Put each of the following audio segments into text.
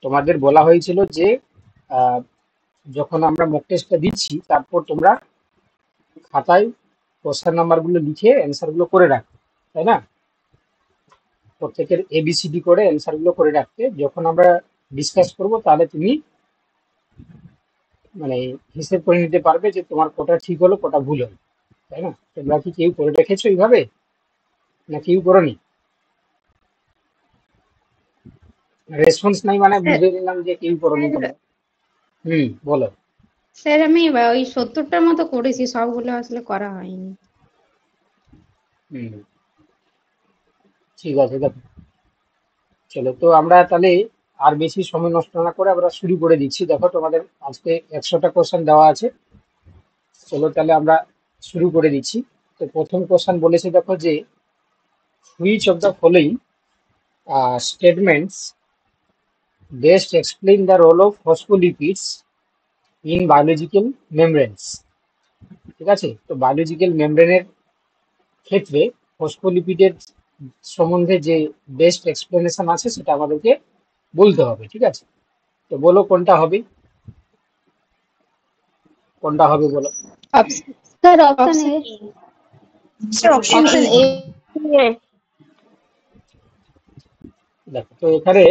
তোমাদের বলা হয়েছিল যে আহ, যখন আমরা মক টেস্টটা দিচ্ছি তারপর তোমরা খাতায় কোশ্চেন নাম্বার গুলো লিখে অ্যান্সার গুলো করে রাখো, তাই না? প্রত্যেকের এবিসিডি করে অ্যান্সার গুলো করে রাখতে, যখন আমরা ডিসকাস করব তাহলে তুমি মানে হিসেব করে নিতে পারবে যে তোমার কোটা ঠিক হলো কোটা ভুল হলো, তাই না? তোমরা কি কেউ করে রেখেছো এইভাবে, না কেউ করোনি? রেসপন্স নাই মানে স্যার বুঝে নিলাম যে কেউ করোনি তোমরা। বলো। স্যার আমি ওই 70টার মতো করেছি, সবগুলো আসলে করা হয়নি। হুম, ঠিক আছে, দেখো চলো তো আমরা তাহলে আর বেশি সময় নষ্ট না করে আমরা শুরু করে দিচ্ছি। দেখো তোমাদের আজকে 100টা কোশ্চেন দেওয়া আছে। চলো তাহলে আমরা শুরু করে দিচ্ছি। তো প্রথম কোশ্চেন বলেছে দেখো যে which of the following statements best explain the role of phospholipids in biological membranes. ঠিক আছে, তো বায়োলজিক্যাল মেমব্রেনের ক্ষেত্রে ফসফোলিপিডের সম্বন্ধে যে বেস্ট এক্সপ্লেনেশন আছে সেটা আমাদেরকে বলতে হবে। ঠিক আছে, তো বলো কোনটা হবে, কোনটা হবে বলো। Sir option option A. A. Option A. দেখো তো এখানে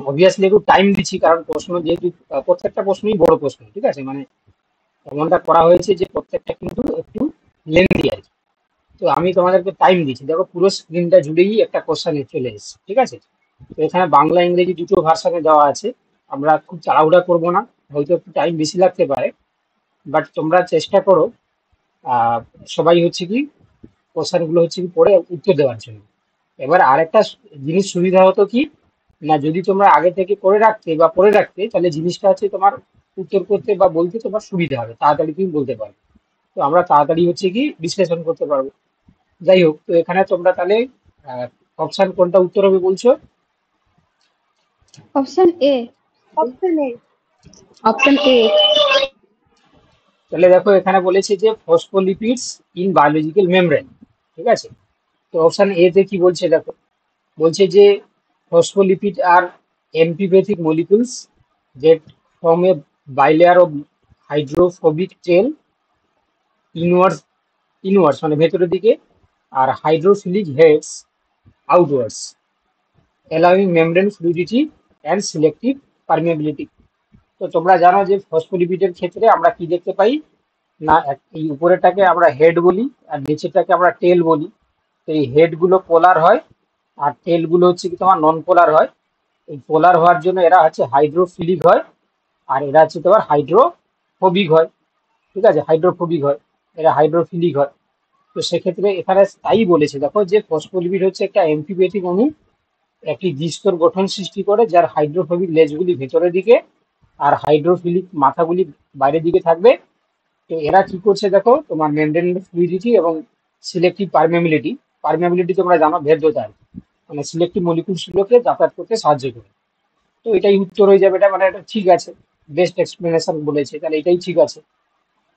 অবভিয়াসলি একটু টাইম দিচ্ছি, কারণ প্রশ্ন যেহেতু প্রত্যেকটা প্রশ্নই বড় প্রশ্ন। ঠিক আছে, মানে এমনটা করা হয়েছে যে প্রত্যেকটা কিন্তু একটু লেন্দি আর কি। তো আমি তোমাদেরকে টাইম দিচ্ছি, দেখো পুরো স্ক্রিনটা জুড়েই একটা কোশ্চেন চলে এসেছে। ঠিক আছে, তো এখানে বাংলা ইংরেজি দুটো ভার্সানে দেওয়া আছে। আমরা খুব তাড়াহুড়া করব না, হয়তো একটু টাইম বেশি লাগতে পারে, বাট তোমরা চেষ্টা করো সবাই হচ্ছে কি কোশ্চেন গুলো হচ্ছে কি পড়ে উত্তর দেওয়ার জন্য। এবার আরেকটা জিনিস সুবিধা হতো কি না, যদি তোমরা আগে থেকে করে রাখতে বা পড়ে রাখতে তাহলে জিনিসটা হচ্ছে তোমার উত্তর করতে বা বলতে তোমার সুবিধা হবে, তাড়াতাড়ি তুমি বলতে পারবে। তো আমরা তাড়াতাড়ি হচ্ছে কি বিশ্লেষণ করতে পারবো। যাই হোক, তো এখানে তোমরা তাহলে অপশন কোনটা উত্তর হবে বলছো? Option A. Option A. Option A. তাহলে দেখো এখানে বলেছে যে ফসফোলিপিডস ইন বায়োলজিক্যাল মেমব্রেন। ঠিক আছে, তো অপশন এ তে কি বলছে দেখো, বলছে যে phospholipid are amphibitic molecules that form a bilayer of hydrophobic tail inwards মানে ভেতরের দিকে, আর hydrophilic heads outwards, allowing membrane fluidity and selective permeability। তো তোমরা জানো যে ফসফোলিপিডের ক্ষেত্রে আমরা কি দেখতে পাই না, এই উপরেরটাকে আমরা হেড বলি আর নিচেরটাকে আমরা টেল বলি। তো এই হেড গুলো পোলার হয় আর টেল গুলো হচ্ছে কি তোমার নন পোলার হয়। এই পোলার হওয়ার জন্য এরা হচ্ছে হাইড্রোফিলিক হয়, আর এরা হচ্ছে তোমার হাইড্রোফোবিক হয়। ঠিক আছে, হাইড্রোফোবিক হয়, এরা হাইড্রোফিলিক হয়। তো সেক্ষেত্রে এখানে তাই বলেছে দেখো যে ফসফোলিপিড হচ্ছে একটা অ্যাম্ফিপ্যাথিক অণু, একটি দ্বিস্তর গঠন সৃষ্টি করে যার হাইড্রোফোবিক লেজগুলি ভেতরের দিকে আর হাইড্রোফিলিক মাথাগুলি বাইরের দিকে থাকবে। তো এরা কি করছে দেখো, তোমার মেমব্রেন ফ্লুইডিটি এবং সিলেক্টিভ পারমেবিলিটি, পারমেবিলিটি তোমরা জানো ভেদ্যতা আর কি, মানে সিলেক্টিভ মলিকুলস গুলোকে যাতায়াত করতে সাহায্য করে। তো এটাই উত্তর হয়ে যাবে, এটা মানে এটা ঠিক আছে, বেস্ট এক্সপ্লেনেশন বলেছে তাহলে এটাই ঠিক আছে।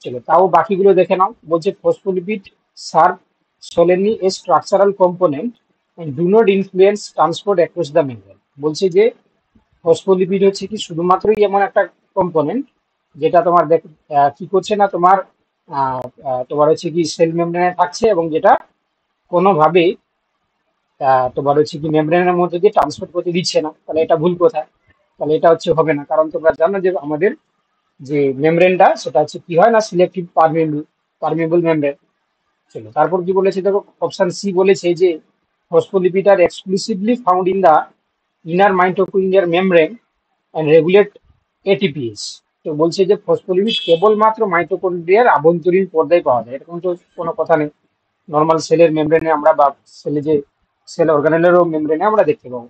চলো তাও বাকিগুলো দেখে নাও। বলছে phospholipid serve solely a structural component and do not influence transport across the membrane. বলছে যে ফসফোলিপিড হচ্ছে কি শুধুমাত্রই এমন একটা কম্পোনেন্ট যেটা তোমার কি করছে না তোমার তোমার হচ্ছে কি সেল মেমব্রেনে থাকছে এবং যেটা কোনোভাবেই তোমার হচ্ছে কি মেমব্রেনের মধ্যে দিয়ে ট্রান্সপোর্ট করতে দিচ্ছে না। তাহলে এটা ভুল কথা, তাহলে এটা হচ্ছে হবে না, কারণ তোমরা জানো যে আমাদের যে মেমব্রেনটা সেটা হচ্ছে কি হয় না সিলেক্টিভ পারমেবল মেমব্রেন। চলো তারপর কি বলেছে দেখো, অপশন সি বলেছে যে phospholipid are exclusively found in the inner mitochondrial membrane and regulate ATPs. তো বলছে যে ফসফোলিপিড কেবলমাত্র মাইটোকন্ড্রিয়ার আভ্যন্তরীণ পর্দায় পাওয়া যায়, এরকম তো কোনো কথা নেই। নর্মাল সেলের মেমব্রেনে আমরা বা সেলে যে সেল অর্গানেলেরও মেমব্রেনে আমরা দেখতে পাবো।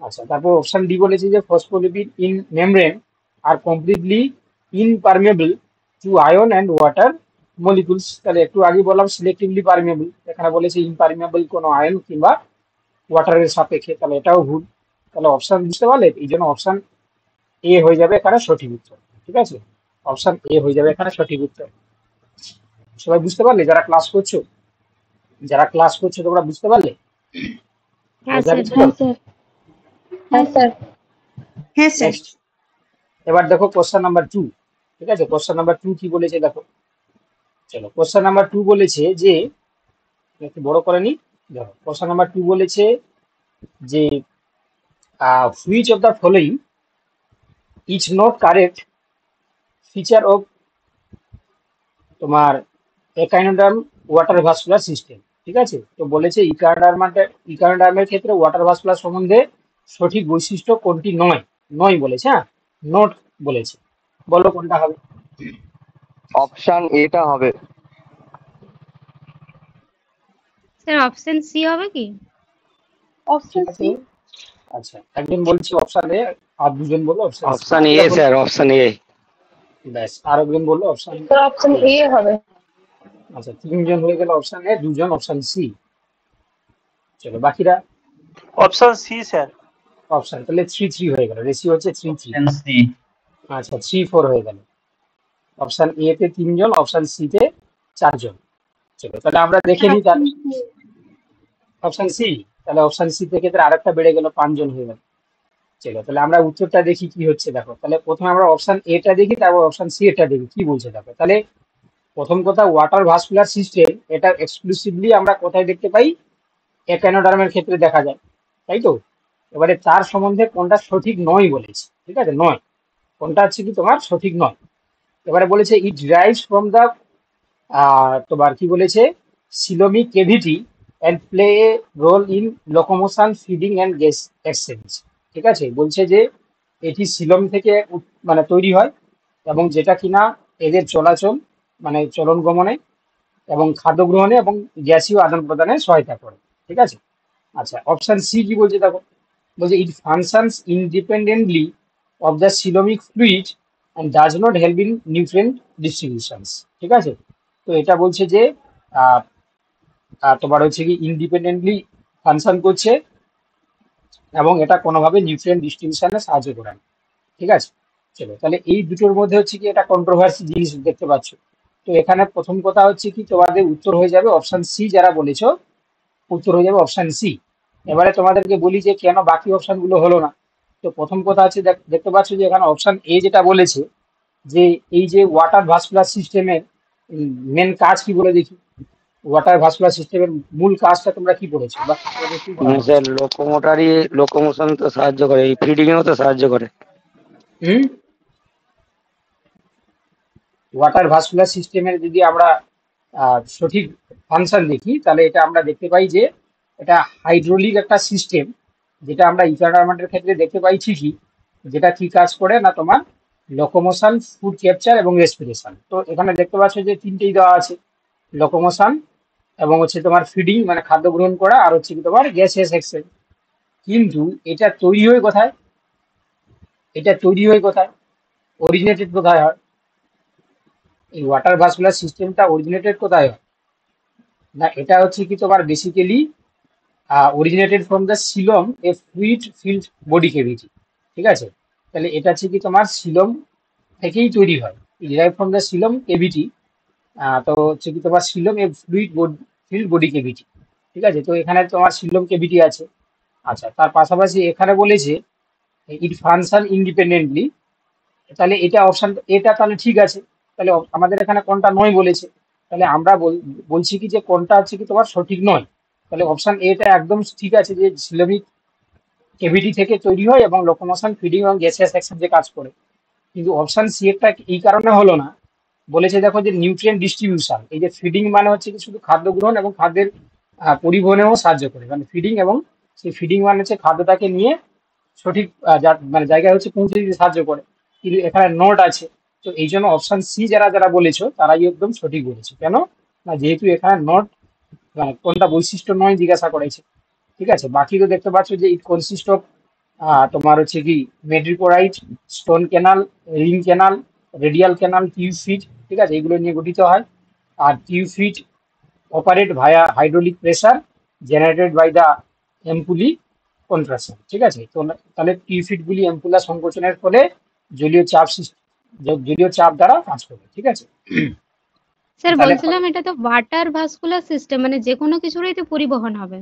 আচ্ছা, তারপর অপশন ডি বলেছে যে phospholipid in membrane are completely impermeable to ion and water molecules. তাহলে একটু আগে বললাম সিলেক্টিভলি পারমেবল, এখানে বলেছে ইনপারমেবল কোনো আয়ন কিংবা ওয়াটারের সাপেক্ষে, তাহলে এটাও ভুল। তাহলে অপশন বুঝতে পারলে, এই জন্য অপশন এ হয়ে যাবে এখানে সঠিক উত্তর। ঠিক আছে, অপশন এ হয়ে যাবে এখানে সঠিক উত্তর। সবাই বুঝতে পারলে? যারা ক্লাস করছো, যারা ক্লাস করছো তোমরা বুঝতে পারলে? হ্যাঁ বোঝা স্যার। গেছিল? হ্যাঁ স্যার। হ্যাঁ স্যার। হ্যাঁ স্যার। নেক্সট, এবার দেখো কোশ্চেন নাম্বার 2। ঠিক আছে, কোশ্চেন নাম্বার 2 কি বলেছে দেখো। চলো, কোশ্চেন নাম্বার 2 বলেছে যে, একটু বড় করে নি। দেখো কোশ্চেন নাম্বার 2 বলেছে যে which of the following is not correct feature of তোমার একাইনোডার্ম ওয়াটার ভাস্কুলার সিস্টেম। ঠিক আছে, তো বলেছে ইকানোডার্মের ক্ষেত্রে ওয়াটার ভাস্কুলার সম্বন্ধে সঠিক বৈশিষ্ট্য কোনটি নয়। নয় বলেছে, হ্যাঁ, নট বলেছে। বলো কোনটা হবে। অপশন এটা হবে। স্যার অপশন সি হবে কি? অপশন ঠিক আছে, সি। আচ্ছা, একজন বলছে অপশন এ, আর দুজন বললো option C. Option A sir, option A. ব্যাস, আর একজন বললো অপশন স্যার অপশন এ হবে। আচ্ছা, তিনজন হয়ে গেল অপশন এ, দুজন অপশন সি। চলো বাকিরা অপশন সি স্যার। অপশন, তাহলে 3-3 হয়ে গেল, রেশিও হচ্ছে 3-3। Option C. আচ্ছা, 3-4 হয়ে গেল। অপশন এ তে 3 জন, অপশন সি তে 4 জন। চলো তাহলে আমরা দেখে নিই তার অপশন সি। তাহলে অপশন সি থেকে তার আরেকটা বেড়ে গেল, 5 জন হয়ে গেল। চলো তাহলে আমরা উত্তরটা দেখি কি হচ্ছে দেখো। তাহলে প্রথমে আমরা অপশন এটা দেখি, তারপর অপশন সি এটা দেখি কি বলছে দেখো। তাহলে প্রথম কথা, ওয়াটার ভাস্কুলার সিস্টেম এটা এক্সক্লুসিভলি আমরা কোথায় দেখতে পাই? একানোডার্মের ক্ষেত্রে দেখা যায়, তাই তো। এবারে তার সম্বন্ধে কোনটা সঠিক নয় বলেছে। ঠিক আছে, নয় কোনটা হচ্ছে কি তোমার সঠিক নয়। এবারে বলেছে ইট ডিরাইভস ফ্রম দ্য তোমার কি বলেছে, coelomic cavity and play a role in locomotion, feeding and gas exchange. ঠিক আছে, বলছে যে এটি সিলম থেকে মানে তৈরি হয়, এবং যেটা কিনা এদের চলাচল মানে চলন গমনে এবং খাদ্য গ্রহণে এবং গ্যাসীয় আদান প্রদানে সহায়তা করে। ঠিক আছে, আচ্ছা, অপশন সি কি বলছে দেখো। বলছে it functions independently of the coelomic fluid and does not help in nutrient distributions. ঠিক আছে, তো এটা বলছে যে আহ, তোমার হচ্ছে কি ইন্ডিপেন্ডেন্টলি ফাংশন করছে এবং এটা কোনোভাবে নিউট্রিয়েন্ট ডিস্ট্রিবিউশনে সাহায্য করে না। ঠিক আছে, চলো তাহলে এই দুটোর মধ্যে হচ্ছে কি এটা কন্ট্রোভার্সি জিনিস দেখতে পাচ্ছ। তো এখানে প্রথম কথা হচ্ছে কি তোমাদের উত্তর হয়ে যাবে অপশন সি, যারা বলেছো উত্তর হয়ে যাবে অপশন সি। এবারে তোমাদেরকে বলি যে কেন বাকি অপশন গুলো হলো না। তো প্রথম কথা হচ্ছে দেখতে পাচ্ছ যে এখানে অপশন এ যেটা বলেছে যে এই যে ওয়াটার ভাস্কুলার সিস্টেমের মেন কাজ কি বলে দেখি। ওয়াটার ভাস্কুলার সিস্টেমের মূল কাজটা তোমরা কি পড়েছো বা তোমাদের কি পড়ানো হয়েছে? স্যার লোকোমোশন তো সাহায্য করে, এই ফিডিং এও তো সাহায্য করে। হুম, ওয়াটার ভাস্কুলার সিস্টেমের যদি আমরা সঠিক ফাংশন দেখি, তাহলে এটা আমরা দেখতে পাই যে এটা হাইড্রোলিক একটা সিস্টেম, যেটা আমরা ইকানোডার্মের ক্ষেত্রে দেখতে পাই ঠিকই। যেটা কি কাজ করে না তোমার লোকোমোশন, ফুড ক্যাপচার এবং রেসপিরেশন। তো এখানে দেখতে পাচ্ছ যে তিনটেই দেওয়া আছে, লোকোমোশন এবং হচ্ছে তোমার ফিডিং মানে খাদ্য গ্রহণ করা, আর হচ্ছে কি তোমার গ্যাসিয়াস এক্সচেঞ্জ। কিন্তু এটা তৈরি হয় কোথায়? এটা তৈরি হয় কোথায়? অরিজিনেটেড কোথায় হয়? এই ওয়াটার ভাস্কুলার সিস্টেমটা অরিজিনেটেড কোথায় হয় না, এটা হচ্ছে কি তোমার basically originated from the coelom a fluid filled body cavity. ঠিক আছে, তাহলে এটা হচ্ছে কি তোমার সিলম থেকেই তৈরি হয়, derive from the coelom cavity. তো হচ্ছে কি তোমার coelom a fluid filled body cavity. ঠিক আছে, তো এখানে তোমার সিলম ক্যাভিটি আছে। আচ্ছা, তার পাশাপাশি এখানে বলেছে ইট ফাংশন ইন্ডিপেন্ডেন্টলি। তাহলে এটা অপশন এটা তাহলে ঠিক আছে। তাহলে আমাদের এখানে কোনটা নয় বলেছে, তাহলে আমরা বলছি কি যে কোনটা হচ্ছে কি তোমার সঠিক নয়। তাহলে অপশন এটা একদম ঠিক আছে যে সিলোমিক কেভিটি থেকে তৈরি হয় এবং লোকোমোশন, ফিডিং এবং গ্যাসিয়াস এক্সচেঞ্জে কাজ করে। কিন্তু অপশন সি একটা এই কারণে হলো না, বলেছে দেখো যে নিউট্রিয়েন্ট ডিস্ট্রিবিউশন, এই যে ফিডিং মানে হচ্ছে কি শুধু খাদ্য গ্রহণ এবং খাদ্যের পরিবহনেও সাহায্য করে, মানে ফিডিং, এবং সেই ফিডিং মানে হচ্ছে খাদ্যটাকে নিয়ে সঠিক মানে জায়গায় হচ্ছে পৌঁছে দিতে সাহায্য করে। কিন্তু এখানে নোট আছে, তো এই জন্য অপশন সি যারা যারা বলেছো তারাই একদম সঠিক বলেছে। কেন না, যেহেতু এখানে নোট মানে কোনটা বৈশিষ্ট্য নয় জিজ্ঞাসা করেছে। ঠিক আছে, বাকি তো দেখতে পাচ্ছ যে ইট কনসিস্ট অফ তোমার হচ্ছে কি madreporite, stone canal, ring canal, radial canal, tube feet. ঠিক আছে, এগুলো নিয়ে গঠিত হয়। আর tube feet operate via hydraulic pressure generated by the ampullae contraction. ঠিক আছে, তো তাহলে টিউব ফিট গুলি এম্পুলা সংকোচনের ফলে জলীয় চাপ জলীয় চাপ দ্বারা কাজ করে। ঠিক আছে, স্যার তাহলে বলছিলাম এটা তো ওয়াটার ভাস্কুলার সিস্টেম, মানে যে কোনো কিছুরই তো পরিবহন হবে।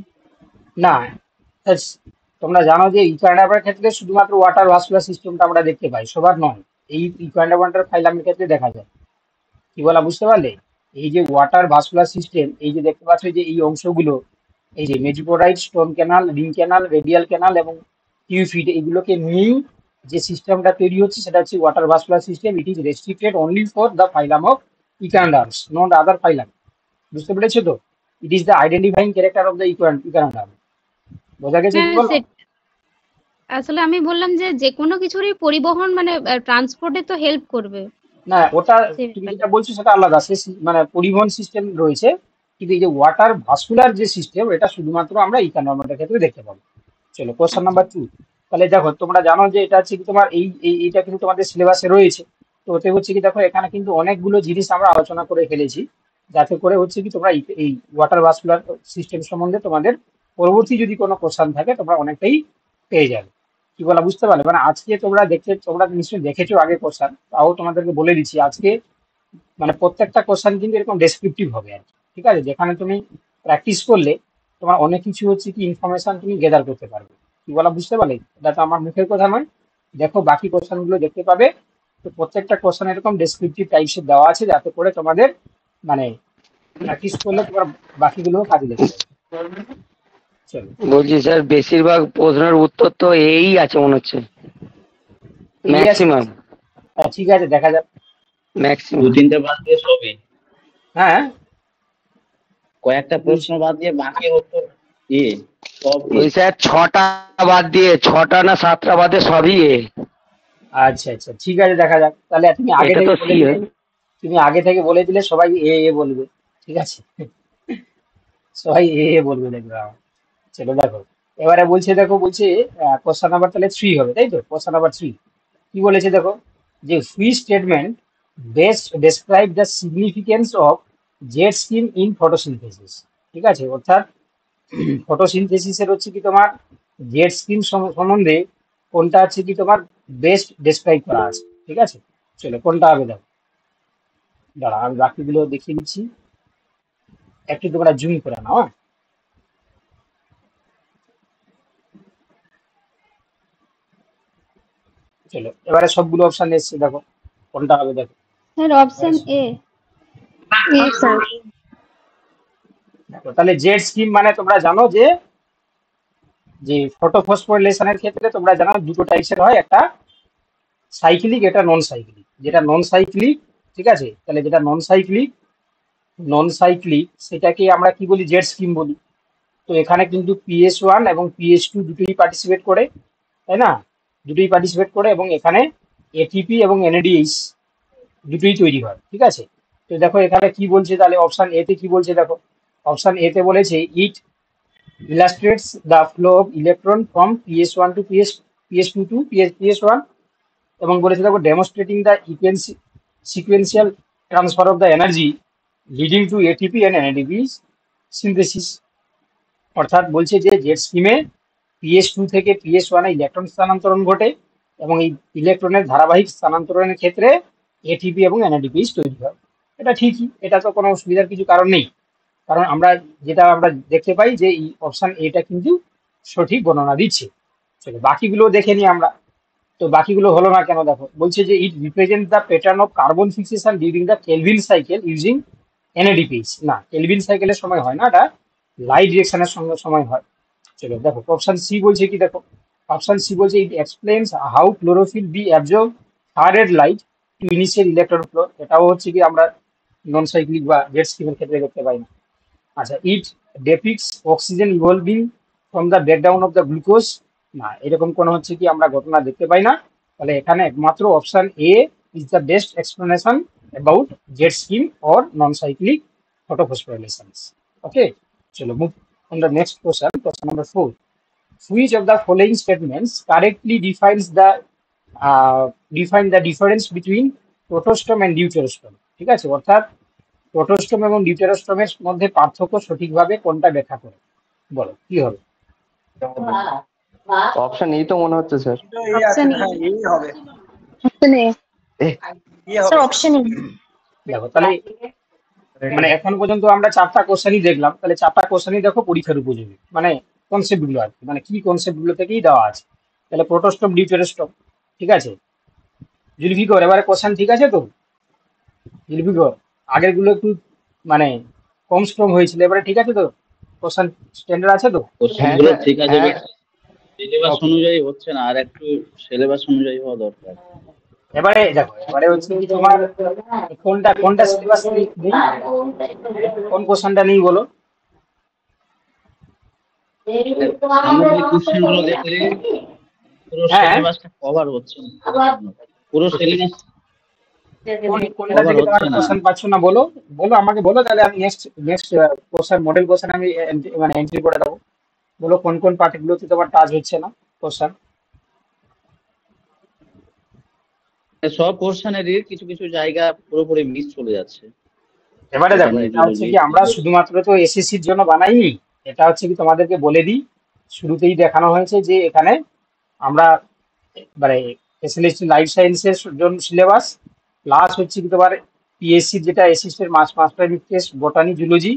না, তোমরা জানো যে ইকুয়ানাভার ক্ষেত্রে শুধুমাত্র ওয়াটার ভাস্কুলার সিস্টেমটা আমরা দেখতে পাই, সবার নয়। এই ইকুয়ানাভার ফাইলামের ক্ষেত্রে দেখা যায়। কি বলা বুঝতে পারলে? এই যে ওয়াটার ভাস্কুলার সিস্টেম, এই যে দেখতে পাচ্ছ যে এই অংশগুলো, এই যে madreporite, stone canal, ring canal, radial canal এবং টিউফিড, এগুলোকে নিয়ে যে সিস্টেমটা তৈরি হচ্ছে সেটা হচ্ছে water vascular system. It is restricted only for the phylum of echinoderms, not other phylum. বুঝতে পেরেছো তো? It is the identifying character of the echinoderm. বোঝা গেছে কি হ্যাঁ বলো? আসলে আমি বললাম যে যে কোনো কিছুরই পরিবহন মানে ট্রান্সপোর্টে তো হেল্প করবে না, ওটা সেই তুমি ব্যাপারে। যেটা বলছো সেটা আলাদা, মানে পরিবহন সিস্টেম রয়েছে, কিন্তু এই যে ওয়াটার ভাস্কুলার যে সিস্টেম, এটা শুধুমাত্র আমরা ইকোনমিকের ক্ষেত্রে দেখতে পাবো। চলো কোশ্চেন নাম্বার 2। তাহলে দেখো, তোমরা জানো যে এটা হচ্ছে কি তোমার এইটা কিন্তু তোমাদের সিলেবাসে রয়েছে। তো ওতে হচ্ছে কি দেখো, এখানে কিন্তু অনেকগুলো জিনিস আমরা আলোচনা করে ফেলেছি, যাতে করে হচ্ছে কি তোমরা এই ওয়াটার ভাস্কুলার সিস্টেম সম্বন্ধে তোমাদের পরবর্তী যদি কোনো কোশ্চেন থাকে তোমরা অনেকটাই পেয়ে যাবে। কি বলা বুঝতে পারলে? মানে আজকে তোমরা নিশ্চয়ই দেখেছো আগে কোশ্চেন, তাও তোমাদেরকে বলে দিচ্ছি আজকে, মানে প্রত্যেকটা কোশ্চেন কিন্তু এরকম ডেসক্রিপটিভ হবে আর কি। ঠিক আছে, যেখানে তুমি প্র্যাকটিস করলে তোমার অনেক কিছু হচ্ছে কি ইনফরমেশন তুমি গেদার করতে পারবে। কি বলা বুঝতে পারলে? এটা তো আমার মুখের কথা নয়। দেখো বাকি কোশ্চেন গুলো দেখতে পাবে, তো প্রত্যেকটা কোশ্চেন এরকম ডেসক্রিপটিভ টাইপসের দেওয়া আছে, যাতে করে তোমাদের মানে প্র্যাকটিস করলে তোমার বাকিগুলো কাজে লেগে যাবে। চলো। বলছি স্যার, বেশিরভাগ প্রশ্নের উত্তর তো এই আছে মনে হচ্ছে, এই আছে। ম্যাক্সিমাম। ঠিক আছে, দেখা যাক। ম্যাক্সিমাম 2-3টে বাদ দিয়ে সবই, হ্যাঁ, কয়েকটা প্রশ্ন বাদ দিয়ে বাকি উত্তর সব ওই স্যার 6টা বাদ দিয়ে, 6টা না 7টা বাদে সবই আচ্ছা আচ্ছা, ঠিক আছে, দেখা যাক। তাহলে তুমি আগে এটা থেকে তো বলে দিলে, বলে দিলে সবাই এ বলবে। ঠিক আছে, সবাই বলবে, দেখবে আমার। চলো দেখো, এবারে বলছে কোশ্চেন নাম্বার তাহলে 3 হবে, তাই তো? কোশ্চেন নাম্বার 3 কি বলেছে দেখো, যে which statement best describe the significance of jet scheme in photosynthesis. ঠিক আছে, অর্থাৎ ফটোসিনথেসিসের হচ্ছে কি তোমার জেট স্কিম সম্বন্ধে কোনটা হচ্ছে কি তোমার বেস্ট ডেসক্রাইব করা আছে। ঠিক আছে, চলো কোনটা হবে দেখো। দাঁড়া, আমি বাকিগুলো দেখিয়ে দিচ্ছি, একটু তোমরা জুম করে নাও। হ্যাঁ? চলো, এবারে সবগুলো অপশন এসছে, দেখো কোনটা হবে দেখো। Sir option A. দেখো তাহলে জেড স্কিম মানে তোমরা জানো যে যে ফটোফসফোরিলেশনের ক্ষেত্রে তোমরা জানো দুটো টাইপসের হয়, একটা সাইক্লিক, এটা নন সাইক্লিক। যেটা নন সাইক্লিক, ঠিক আছে, তাহলে যেটা নন সাইক্লিক সেটাকে আমরা কি বলি? জেড স্কিম বলি। তো এখানে কিন্তু PS1 এবং PS2 দুটোই পার্টিসিপেট করে, তাই না? দুটোই পার্টিসিপেট করে, এবং এখানে ATP এবং NADH দুটোই তৈরি হয়। ঠিক আছে, তো দেখো এখানে কি বলছে, তাহলে অপশন এ তে কি বলছে দেখো। অপশন এ তে বলেছে ইট illustrates the flow of electron from PS1 to PS2 to PS1, এবং বলেছে দেখো demonstrating the sequential transfer of the energy leading to ATP and NADP synthesis। অর্থাৎ বলছে যে জেট স্কিমে PS2 থেকে PS1 এ ইলেকট্রন স্থানান্তরণ ঘটে, এবং এই ইলেকট্রনের ধারাবাহিক স্থানান্তরণের ক্ষেত্রে ATP এবং NADP তৈরি হয়। এটা ঠিকই, এটা তো কোনো অসুবিধার কিছু কারণ নেই, কারণ আমরা দেখতে পাই যে এই অপশন এটা কিন্তু সঠিক বর্ণনা দিচ্ছে। চলো বাকিগুলো দেখে নিই আমরা। তো বাকিগুলো হলো না কেন দেখো, বলছে যে it represent the pattern of carbon fixation during the Calvin cycle using NADPH। না, কেলভিন সাইকেলের সময় হয় না, এটা লাইট ডিরেকশনের সঙ্গে সময় হয়। চলো দেখো অপশন সি বলছে কি দেখো। অপশন সি বলছে it explains how chlorophyll b absorb far red light to initiate electron flow. এটাও হচ্ছে কি আমরা নন সাইক্লিক বা জেট স্কিমের ক্ষেত্রে দেখতে পাই না। আচ্ছা, it depicts oxygen evolving from the breakdown of the glucose. না, এরকম কোনো হচ্ছে কি আমরা ঘটনা দেখতে পাই না। তাহলে এখানে একমাত্র option A is the best explanation about jet scheme or non cyclic photophosphorylations. Okay, chalo move on the next question. Question number 4. Which of the following statements correctly define the difference between protostome and deuterostome? ঠিক আছে, অর্থাৎ প্রোটোস্টোম এবং ডিউটেরোস্টোমের মধ্যে পার্থক্য সঠিকভাবে কোনটা ব্যাখ্যা করে? বলো কি হবে? অপশন এই তো মনে হচ্ছে স্যার। অপশন হ্যাঁ এই হবে, স্যার অপশন এ। দেখো তাহলে মানে এখন পর্যন্ত আমরা 4টা কোশ্চেনই দেখলাম, তাহলে 4টা কোশ্চেনই দেখো পরীক্ষার উপযোগী, মানে কনসেপ্ট গুলো আর কি, মানে কি কনসেপ্ট গুলো থেকেই দেওয়া আছে। তাহলে প্রোটোস্টম, ডিউটেরোস্টম, ঠিক আছে। জুলফিকর, এবারে কোশ্চেন ঠিক আছে তো? জুলফিকর, আগের গুলো একটু মানে কম স্ট্রং হয়েছিল, এবারে ঠিক আছে তো? কোশ্চেন স্ট্যান্ডার্ড আছে তো? কোশ্চেন হ্যাঁ গুলো স্যার, ঠিক আছে, হ্যাঁ। সিলেবাস ওকে, অনুযায়ী হচ্ছে না, আর একটু সিলেবাস অনুযায়ী হওয়া দরকার। এবারে দেখো, এবারে হচ্ছে কি তোমার কোনটা কোনটা সিলেবাস নেই? কোন কোশ্চেনটা নেই বলো? সামগ্রিক কোশ্চেন গুলো দেখলে পুরো হ্যাঁ, সিলেবাসটা কভার হচ্ছে না, পুরো সিলেবাস কোনটা কভার থেকে হচ্ছে তোমার না। কোশ্চেন পাচ্ছ না বলো, বলো আমাকে বলো, তাহলে আমি next next question, model question আমি মানে এন্ট্রি করে দেবো। বলো কোন কোন পার্টগুলোতে তোমার টাচ হচ্ছে না কোশ্চেন। সব কোশ্চেনেরই কিছু কিছু জায়গা পুরোপুরি মিস চলে যাচ্ছে। এবারে দেখো, বোটানি, এটা হচ্ছে জুলজি, কি আমরা শুধুমাত্র তো এসএসসির জন্য বানাইনি, এটা হচ্ছে কি তোমাদেরকে বলে দিই, শুরুতেই দেখানো হয়েছে যে এখানে আমরা মানে স্পেশালিস্ট লাইফ সায়েন্সের জন্য সিলেবাস, প্লাস হচ্ছে কি তোমার পিএসসি যেটা অ্যাসিস্ট্যান্ট মাস্টার টেস্ট বটানি জুলজি,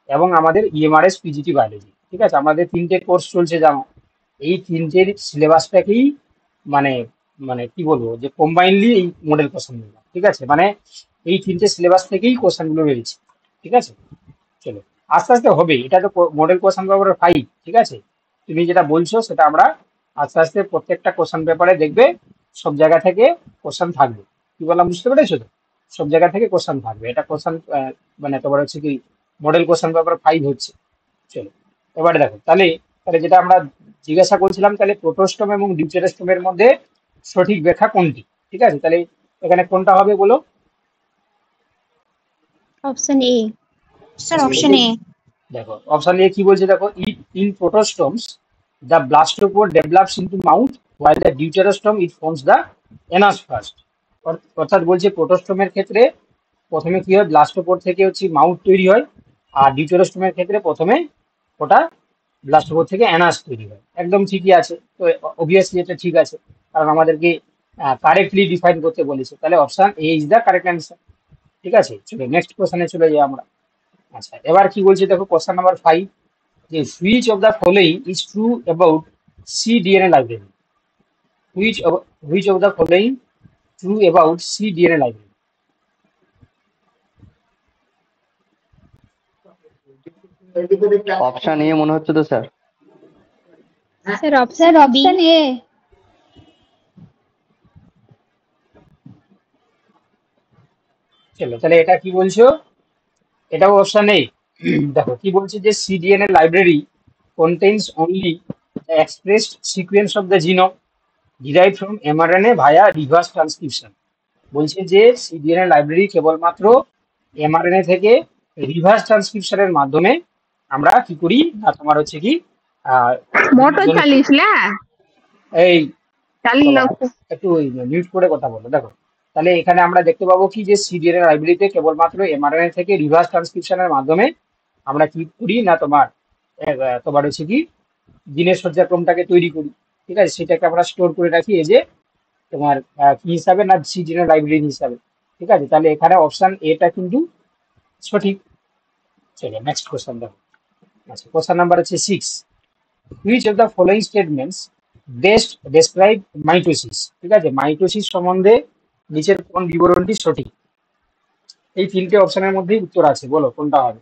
এবং আমাদের ইএমআরএস পিজিটি বায়োলজি, ঠিক আছে। আমাদের তিনটে কোর্স চলছে জানো, এই তিনটের সিলেবাসটাকেই মানে মানে কি বলবো যে কম্বাইনলি এই মডেল কোশ্চেন গুলো, ঠিক আছে, মানে এই তিনটে সিলেবাস থেকেই কোশ্চেন গুলো বেরিয়েছে, ঠিক আছে। চলো, আস্তে আস্তে হবে, এটা তো মডেল কোশ্চেন পেপার 5, ঠিক আছে। তুমি যেটা বলছো সেটা আমরা আস্তে আস্তে প্রত্যেকটা কোশ্চেন পেপারে দেখবে সব জায়গা থেকে কোশ্চেন থাকবে। কি বললাম বুঝতে পেরেছো তো? সব জায়গা থেকে কোশ্চেন থাকবে, এটা কোশ্চেন মানে তোমার হচ্ছে কি মডেল কোশ্চেন পেপার 5 হচ্ছে। চলো, এবারে দেখো, তাহলে তাহলে যেটা আমরা জিজ্ঞাসা করছিলাম, তাহলে প্রোটোস্টম এবং ডিউটেরোস্টমের মধ্যে সঠিক ব্যাখ্যা কোনটি, ঠিক আছে। তাহলে এখানে কোনটা হবে বলো? Option A. Sir option A. দেখো অপশন এ কি বলছে, দেখো in প্রোটোস্টমস the blastopore develops into mouth while the deuterostome it forms the anus first। অর্থাৎ বলছে প্রোটোস্টমের ক্ষেত্রে প্রথমে কি হয়, ব্লাস্টোপোর থেকে হচ্ছে মাউথ তৈরি হয়, আর ডিউটেরোস্টমের ক্ষেত্রে প্রথমে ওটা ব্লাস্টোপোর থেকে অ্যানাস তৈরি হয়। একদম ঠিকই আছে তো, অবভিয়াসলি এটা ঠিক আছে, কারণ আমাদেরকে কারেক্টলি ডিফাইন করতে বলেছে। তাহলে option A is the correct answer, ঠিক আছে। চলো নেক্সট কোশ্চেনে চলে যাই আমরা। আচ্ছা, এবার কি বলছে দেখো, কোশ্চেন নাম্বার 5, যে which of the following is true about cDNA library? Which of the following true about cDNA library? Option A মনে হচ্ছে তো sir. Sir option B. A. চলো, তাহলে এটা কি বলছো? এটাও অপশন এ। দেখো কি বলছে, যে cDNA library contains only the expressed sequence of the genome derived from mRNA via reverse transcription। বলছে যে cDNA লাইব্রেরি কেবলমাত্র এমআরএনএ থেকে রিভার্স ট্রান্সক্রিপশনের মাধ্যমে আমরা কি করি না, তোমার হচ্ছে কি মোটর চালিস না এই চালিল বাবা, একটু মিউট করে কথা বলো। দেখো, তাহলে এখানে আমরা দেখতে পাবো কি, যে সিডিএনএ লাইব্রেরিতে কেবলমাত্র এমআরএনএ থেকে রিভার্স ট্রান্সক্রিপশনের মাধ্যমে আমরা কি করি না, তোমার হচ্ছে কি জিনের সজ্জাক্রমটাকে তৈরি করি, ঠিক আছে। সেটাকে আমরা স্টোর করে রাখি এই যে তোমার কি হিসাবে না, সিডিএনএ লাইব্রেরি হিসাবে, ঠিক আছে। তাহলে এখানে অপশন এটা কিন্তু সঠিক। চলো নেক্সট কোশ্চেন দেখো। আচ্ছা, কোশ্চেন নাম্বার হচ্ছে 6, which of the following statements best describe mitosis, ঠিক আছে। মাইটোসিস সম্বন্ধে নিচের কোন বিবরণটি সঠিক? এই তিনটে অপশনের মধ্যেই উত্তর আছে, বলো কোনটা হবে?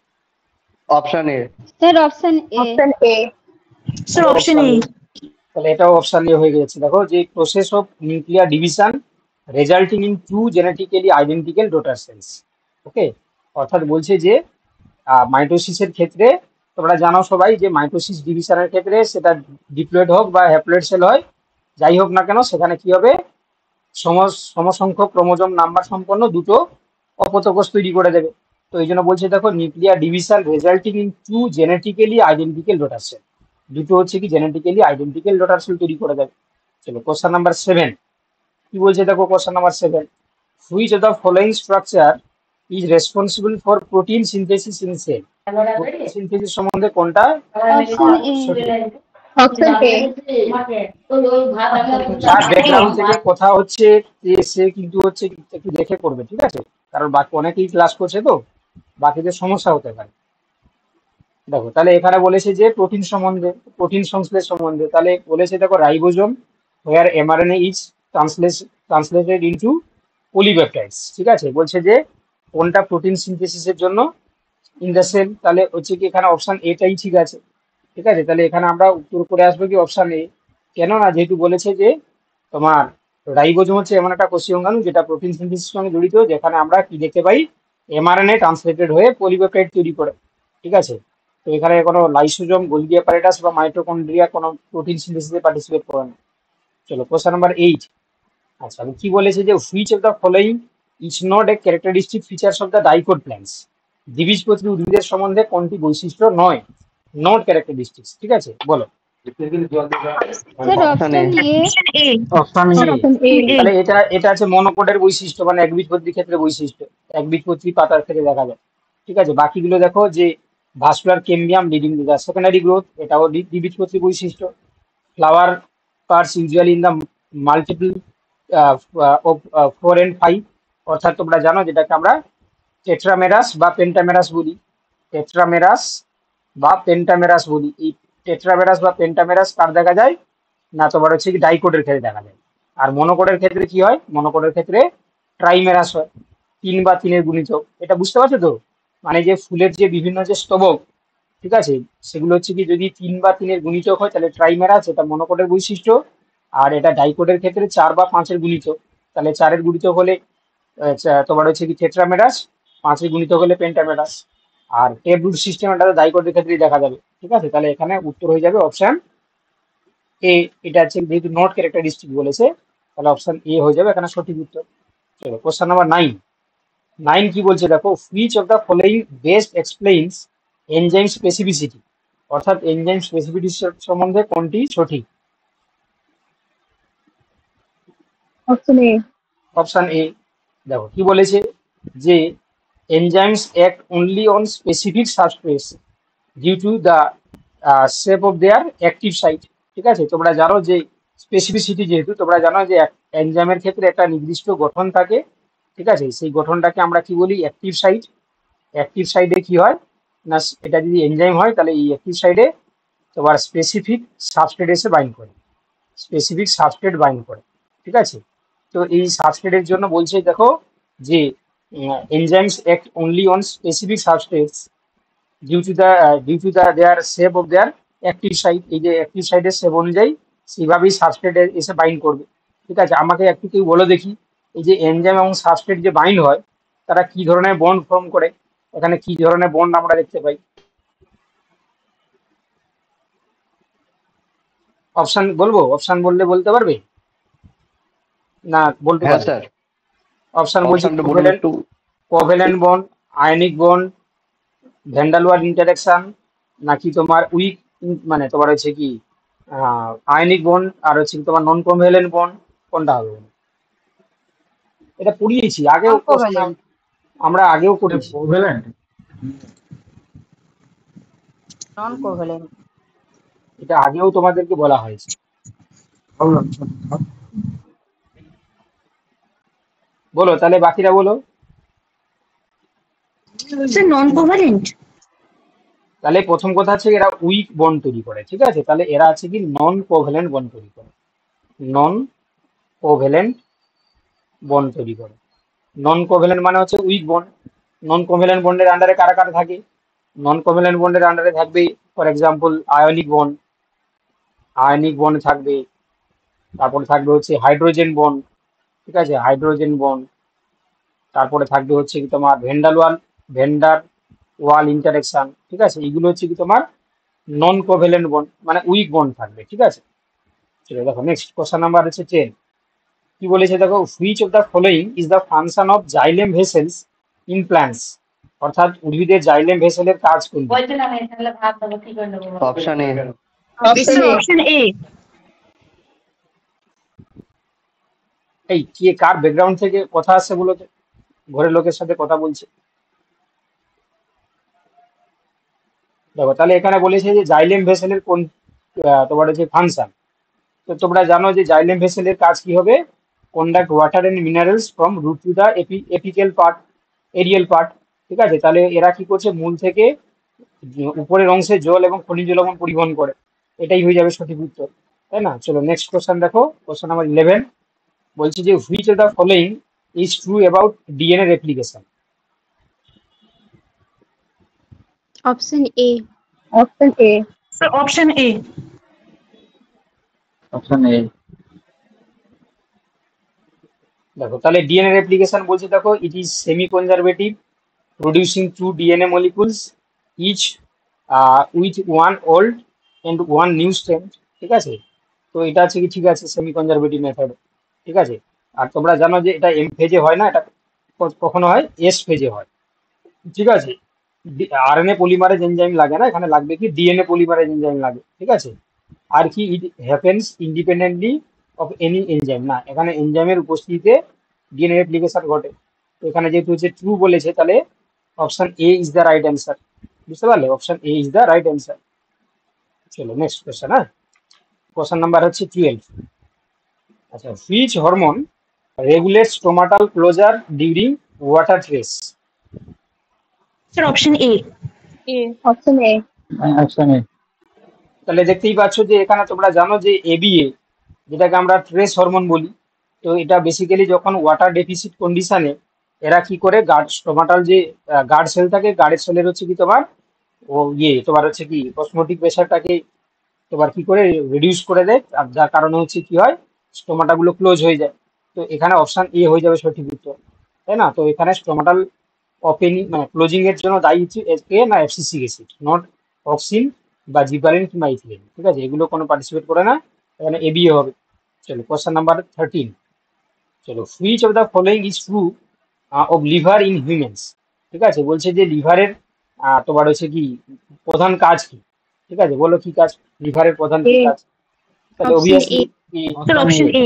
Option A. Sir option A. Option A. Sir option A. তাহলে এটাও অপশন এ হয়ে গেছে। দেখো, যে process of nuclear division resulting in two genetically identical daughter cells. Okay, অর্থাৎ বলছে যে মাইটোসিসের ক্ষেত্রে তোমরা জানো সবাই যে মাইটোসিস ডিভিশনের ক্ষেত্রে সেটা ডিপ্লয়েড হোক বা হ্যাপ্লয়েড সেল হয়, যাই হোক না কেন, সেখানে কি হবে, সমসংখ্যক ক্রোমোজোম নাম্বার সম্পন্ন দুটো অপত্যকোষ তৈরি করে দেবে। তো এই জন্য বলছে দেখো, nuclear division resulting in two genetically identical daughter cell, দুটো হচ্ছে কি জেনেটিক্যালি আইডেন্টিক্যাল ডটার সেল তৈরি করে দেবে। চলো কোশ্চেন নাম্বার 7, কি বলছে দেখো, question number 7, which of the following structure is responsible for protein synthesis in cell? Protein synthesis সম্বন্ধে কোনটা অপশন এ। সঠিক? Option A. যার ব্যাকগ্রাউন্ড থেকে কথা হচ্ছে যে সে কিন্তু হচ্ছে একটু দেখে করবে, ঠিক আছে, কারণ বাকি অনেকেই ক্লাস করছে তো বাকিদের সমস্যা হতে পারে। দেখো তাহলে এখানে বলেছে যে প্রোটিন সম্বন্ধে, প্রোটিন সংশ্লেষ সম্বন্ধে, তাহলে বলেছে দেখো ribosome where mRNA is translated into polypeptides, ঠিক আছে, বলছে যে কোনটা প্রোটিন সিনথেসিসের জন্য ইন দ্য সেল, তাহলে হচ্ছে কি এখানে অপশন এটাই ঠিক আছে, ঠিক আছে। তাহলে এখানে আমরা উত্তর করে আসবো কি অপশন এ, কেন না যেহেতু বলেছে যে তোমার রাইবোজোম হচ্ছে এমন একটা কোষীয় অঙ্গাণু যেটা প্রোটিন সিনথেসিসের সঙ্গে জড়িত, যেখানে আমরা কি দেখতে পাই এমআরএনএ ট্রান্সলেটেড হয়ে পলিপেপটাইড তৈরি করে, ঠিক আছে। তো এখানে কোনো লাইসোজোম, গোলগি অ্যাপারেটাস বা মাইটোকন্ড্রিয়া কোনো প্রোটিন সিনথেসিসে পার্টিসিপেট করে না। চলো কোশ্চেন নাম্বার 8। আচ্ছা আমি কি বলেছে যে which of the following is not a characteristic features of the dicot plants, দ্বিবীজপত্রী উদ্ভিদের সম্বন্ধে কোনটি বৈশিষ্ট্য নয়, নট ক্যারেক্টারিস্টিক্স, ঠিক আছে, বলো। Sir option A. Option A. Option A sir option A. তাহলে এটা এটা আছে মনোকোটের বৈশিষ্ট্য, মানে একবীজপত্রীর ক্ষেত্রে বৈশিষ্ট্য, একবীজপত্রী পাতার ক্ষেত্রে দেখা যায়, ঠিক আছে। বাকিগুলো দেখো যে vascular cambium leading to the secondary growth, এটাও দ্বিবীজপত্রী বৈশিষ্ট্য। Flower parts usually in the multiple 4 and 5, অর্থাৎ তোমরা জানো যেটাকে আমরা টেট্রামেরাস বা পেন্টামেরাস বলি, টেট্রামেরাস বা পেন্টামেরাস বলি। এই টেট্রামেরাস বা পেন্টামেরাস কার দেখা যায় না, তোমার হচ্ছে কি ডাইকোটের ক্ষেত্রে দেখা যায়। আর মনোকোটের ক্ষেত্রে কি হয়, মনোকোটের ক্ষেত্রে ট্রাইমেরাস হয়, 3 বা 3-এর গুণিতক। এটা বুঝতে পারছো তো, মানে যে ফুলের যে বিভিন্ন যে স্তবক, ঠিক আছে, সেগুলো হচ্ছে কি যদি 3 বা 3-এর গুণিতক হয় তাহলে ট্রাইমেরাস, এটা মনোকোটের বৈশিষ্ট্য। আর এটা ডাইকোটের ক্ষেত্রে 4 বা 5-এর গুণিতক, তাহলে 4-এর গুণিতক হলে তোমার হচ্ছে কি টেট্রামেরাস, 5-এর গুণিতক হলে পেন্টামেরাস। আর টেপ রুট সিস্টেম এটা ডাইকোটের ক্ষেত্রেই দেখা যাবে, ঠিক আছে। তাহলে এখানে উত্তর হয়ে যাবে অপশন এ। এটা হচ্ছে যেহেতু নট ক্যারেক্টারিস্টিক বলেছে, তাহলে অপশন এ হয়ে যাবে এখানে সঠিক উত্তর। চলো কোশ্চেন নাম্বার 9। 9 কি বলছে দেখো, which of the following best explains enzyme specificity, অর্থাৎ এনজাইম স্পেসিফিটি সম্বন্ধে কোনটি সঠিক। Option A. অপশন এ, দেখো কি বলেছে যে enzymes act only on specific substrates due to the shape of their active site, ঠিক আছে। তোমরা জানো যে স্পেসিফিসিটি, যেহেতু তোমরা জানো যে এনজাইমের ক্ষেত্রে একটা নির্দিষ্ট গঠন থাকে, ঠিক আছে, সেই গঠনটাকে আমরা কি বলি অ্যাক্টিভ সাইট। অ্যাক্টিভ সাইডে কি হয় না, এটা যদি এনজাইম হয় তাহলে এই অ্যাক্টিভ সাইডে তোমার স্পেসিফিক সাবস্ট্রেট এসে বাইন্ড করে, স্পেসিফিক সাবস্ট্রেট বাইন্ড করে, ঠিক আছে। তো এই সাবস্ট্রেটের জন্য বলছে দেখো যে enzymes act only on specific substrates due to the their shape of their active site. এই যে অ্যাক্টিভ সাইটের শেপ অনুযায়ী সেইভাবেই সাবস্ট্রেট এসে বাইন্ড করবে, ঠিক আছে। আমাকে একটু কেউ বলো দেখি, এই যে এনজাইম এবং সাবস্ট্রেট যে বাইন্ড হয় তারা কি ধরনের বন্ড ফর্ম করে, এখানে কি ধরনের বন্ড আমরা দেখতে পাই। অপশন বলবো, অপশন বললে বলতে পারবে না, বলতে হ্যাঁ পারবে। স্যার, অপশন বলছি অপশনটা বলুন একটু। Covalent bond, ionic bond, van Waal interaction, নাকি তোমার উইক, মানে তোমার হচ্ছে কি আয়নিক বন্ড, আর হচ্ছে কি তোমার নন কোভ্যালেন্ট বন্ড, কোনটা হবে। এটা পড়িয়েছি আগেও, আমরা আগেও করেছি, কোভ্যালেন্ট, নন কোভ্যালেন্ট। এটা আগেও তোমাদেরকে বলা হয়েছে। বলো তাহলে বাকিরা বলো। স্যার নন কোভালেন্ট। তাহলে প্রথম কথা হচ্ছে এরা উইক বন্ড তৈরি করে, ঠিক আছে, তাহলে এরা আছে কি নন কোভ্যালেন্ট বন্ড তৈরি করে, নন কোভ্যালেন্ট বন্ড তৈরি করে। নন কোভ্যালেন্ট মানে হচ্ছে উইক বন্ড। নন কোভ্যালেন্ট বন্ডের আন্ডারে কারা কারা থাকে, নন কোভ্যালেন্ট বন্ডের আন্ডারে থাকবে for example ionic bond, ionic bond থাকবে, তারপরে থাকবে হচ্ছে হাইড্রোজেন বন্ড, ঠিক আছে, হাইড্রোজেন বন্ড, তারপরে থাকবে হচ্ছে কি তোমার ভেন্ডার ওয়াল ইন্টারাকশন, ঠিক আছে, এগুলো হচ্ছে কি তোমার নন কোভ্যালেন্ট বন্ড, মানে উইক বন্ড থাকবে, ঠিক আছে। চলো দেখো নেক্সট কোশ্চেন নাম্বার হচ্ছে 10। কি বলেছে দেখো, which of the following is the function of xylem vessels in plants, অর্থাৎ উদ্ভিদের জাইলেম ভেসেলের কাজ কোনটি। Option A. Option A. এই কে কার ব্যাকগ্রাউন্ড থেকে কথা আসছে বলো তো, ঘরের লোকের সাথে কথা বলছে। দেখো তাহলে এখানে বলেছে যে জাইলেম ভেসেলের কোন তোমার হচ্ছে ফাংশন। তো তোমরা জানো যে জাইলেম ভেসেলের কাজ কি হবে, conduct water and minerals from root to the apical part, aerial part, ঠিক আছে। তাহলে এরা কি করছে, মূল থেকে উপরের অংশে জল এবং খনিজ লবণ পরিবহন করে, এটাই হয়ে যাবে সঠিক উত্তর, তাই না? চলো নেক্সট কোশ্চেন দেখো, কোশ্চেন নাম্বার 11 বলছে যে which of the following is true about DNA replication? Option A. Option A. Sir, option A. Option A. দেখো তাহলে ডিএনএ রেপ্লিকেশন বলছে, দেখো it is semi conservative, producing two DNA molecules each with one old and one new strand, ঠিক আছে? তো এটা আছে কি, ঠিক আছে, সেমি কনজারভেটিভ মেথড, ঠিক আছে। আর তোমরা জানো যে এটা এম ফেজে হয় না, এটা কখনো হয় এস ফেজে হয়, ঠিক আছে। আরএনএ পলিমারেজ এনজাইম লাগে না, এখানে লাগবে কি ডিএনএ পলিমারেজ এনজাইম লাগে, ঠিক আছে। আর কি it happens independently of any enzyme, না এখানে এনজাইমের উপস্থিতিতে ডিএনএ রেপ্লিকেশন ঘটে। তো এখানে যেহেতু হচ্ছে ট্রু বলেছে, তাহলে option A is the right answer, বুঝতে পারলে? Option A is the right answer. চলো নেক্সট কোশ্চেন, হ্যাঁ, কোশ্চেন নাম্বার হচ্ছে 12। আচ্ছা, which hormone regulate stomatal closure during water stress? Sir, option A. Option A. Option A. তাহলে দেখতেই পাচ্ছ যে এখানে তোমরা জানো যে এবিএ, যেটাকে আমরা ট্রেস হরমোন বলি, তো এটা বেসিক্যালি যখন ওয়াটার ডেফিসিট কন্ডিশনে এরা কি করে, গার্ড স্টোমাটাল যে গার্ড সেল থাকে, গার্ডের সেলের হচ্ছে কি তোমার তোমার হচ্ছে কি অসমোটিক প্রেশারটাকে তোমার কি করে রিডিউস করে দেয়, আর যার কারণে হচ্ছে কি হয়, স্টোমাটাগুলো ক্লোজ হয়ে যায়। তো এখানে অপশন এ হয়ে যাবে সঠিক উত্তর, তাই না? তো এখানে স্টোমাটাল ওপেনিং মানে ক্লোজিং এর জন্য দায়ী হচ্ছে এসকে না এফসিসি অ্যাসিড, নট অক্সিন বা জিবারিন কিংবা ইথিলিন, ঠিক আছে, এগুলো কোনো পার্টিসিপেট করে না, এখানে এবিএ হবে। চলো কোশ্চেন নাম্বার 13। চলো which of the following is true of liver in humans, ঠিক আছে, বলছে যে লিভারের তোমার হচ্ছে কি প্রধান কাজ কি, ঠিক আছে, বলো কি কাজ, লিভারের প্রধান কি A. কাজ? তাহলে Option obviously Sir, option A.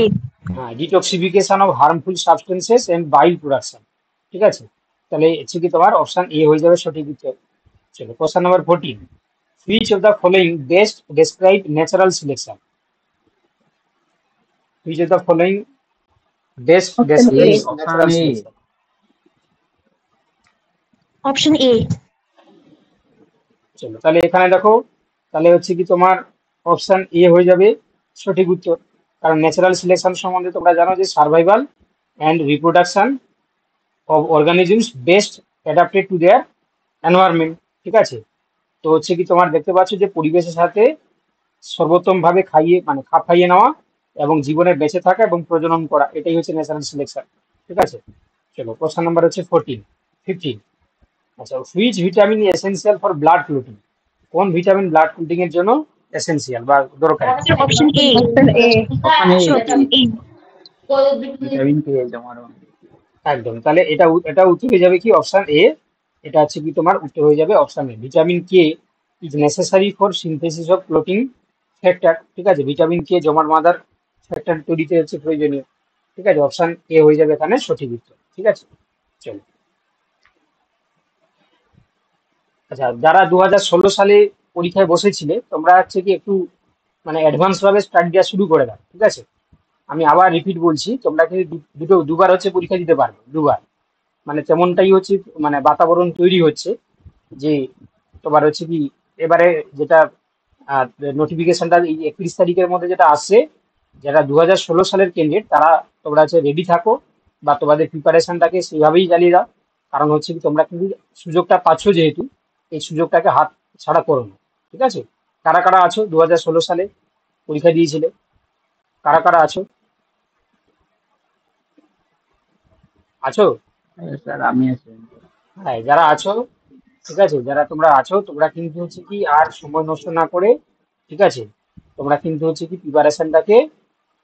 Detoxification of harmful substances and bile production, ঠিক আছে, তাহলে হচ্ছে কি তোমার অপশন এ হয়ে যাবে সঠিক উত্তর। চলো question number 14। Which of the following best describe natural selection? Which of the following best Option describe A. Natural Option A. Selection? Option A. চলো তাহলে এখানে দেখো, তাহলে হচ্ছে কি তোমার অপশন এ হয়ে যাবে সঠিক উত্তর, কারণ ন্যাচারাল সিলেকশন সম্বন্ধে তোমরা জানো যে survival and reproduction of organisms best adapted to their environment, ঠিক আছে। তো হচ্ছে কি তোমার দেখতে পাচ্ছ যে পরিবেশের সাথে সর্বোত্তম ভাবে খাপ খাইয়ে নেওয়া এবং জীবনে বেঁচে থাকা এবং প্রজনন করা, এটাই হচ্ছে ন্যাচারাল সিলেকশন, ঠিক আছে। চলো কোশ্চেন নাম্বার হচ্ছে 15। আচ্ছা, which vitamin essential for blood clotting? কোন ভিটামিন ব্লাড ক্লটিং এর জন্য এসেনশিয়াল বা দরকারি? Sir, option A. Option A. Sir, option A. Vitamin K জমা একদম, তাহলে এটা উত্তর হয়ে যাবে কি অপশন এ, এটা হচ্ছে কি তোমার উত্তর হয়ে যাবে option A, vitamin K is necessary for synthesis of clotting factor, ঠিক আছে, ভিটামিন কে জমাট বাঁধার ফ্যাক্টর তৈরিতে হচ্ছে প্রয়োজনীয়, ঠিক আছে, অপশন এ হয়ে যাবে এখানে সঠিক উত্তর, ঠিক আছে। চলো, আচ্ছা, যারা 2016 সালে পরীক্ষায় বসেছিলে তোমরা হচ্ছে কি একটু মানে অ্যাডভান্স ভাবে স্টাডি দেওয়া শুরু করে দাও, ঠিক আছে। আমি আবার রিপিট বলছি, তোমরা কিন্তু দুবার হচ্ছে পরীক্ষা দিতে পারবে, দুবার, মানে তেমনটাই হচ্ছে মানে বাতাবরণ তৈরি হচ্ছে যে তোমার হচ্ছে কি এবারে যেটা নোটিফিকেশনটা এই 31 তারিখের মধ্যে যেটা আসছে, যারা 2016 সালের ক্যান্ডিডেট তারা তোমরা হচ্ছে রেডি থাকো বা তোমাদের প্রিপারেশনটাকে সেইভাবেই চালিয়ে দাও, কারণ হচ্ছে কি তোমরা কিন্তু সুযোগটা পাচ্ছ, যেহেতু এই সুযোগটাকে হাত ছাড়া করো না, ঠিক আছে। কারা কারা আছো 2016 সালে পরীক্ষা দিয়েছিলে, কারা কারা আছো? আছো? স্যার আমি আছি। হ্যাঁ, যারা আছো, ঠিক আছে, যারা তোমরা আছো তোমরা কিন্তু হচ্ছে কি আর সময় নষ্ট না করে, ঠিক আছে, তোমরা কিন্তু হচ্ছে কি প্রিপারেশনটাকে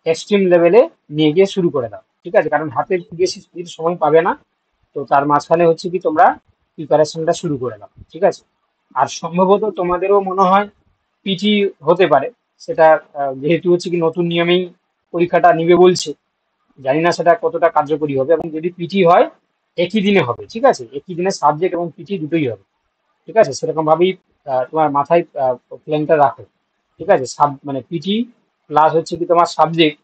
এক্সট্রিম লেভেলে নিয়ে গিয়ে শুরু করে দাও, ঠিক আছে, কারণ হাতে খুব বেশি সময় পাবে না, তো তার মাঝখানে হচ্ছে কি তোমরা প্রিপারেশনটা শুরু করে দাও, ঠিক আছে। আর সম্ভবত তোমাদেরও মনে হয় পিটি হতে পারে, সেটা যেহেতু হচ্ছে কি নতুন নিয়মেই পরীক্ষাটা নিবে বলছে, জানি না সেটা কতটা কার্যকরী হবে, এবং যদি পিটি হয় একই দিনে হবে, ঠিক আছে, একই দিনে সাবজেক্ট এবং পিটি দুটোই হবে, ঠিক আছে, সেরকম ভাবেই তোমার মাথায় প্ল্যানটা রাখো, ঠিক আছে। মানে পিটি প্লাস হচ্ছে কি তোমার সাবজেক্ট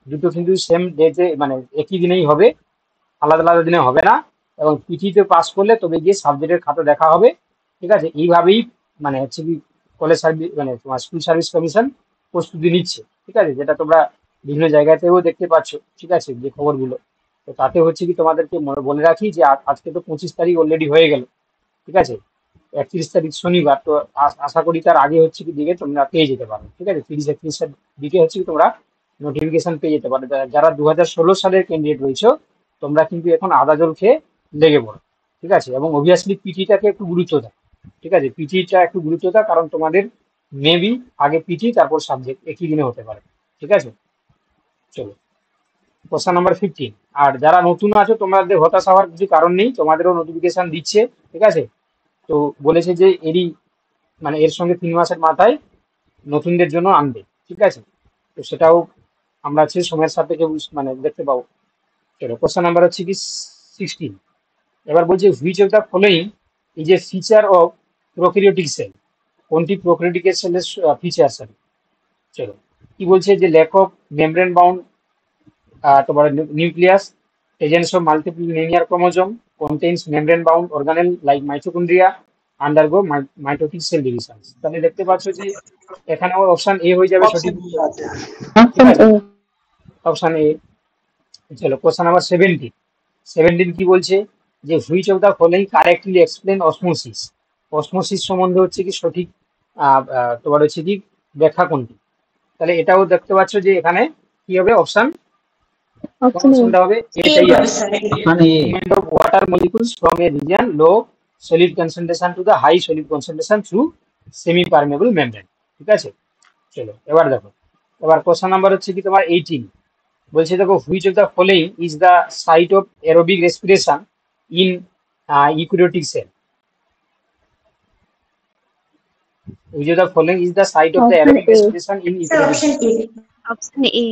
দুটো কিন্তু সেম ডেতে মানে একই দিনেই হবে, আলাদা আলাদা দিনে হবে না, এবং পিটিতে পাস করলে তবে গিয়ে সাবজেক্টের খাতা দেখা হবে, ঠিক আছে। এইভাবেই মানে হচ্ছে কি কলেজ সার্ভিস মানে তোমার স্কুল সার্ভিস কমিশন প্রস্তুতি নিচ্ছে, ঠিক আছে, যেটা তোমরা বিভিন্ন জায়গাতেও দেখতে পাচ্ছ, ঠিক আছে, যে খবরগুলো। তো তাতে হচ্ছে কি তোমাদেরকে বলে রাখি যে আজকে তো 25 তারিখ অলরেডি হয়ে গেল, ঠিক আছে, 31 তারিখ শনিবার, তো আশা করি তার আগে হচ্ছে কি দিকে তোমরা পেয়ে যেতে পারো, ঠিক আছে, 30-31 দিকে হচ্ছে কি তোমরা নোটিফিকেশন পেয়ে যেতে পারো। যারা 2016 সালের ক্যান্ডিডেট রয়েছে তোমরা কিন্তু এখন আদা জল খেয়ে লেগে পড়ো, ঠিক আছে, এবং অবভিয়াসলি পিটিটাকে একটু গুরুত্ব দাও, ঠিক আছে, পিটিটা একটু গুরুত্ব দাও, কারণ তোমাদের মেবি আগে পিটি তারপর সাবজেক্ট একই দিনে হতে পারে, ঠিক আছে। চলো কোশ্চেন নাম্বার 15। আর যারা নতুন আছো তোমাদের হতাশ হওয়ার কিছু কারণ নেই, তোমাদেরও নোটিফিকেশন দিচ্ছে, ঠিক আছে। তো বলেছে যে মানে এর সঙ্গে 3 মাসের মাথায় নতুনদের জন্য আনবে, ঠিক আছে। তো সেটাও আমরা হচ্ছে সময়ের সাথে মানে দেখতে পাবো। চলো কোশ্চেন নাম্বার হচ্ছে কি 16। এবার বলছে which of the following is A feature of prokaryotic sell, কোনটি প্রোক্যারিওটিক সেলের ফিচার স্যার। চলো কি বলছে যে ল্যাক অফ মেমব্রেন বাউন্ড তোমার nucleus, presence of multiple linear chromosome, contains membrane bound organelle like mitochondria, undergo mitotic cell divisions। তাহলে দেখতে পাচ্ছ যে এখানে অপশন এ হয়ে যাবে সঠিক উত্তর, ঠিক Option আছে, A. Option A. চলো কোশ্চেন নাম্বার 17 কি বলছে যে which of the following correctly explain osmosis, osmosis সম্বন্ধে হচ্ছে কি সঠিক তোমার হচ্ছে কি ব্যাখ্যা কোনটি। তাহলে এটাও দেখতে পাচ্ছ যে এখানে কি হবে, অপশন Option A. অপশনটা হবে A এটাই হবে আছে, স্যার মানে movement of water molecules from a region low solid concentration to the high solid concentration through semi permeable membrane, ঠিক আছে। চলো এবার দেখো, এবার কোশ্চেন নাম্বার হচ্ছে কি তোমার 18। বলছে দেখো which of the following is the site of aerobic respiration in eukaryotic cell, which of the following is the site of the Option aerobic A. Respiration in sir eukaryotic option cell. A option A.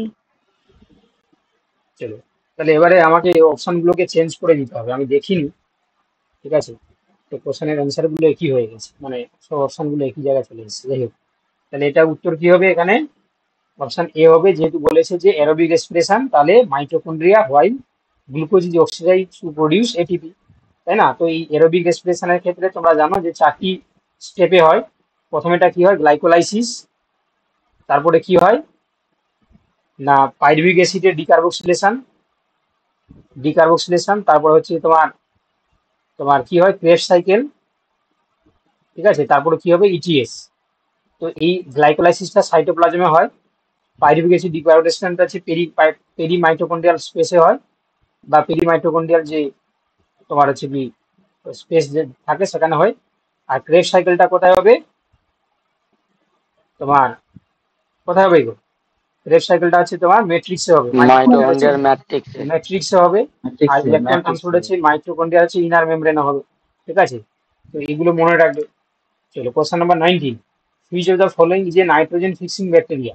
চলো তাহলে এবারে আমাকে অপশনগুলোকে change করে দিতে হবে, আমি দেখিনি, ঠিক আছে। তো কোশ্চেনের অ্যান্সার গুলো একই হয়ে গেছে, মানে সব অপশন গুলো একই জায়গায় চলে এসেছে, যাই হোক। তাহলে এটা উত্তর কি হবে, এখানে অপশন এ হবে, যেহেতু বলেছে যে অ্যারোবিক রেসপিরেশন, তাহলে mitochondria while glucose is oxidise to produce ATP, তাই না। তো এই অ্যারোবিক রেসপিরেশনের ক্ষেত্রে তোমরা জানো যে 4টি স্টেপে হয়। প্রথমেটা কি হয়, গ্লাইকোলাইসিস, তারপরে কি হয় না পাইরুভিক অ্যাসিডের ডিকার্বক্সিলেশন, তারপর হচ্ছে তোমার তোমার কি হয় ক্রেবস সাইকেল, ঠিক আছে, তারপরে কি হবে ইটিএস। তো এই গ্লাইকোলাইসিসটা সাইটোপ্লাজমে হয়, পাইরুভিক অ্যাসিড ডিকার্বক্সিলেশনটা হচ্ছে পেরিমাইটোকন্ড্রিয়াল স্পেসে হয়, বা পেরিমাইটোকন্ড্রিয়াল যে তোমার হচ্ছে কি স্পেস যে থাকে সেখানে হয়। আর ক্রেবস সাইকেলটা কোথায় হবে, তোমার কোথায় হবে গো, ক্রেবস সাইকেলটা হচ্ছে তোমার ম্যাট্রিক্সে হবে, মাইটোকন্ড্রিয়ার ম্যাট্রিক্সে। ম্যাট্রিক্সে হবে। আর ইলেকট্রন ট্রান্সপোর্ট হচ্ছে মাইটোকন্ড্রিয়া হচ্ছে ইনার মেমব্রেনে হবে, ঠিক আছে। তো এগুলো মনে রাখবে। চলো question number 19। Which of the following is A nitrogen fixing bacteria,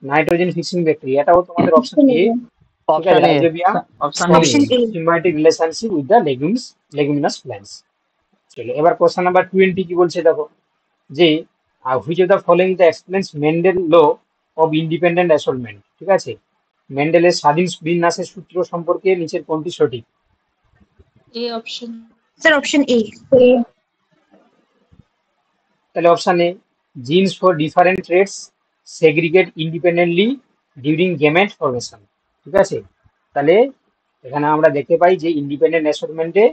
nitrogen fixing bacteria, এটাও তোমাদের অপশন Option এ, A. ঠিক আছে, option A. Rhizobium option option A symbiotic relationship with the leguminous plants। চলো এবার কোশ্চেন নাম্বার 20 কি বলছে দেখো, যে which of the following the explains Mendel law of independent assortment, ঠিক আছে, মেন্ডেলের স্বাধীন বিন্যাসের সূত্র সম্পর্কে নিচের কোনটি সঠিক। A option. Sir option A A. তাহলে option A, genes for different traits segregate independently during gamete formation, ঠিক আছে। তাহলে এখানে আমরা দেখতে পাই যে ইন্ডিপেন্ডেন্ট অ্যাসর্টমেন্টে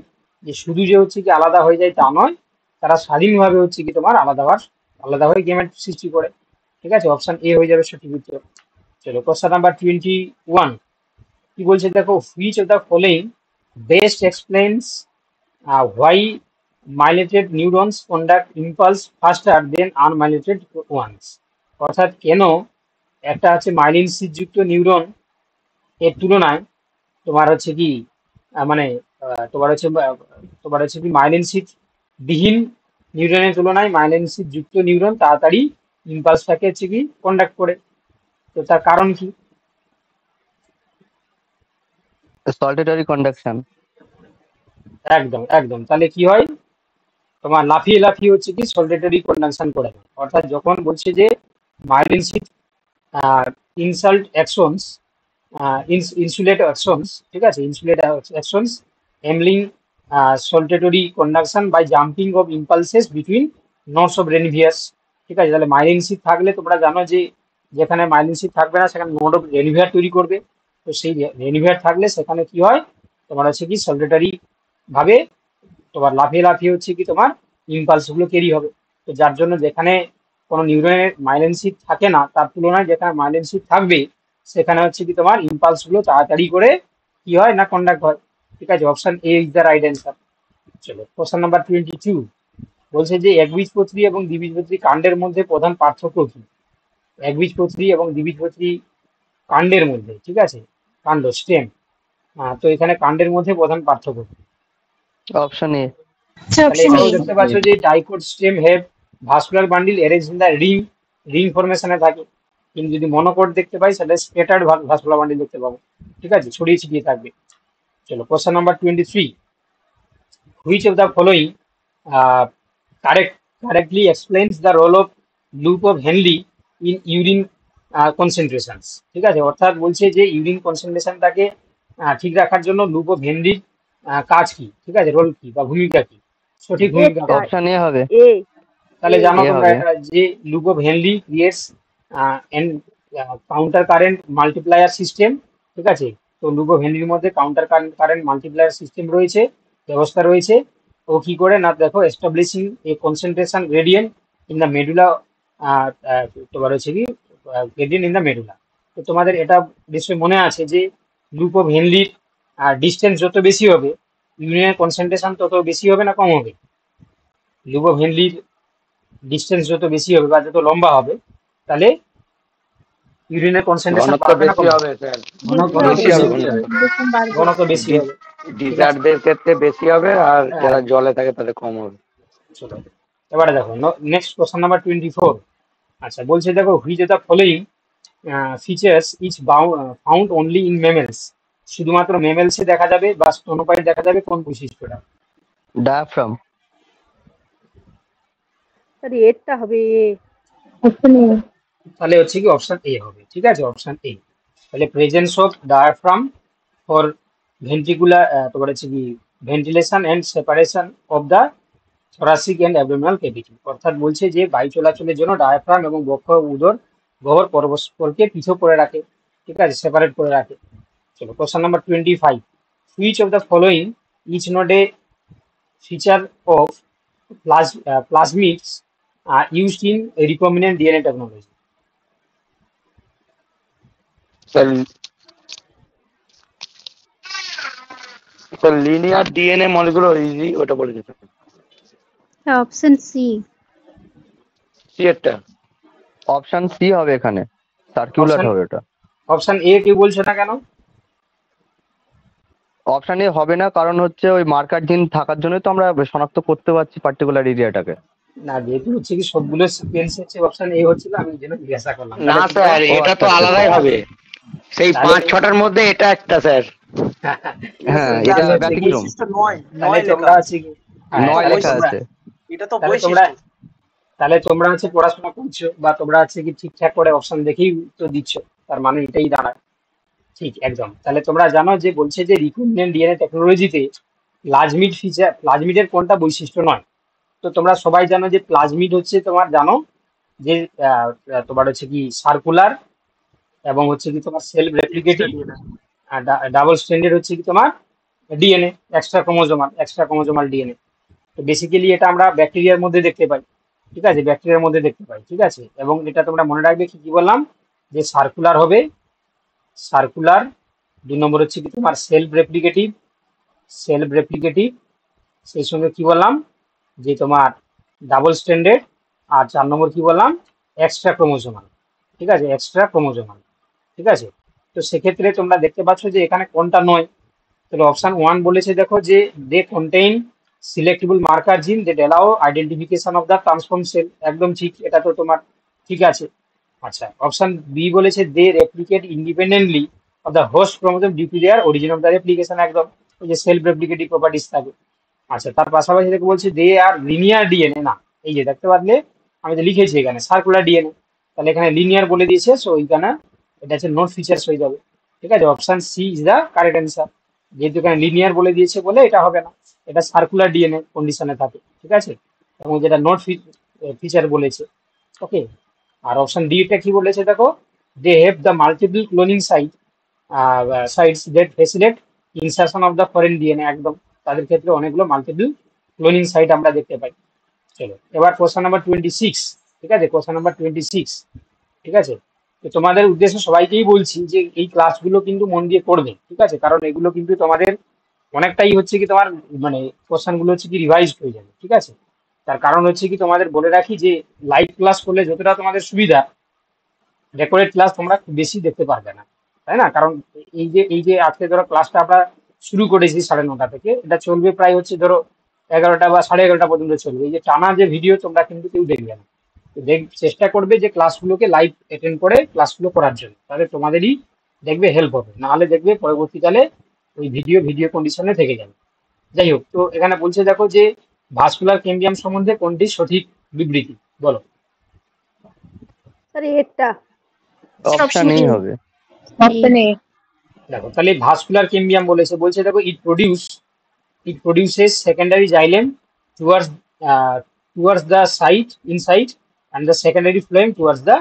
যে শুধু যে হচ্ছে কি আলাদা হয়ে যায় তা নয়, তারা স্বাধীনভাবে হচ্ছে কি তোমার আলাদা হয়ে গেমেট সৃষ্টি করে, ঠিক আছে। অপশন এ হয়ে যাবে সঠিক উত্তর। চলো কোশ্চেন নাম্বার 21 কি বলছে দেখো, which of the following best explains why myelinated neurons conduct impulse faster than unmyelinated ones, অর্থাৎ কেন একটা হচ্ছে মাইলিন যুক্ত নিউরন এর তুলনায় তোমার হচ্ছে কি মানে তোমার হচ্ছে কি মাইলিন বিহীন নিউরনের তুলনায় মাইলিন যুক্ত নিউরন তাড়াতাড়ি ইম্পালসটাকে হচ্ছে কি কন্ডাক্ট করে। তো তার কারণ কি, সলিটারি কন্ডাকশন। একদম একদম, তাহলে কি হয় তোমার লাফিয়ে লাফিয়ে হচ্ছে কি সলিটারি কন্ডাকশন করে, অর্থাৎ যখন বলছে যে myelin insult axons insulate axons, ঠিক আছে, insulate axons enabling solitary conduction by jumping of impulses between nodes of Renviers। ঠিক আছে, তাহলে মাইলিন শিট থাকলে তোমরা জানো যে যেখানে মাইলিন শিট থাকবে না সেখানে নোড অফ রেনিভিয়ার তৈরি করবে। তো সেই রেনিভিয়ার থাকলে সেখানে কি হয়, তোমার হচ্ছে কি সলিটারি ভাবে তোমার লাফিয়ে লাফিয়ে হচ্ছে কি তোমার ইম্পালস গুলো ক্যারি হবে। তো যার জন্য যেখানে কোনো নিউরনের মাইলিন শিট থাকে না তার তুলনায় যেখানে মাইলিন শিট থাকবে সেখানে হচ্ছে কি তোমার ইম্পালস গুলো তাড়াতাড়ি করে কি হয় না কন্ডাক্ট হয়। ঠিক আছে, option A is the right answer. চলো কোশ্চেন নাম্বার 22 বলছে যে একবীজপত্রী এবং দ্বিবীজপত্রী কাণ্ডের মধ্যে প্রধান পার্থক্য কি? একবীজপত্রী এবং দ্বিবীজপত্রী কাণ্ডের মধ্যে, ঠিক আছে, কাণ্ড স্টেম, তো এখানে কাণ্ডের মধ্যে প্রধান পার্থক্য কি? Option A. Sir, তাহলে option এখানেও A. দেখতে পাচ্ছ যে dicot stem have vascular bundle arrange in the ring ফরমেশনে থাকে, কিন্তু যদি মনোকট দেখতে পাই সেটা স্ক্যাটার্ড ভাস্কুলার বান্ডিল দেখতে পাবো। ঠিক আছে, ছড়িয়ে ছিটিয়ে থাকবে। চলো question number 23, which of the following correctly explains the role of loop of Henle in urine concentrations। ঠিক আছে, অর্থাৎ বলছে যে ইউরিন কনসেন্ট্রেশনটাকে ঠিক রাখার জন্য লুপ অফ হেনরির কাজ কি, ঠিক আছে, রোল কি বা ভূমিকা কি, সঠিক ভূমিকা কি? অপশন এ হবে। তাহলে জানো এ তোমরা হবে। এটা যে loop of Henle creates and counter current multiplier system. ঠিক আছে, তো লুপ অফ হেনরির মধ্যে কাউন্টার কারেন্ট মাল্টিপ্লায়ার সিস্টেম রয়েছে, ব্যবস্থা রয়েছে। ও কি করে না দেখো, establishing A concentration gradient in the medulla, তোমার হচ্ছে কি গ্রেডিয়েন্ট ইন দ্য মেডুলা। তো তোমাদের এটা নিশ্চয়ই মনে আছে যে লুপ অফ হেনরির ডিস্টেন্স যত বেশি হবে ইউরিনের কনসেন্ট্রেশন তত বেশি হবে না কম হবে? লুপ অফ হেনরির ডিস্টেন্স যত বেশি হবে বা যত লম্বা হবে তাহলে ইউরিনের কনসেন্ট্রেশন ঘনত্ব বাড়বে না বেশি কমবে? হবে স্যার, ঘনত্ব বেশি বেশি হবে হবে, ঘনত্ব। ঘনত্ব বেশি হবে। ডিজার্টদের ক্ষেত্রে বেশি হবে আর হ্যাঁ। যারা জলে থাকে তাদের কম হবে। চলো এবারে দেখো নেক্সট কোশ্চেন নাম্বার 24। আচ্ছা বলছে দেখো, which of the following features is found only in mammals. শুধুমাত্র মেমেলসে দেখা যাবে বা স্তন্যপায়ী দেখা যাবে কোন বৈশিষ্ট্যটা? ডায়াফ্রাম। এরটা হবে অপশন এ। তাহলে হচ্ছে কি অপশন এ হবে। ঠিক আছে, অপশন এ। তাহলে presence of diaphragm for ventricular, তোমার হচ্ছে কি ventilation and separation of the thoracic and abdominal cavity. অর্থাৎ বলছে যে বায়ু চলাচলের জন্য ডায়াফ্রাম এবং বক্ষ উদর গহ্বর পরস্পরকে পৃথক করে রাখে, ঠিক আছে, সেপারেট করে রাখে। চলো question number 25, which of the following is not a feature of plasmids used in recombinant DNA technology? Sir linear DNA molecular easy ওটা বলে দিতে অপশন সি। সি একটা। অপশন সি হবে এখানে, সার্কুলার Option- হবে ওটা। অপশন এ কেউ বলছে না কেন? অপশন এ হবে না কারণ হচ্ছে ওই মার্কার জিন থাকার জন্য তো আমরা শনাক্ত করতে পারছি পার্টিকুলার এরিয়াটাকে। না, যেহেতু হচ্ছে কি সবগুলো সিকোয়েন্স হচ্ছে অপশন এ হচ্ছিল, আমি এই জন্য জিজ্ঞাসা করলাম। না স্যার, এটা তো আলাদাই হবে, সেই তাহলে- 5-6টার মধ্যে এটা একটা স্যার। হ্যাঁ, এটা ব্যতিক্রম। তাহলে তোমরা হচ্ছে কি নয় তাহলে লেখা তোমরা- আছে। এটা তো তাহলে তোমরা হচ্ছে পড়াশোনা করছো বা তোমরা হচ্ছে কি ঠিকঠাক করে অপশন দেখেই তো দিচ্ছ, তার মানে এটাই দাঁড়ায়। ঠিক একদম। তাহলে তোমরা জানো যে বলছে যে রিকম্বিনেন্ট ডিএনএ টেকনোলজিতে প্লাজমিডের কোনটা বৈশিষ্ট্য নয়। তো তোমরা সবাই জানো যে প্লাজমিড হচ্ছে তোমার জানো যে তোমার হচ্ছে কি সার্কুলার এবং হচ্ছে কি তোমার সেলফ রেপ্লিকেটিভ, ডাবল স্ট্যান্ডার্ড হচ্ছে কি তোমার ডিএনএ, এক্সট্রা ক্রোমোজোমাল ডিএনএ। তো বেসিক্যালি এটা আমরা ব্যাকটেরিয়ার মধ্যে দেখতে পাই, ঠিক আছে, ব্যাকটেরিয়ার মধ্যে দেখতে পাই, ঠিক আছে। এবং এটা তোমরা মনে রাখবে কি কি বললাম, যে সার্কুলার হবে, সার্কুলার। 2 নম্বর হচ্ছে কি তোমার সেলফ রেপ্লিকেটিভ, সেই সঙ্গে কি বললাম যে তোমার ডাবল স্ট্যান্ডার্ড, আর 4 নম্বর কি বললাম এক্সট্রা ক্রোমোজোমাল, ঠিক আছে, এক্সট্রা ক্রোমোজোমাল, ঠিক আছে। তো সেক্ষেত্রে তোমরা দেখতে পাচ্ছ যে এখানে কোনটা নয়। তাহলে অপশন 1 বলেছে দেখো যে they contain selectable marker gene that allow identification of the transform cell, একদম ঠিক, এটা তো তোমার ঠিক আছে। আচ্ছা, অপশন বি বলেছে they replicate independently of the host chromosome due to their origin of the replication, একদম ওই যে সেলফ রেপ্লিকেটিভ প্রপার্টিস থাকে। আচ্ছা, তার পাশাপাশি দেখে বলছে দে আর লিনিয়ার ডিএনএ, না এই যে দেখতে পারলে আমি তো লিখেছি এখানে সার্কুলার ডিএনএ, তাহলে এখানে লিনিয়ার বলে দিয়েছে, সো ওইখানে এটা হচ্ছে নোট ফিচার্স হয়ে যাবে। ঠিক আছে, option C is the correct answer. যেহেতু এখানে লিনিয়ার বলে দিয়েছে বলে এটা হবে না, এটা সার্কুলার ডিএনএ কন্ডিশনে থাকে, ঠিক আছে, এবং যেটা নট ফিচার বলেছে। ওকে, আর অপশন ডি টা কি বলেছে দেখো, they have the multiple cloning sites that facilitate insertion of the foreign DNA, একদম তাদের ক্ষেত্রে অনেকগুলো মাল্টিপল ক্লোনিং সাইট আমরা দেখতে পাই। চলো এবার কোশ্চেন নাম্বার 26, ঠিক আছে, কোশ্চেন নাম্বার 26, ঠিক আছে। তো তোমাদের উদ্দেশ্যে সবাইকেই বলছি যে এই ক্লাসগুলো কিন্তু মন দিয়ে করবে, ঠিক আছে, কারণ এগুলো কিন্তু তোমাদের অনেকটাই হচ্ছে কি তোমার মানে কোশ্চেন গুলো হচ্ছে কি রিভাইজ হয়ে যাবে, ঠিক আছে। তার কারণ হচ্ছে কি তোমাদের বলে রাখি যে লাইভ ক্লাস করলে যতটা তোমাদের সুবিধা, রেকর্ডেড ক্লাস তোমরা খুব বেশি দেখতে পারবে না, তাই না? কারণ এই যে আজকে ধরো ক্লাসটা আমরা শুরু করেছি 9:30 থেকে, এটা চলবে প্রায় হচ্ছে ধরো 11টা বা 11:30 পর্যন্ত চলবে। এই যে টানা যে ভিডিও তোমরা কিন্তু কেউ দেখবে না, তো চেষ্টা করবে যে ক্লাসগুলোকে লাইভ অ্যাটেন্ড করে ক্লাসগুলো করার জন্য, তাহলে তোমাদেরই দেখবে হেল্প হবে, নাহলে দেখবে পরবর্তীকালে ওই ভিডিও কন্ডিশনে থেকে যাবে। যাই হোক, তো এখানে বলছে দেখো যে ভাস্কুলার ক্যাম্বিয়াম সম্বন্ধে কোনটি সঠিক বিবৃতি, বলো। স্যার এরটা। Sir, অপশন option এই A. হবে। Option A. দেখো তাহলে ভাস্কুলার ক্যাম্বিয়াম বলছে দেখো it produces secondary xylem towards towards the site inside and the secondary phloem towards the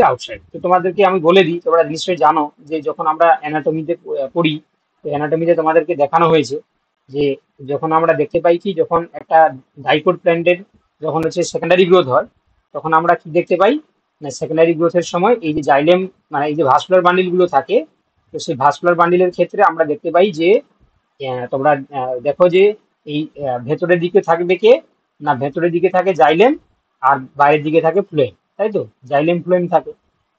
outside। তো তোমাদেরকে আমি বলে দিই, তোমরা নিশ্চয়ই জানো যে যখন আমরা অ্যানাটমিতে পড়ি, তো অ্যানাটমিতে তোমাদেরকে দেখানো হয়েছে যে যখন আমরা দেখতে পাই কি যখন একটা ডাইকোট প্ল্যান্টের যখন হচ্ছে সেকেন্ডারি গ্রোথ হয়, তখন আমরা কি দেখতে পাই না, সেকেন্ডারি গ্রোথের সময় এই যে জাইলেম মানে এই যে ভাস্কুলার বান্ডিল গুলো থাকে, তো সেই ভাস্কুলার বান্ডিলের ক্ষেত্রে আমরা দেখতে পাই যে তোমরা দেখো যে এই ভেতরের দিকে থাকবে কে না, ভেতরের দিকে থাকে জাইলেম আর বাইরের দিকে থাকে ফ্লোয়েম, তাই তো, জাইলেম ফ্লোয়েম থাকে।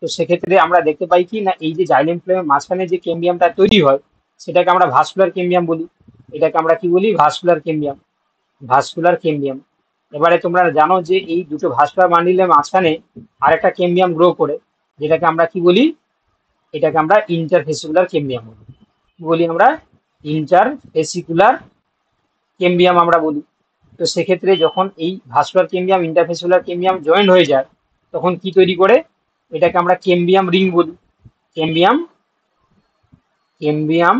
তো সেক্ষেত্রে আমরা দেখতে পাই কি না, এই যে জাইলেম ফ্লোয়েমের মাঝখানে যে কেম্বিয়ামটা তৈরি হয় সেটাকে আমরা ভাস্কুলার কেম্বিয়াম বলি, এটাকে আমরা কি বলি, ভাস্কুলার কেম্বিয়াম। এবারে তোমরা জানো যে এই দুটো ভাস্কুলার বান্ডিলের মাঝখানে আরেকটা কেম্বিয়াম গ্রো করে, যেটাকে আমরা কি বলি, এটাকে আমরা ইন্টারফেসিকুলার কেম্বিয়াম বলি। কি বলি আমরা, ইন্টারফেসিকুলার কেম্বিয়াম আমরা বলি। তো সেক্ষেত্রে যখন এই vascular cambium interfascicular cambium joint হয়ে যায়, তখন কি তৈরি করে, এটাকে আমরা কেম্বিয়াম রিং বলি, কেম্বিয়াম কেম্বিয়াম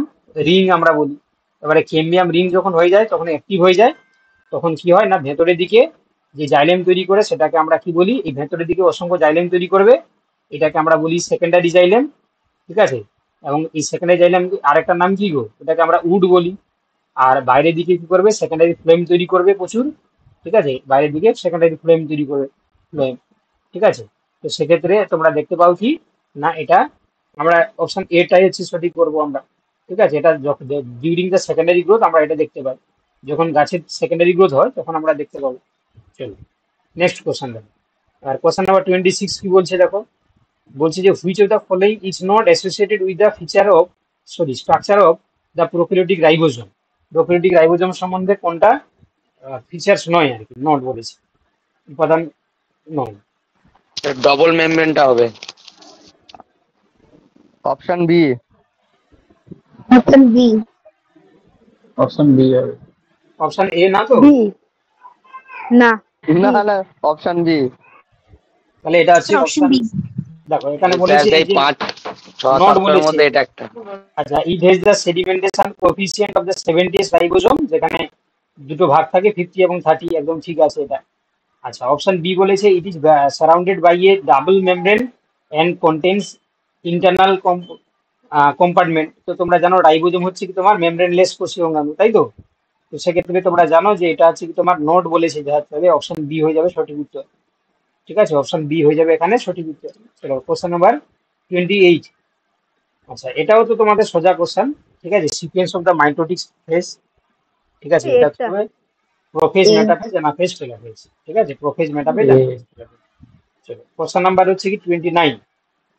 রিং আমরা বলি। এবারে কেম্বিয়াম রিং যখন হয়ে যায় তখন অ্যাক্টিভ হয়ে যায়, তখন কি হয় না, ভেতরের দিকে যে জাইলেম তৈরি করে সেটাকে আমরা কি বলি, এই ভেতরের দিকে অসংখ্য জাইলেম তৈরি করবে, এটাকে আমরা বলি সেকেন্ডারি জাইলেম, ঠিক আছে। এবং এই সেকেন্ডারি জাইলেম আরেকটা নাম কি গো, এটাকে আমরা উড বলি। আর বাইরের দিকে কি করবে, সেকেন্ডারি ফ্লেম তৈরি করবে প্রচুর, ঠিক আছে, বাইরের দিকে সেকেন্ডারি ফ্লেম তৈরি করবে, ফ্লেম, ঠিক আছে। তো সেক্ষেত্রে তোমরা দেখতে পাও কি না, এটা আমরা অপশন এটাই হচ্ছে সঠিক করবো আমরা, ঠিক আছে। এটা ডিউরিং দ্য সেকেন্ডারি গ্রোথ আমরা এটা দেখতে পাই, যখন গাছের সেকেন্ডারি গ্রোথ হয় তখন আমরা দেখতে পাবো। চলো নেক্সট কোশ্চেন দেখো। আর কোশ্চেন নাম্বার 26 কি বলছে দেখো, বলছে যে which of the following is not associated with the structure of the prokaryotic ribosome. Prokaryotic ribosome সম্বন্ধে কোনটা ফিচার্স নয় আর কি, নট বলেছে, উপাদান নয়। ডবল মেমব্রেনটা হবে। Option B. Option B. Option B হবে। অপশন এ না তো, বি। না। না না, অপশন বি। তাহলে এটা হচ্ছে Sir, option অপশন, B. দেখো এখানে এটা বলেছে এই এই যে 5-6 নট সপ্তাহের বলেছে। মধ্যে এটা একটা। আচ্ছা, it has the sedimentation coefficient of the 70s ribosome, যেখানে দুটো ভাগ থাকে 50 এবং 30, একদম ঠিক আছে এটা। আচ্ছা, অপশন বি বলেছে it is surrounded by a double membrane and contains internal compartment. তো তোমরা জানো রাইবোজোম হচ্ছে কি তোমার মেমব্রেনলেস কোষীয় অঙ্গাণু, তাই তো। তো সেক্ষেত্রে তোমরা জানো যে এটা হচ্ছে কি তোমার নোট বলেছে, যাতে অপশন বি হয়ে যাবে সঠিক উত্তর, ঠিক আছে, অপশন বি হয়ে যাবে এখানে সঠিক উত্তর। চলো কোশ্চেন নাম্বার 28। আচ্ছা, এটাও তো তোমাদের সোজা কোশ্চেন, ঠিক আছে, sequence of the mitotic phase, ঠিক আছে, এটা এটা। হবে prophase, A. Metaphase, anaphase, telophase, ঠিক আছে, প্রোফেজ, মেটাফেজ, অ্যানাফেজ, টেলোফেজ। চলো কোশ্চেন নাম্বার হচ্ছে কি 29।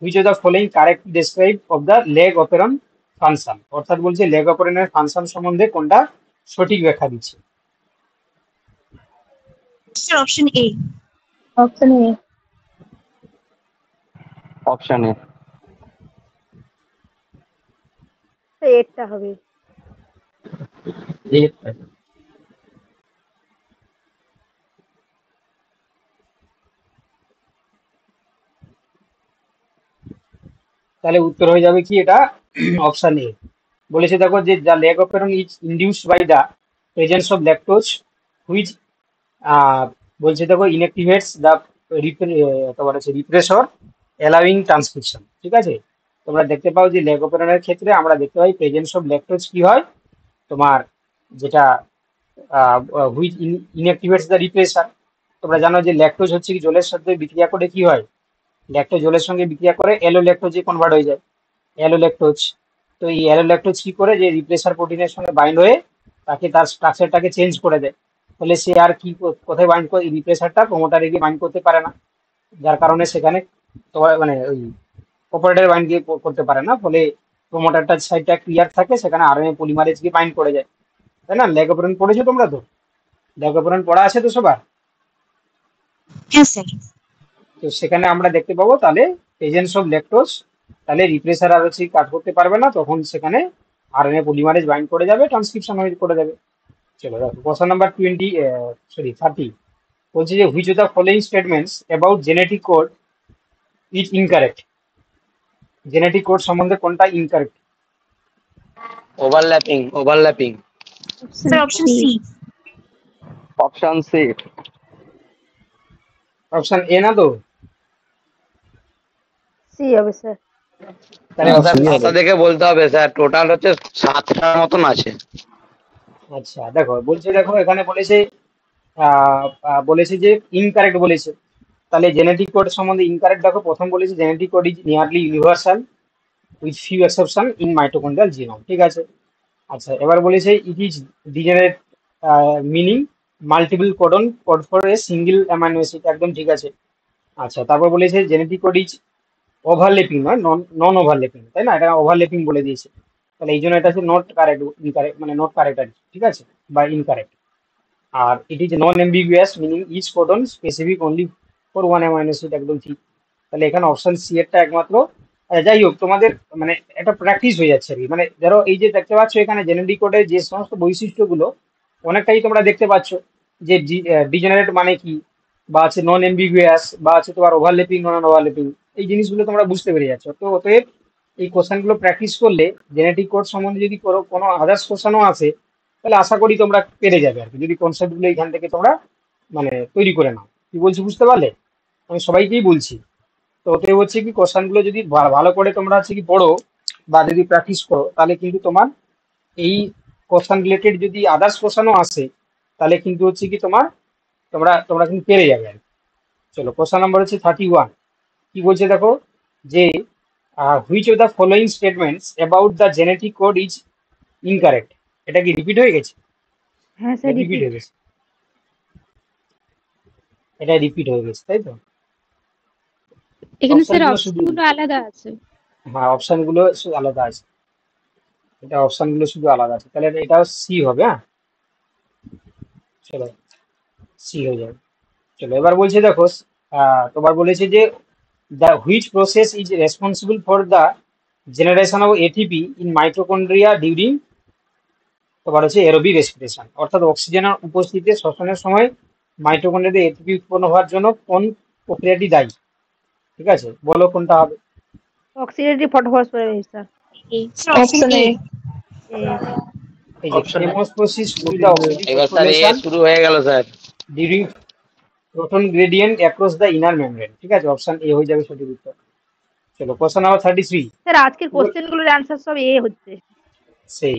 Which of the following correct describe of the lac operon function, অর্থাৎ বলছে লেগ অপেরনের ফাংশন সম্বন্ধে কোনটা সঠিক ব্যাখ্যা দিচ্ছে। Sir, option A. Option A. Option A. এরটা হবে। তাহলে উত্তর হয়ে যাবে কি এটা অপশন এ। বলেছে দেখো যে the lac operon is induced by the presence of lactose which বলছে দেখো ইনঅ্যাক্টিভেটস দ্য তোমার হচ্ছে রিপ্রেসর অ্যালাউইং ট্রান্সক্রিপশন। ঠিক আছে, তোমরা দেখতে পাও যে লেগ অপেরনের ক্ষেত্রে আমরা দেখতে পাই প্রেজেন্স অফ ল্যাকটোজ কি হয় তোমার, যেটা হুইচ ইনঅ্যাক্টিভেটস দ্য রিপ্রেসার। তোমরা জানো যে ল্যাকটোজ হচ্ছে কি জলের সাথে বিক্রিয়া করে কি হয়, ল্যাকটোজ জলের সঙ্গে বিক্রিয়া করে অ্যালোল্যাকটোজে কনভার্ট হয়ে যায়, অ্যালোল্যাকটোজ। তো এই অ্যালোল্যাকটোজ কি করে যে রিপ্রেসার প্রোটিনের সঙ্গে বাইন্ড হয়ে তাকে তার স্ট্রাকচারটাকে চেঞ্জ করে দেয়। ফলে সে আর কি কোথায় বাইন্ড করে, রিপ্রেসারটা প্রোমোটারে গিয়ে বাইন্ড করতে পারে না, যার কারণে সেখানে তোমার মানে ওই অপারেটর বাইন্ড গিয়ে করতে পারে না, ফলে প্রোমোটারটা সাইডটা ক্লিয়ার থাকে, সেখানে আরএনএ পলিমারেজ গিয়ে বাইন্ড করে যায়। তাই না, ল্যাগ অপারেন্ট পড়েছো তোমরা? তো ল্যাগ অপারেন্ট পড়া আছে তো সবার? হ্যাঁ স্যার। তো সেখানে আমরা দেখতে পাবো তাহলে প্রেজেন্স অফ ল্যাকটোজ, তাহলে রিপ্রেসার আর হচ্ছে কাজ করতে পারবে না, তখন সেখানে আরএনএ পলিমারেজ বাইন্ড করে যাবে, ট্রান্সক্রিপশন করে যাবে। চলো দেখো কোশ্চেন নাম্বার 30 বলছে যে which of the following statements about genetic code is incorrect. Genetic code সম্বন্ধে কোনটা incorrect? Overlapping. Sir option C. Option C. Option A না তো? সি হবে স্যার। তাহলে স্যার খাতা দেখে বলতে হবে স্যার, টোটাল হচ্ছে 7টার মতন আছে। আচ্ছা দেখো বলছে, দেখো এখানে বলেছে বলেছে যে ইনকারেক্ট বলেছে, তাহলে জেনেটিক কোড সম্বন্ধে ইনকারেক্ট। দেখো প্রথম বলেছে genetic code is nearly universal with few exception in mitochondrial genome. ঠিক আছে, আচ্ছা এবার বলেছে it is degenerate meaning multiple codon code for a single amino acid. একদম ঠিক আছে। আচ্ছা তারপর বলেছে জেনেটিক কোড ইজ ওভারলেপিং, নয় নন ওভারলেপিং, তাই না, এটা ওভারলেপিং বলে দিয়েছে, তাহলে এই জন্য এটা হচ্ছে নট কারেক্ট, ইনকারেক্ট মানে নট কারেক্ট আর কি, ঠিক আছে, বা ইনকারেক্ট। আর it is non ambiguous meaning each codon specific only for one amino acid. একদম ঠিক, তাহলে এখানে অপশন সি এরটা একমাত্র। যাই হোক তোমাদের মানে একটা প্র্যাকটিস হয়ে যাচ্ছে আর কি, মানে ধরো এই যে দেখতে পাচ্ছ এখানে জেনেটিক কোডের যে সমস্ত বৈশিষ্ট্যগুলো অনেকটাই তোমরা দেখতে পাচ্ছ, যে ডিজেনারেট মানে কি, বা আছে নন এম্বিগুয়াস, বা আছে তোমার ওভারলেপিং নন ওভারলেপিং, এই জিনিসগুলো তোমরা বুঝতে পেরে যাচ্ছ। তো অতএব এই কোশ্চেনগুলো প্র্যাকটিস করলে জেনেটিক কোড সম্বন্ধে যদি কোনো আদার্স কোশ্চেনও আসে, তাহলে আশা করি তোমরা পেরে যাবে আর কি, যদি কনসেপ্টগুলো এখান থেকে তোমরা মানে তৈরি করে নাও। কি বলছি বুঝতে পারলে? আমি সবাইকেই বলছি। তো ওতে হচ্ছে কি কোশ্চেনগুলো যদি ভালো করে তোমরা হচ্ছে কি পড়ো বা যদি প্র্যাকটিস করো, তাহলে কিন্তু তোমার এই কোশ্চেন রিলেটেড যদি আদার্স কোশ্চেনও আসে, তাহলে কিন্তু হচ্ছে কি তোমরা তোমরা কিন্তু পেরে যাবে আর কি। চলো কোশ্চেন নাম্বার হচ্ছে 31। কি বলছে দেখো যে which of the following statements about the genetic code is incorrect. এটা কি রিপিট হয়ে গেছে? হ্যাঁ স্যার রিপিট হয়ে গেছে, এটা রিপিট হয়ে গেছে, তাই তো? এখানে স্যার অপশনগুলো শুধু, অপশনগুলো আলাদা আছে। হ্যাঁ অপশনগুলো আলাদা আছে, এটা অপশনগুলো শুধু আলাদা আছে, তাহলে এটাও সি হবে। হ্যাঁ চলো সি হয়ে যাবে। চলো এবার বলছে দেখো তোমার বলেছে যে the which process is responsible for the generation of ATP in mitochondria during তোমার হচ্ছে এরোবিক রেসপিরেশন, অর্থাৎ অক্সিজেনের উপস্থিতিতে শ্বসনের সময় মাইটোকন্ড্রিয়াতে এটিপি উৎপন্ন হওয়ার জন্য কোন প্রক্রিয়াটি দায়ী? ঠিক আছে, বলো কোনটা হবে? Oxidative photophosphorylation sir. Sir option A. এই যে Option A. Chemiosmosis to the oxidative এবার স্যার ফসফোরিলেশন শুরু হয়ে গেল sir. During proton gradient across the inner membrane. ঠিক আছে, অপশন এ হয়ে যাবে সঠিক উত্তর। চলো কোশ্চেন নাম্বার 33। স্যার আজকের কোশ্চেনগুলোর অ্যান্সার সব এ হচ্ছে। সেই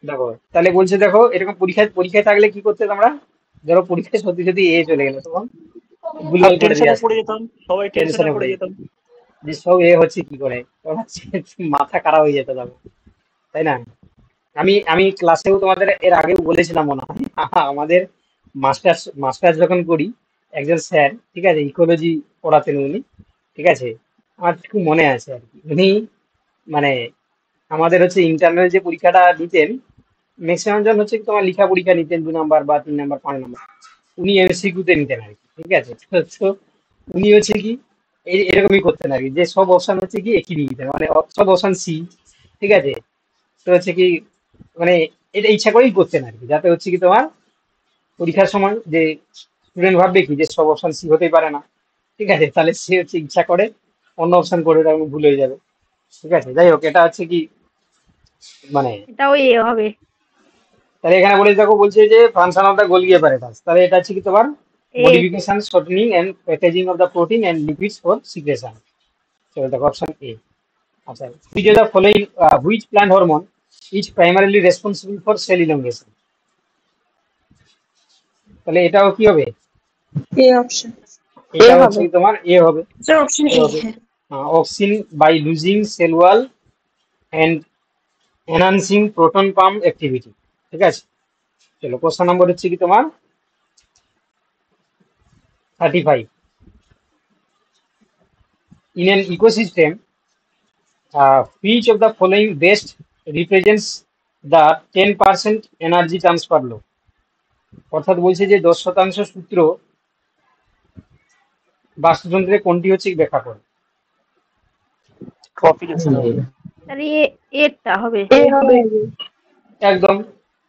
দেখো তাহলে বলছে দেখো এরকম পরীক্ষায় থাকলে কি করতে তোমরা, ধরো পরীক্ষায় সত্যি যদি এ চলে গেলে তখন ভুলভাল করে দিয়ে টেনশনে আসতে, পড়ে যেতাম, সবাই টেনশনে পড়ে যেতাম। যে সব এ হচ্ছে কি করে, তখন মাথা খারাপ হয়ে যেত তখন, তাই না? আমি ক্লাসেও তোমাদের এর আগেও বলেছিলাম মনে হয়, আমাদের মাস্টার্স যখন করি একজন স্যার, ঠিক আছে, ইকোলজি পড়াতেন উনি, ঠিক আছে, আমার খুব মনে আছে আর কি। উনি মানে আমাদের হচ্ছে ইন্টারনাল যে পরীক্ষাটা নিতেন, ম্যাক্সিমাম জন হচ্ছে তোমার লিখা পরীক্ষা নিতেন 2 নাম্বার বা 3 নাম্বার 5 নাম্বার, উনি এমসিকিউতে নিতেন আর কি, ঠিক আছে। তো উনি হচ্ছে কি এরকমই করতেন আর কি, যে সব অপশন হচ্ছে কি একই দিয়ে দিতেন, মানে সব অপশন সি, ঠিক আছে। তো হচ্ছে কি মানে এটা ইচ্ছা করেই করতেন আর কি, যাতে হচ্ছে কি তোমার পরীক্ষার সময় যে স্টুডেন্ট ভাববে কি যে সব অপশন সি হতেই পারে না, ঠিক আছে, তাহলে সে হচ্ছে ইচ্ছা করে অন্য অপশন করে ওটা ভুল হয়ে যাবে, ঠিক আছে। যাই হোক এটা হচ্ছে কি মানে এটাও এ হবে। তাহলে এখানে বলে দেখো, বলছে যে function of the Golgi apparatus, তাহলে এটা হচ্ছে কি তোমার a modification, sorting and packaging of the protein and lipids for secretion. চলো দেখো অপশন এ। আচ্ছা, which of the following which plant hormone is primarily responsible for cell elongation? তাহলে এটাও কি হবে? A option. এটা হচ্ছে কি তোমার এ হবে। Sir, option এ A হবে है. Auxin by losing cell wall and enhancing proton pump activity. ঠিক আছে, চলো কোশ্চেন নম্বর হচ্ছে কি তোমার 35। In an ecosystem, which of the following best represents the 10% energy transfer law? অর্থাৎ বলছে যে 10% সূত্র বাস্তুতন্ত্রে কোনটি হচ্ছে ব্যাখ্যা করে? ট্রপিকেশন হবে। তাহলে এটা হবে। A হবে. একদম।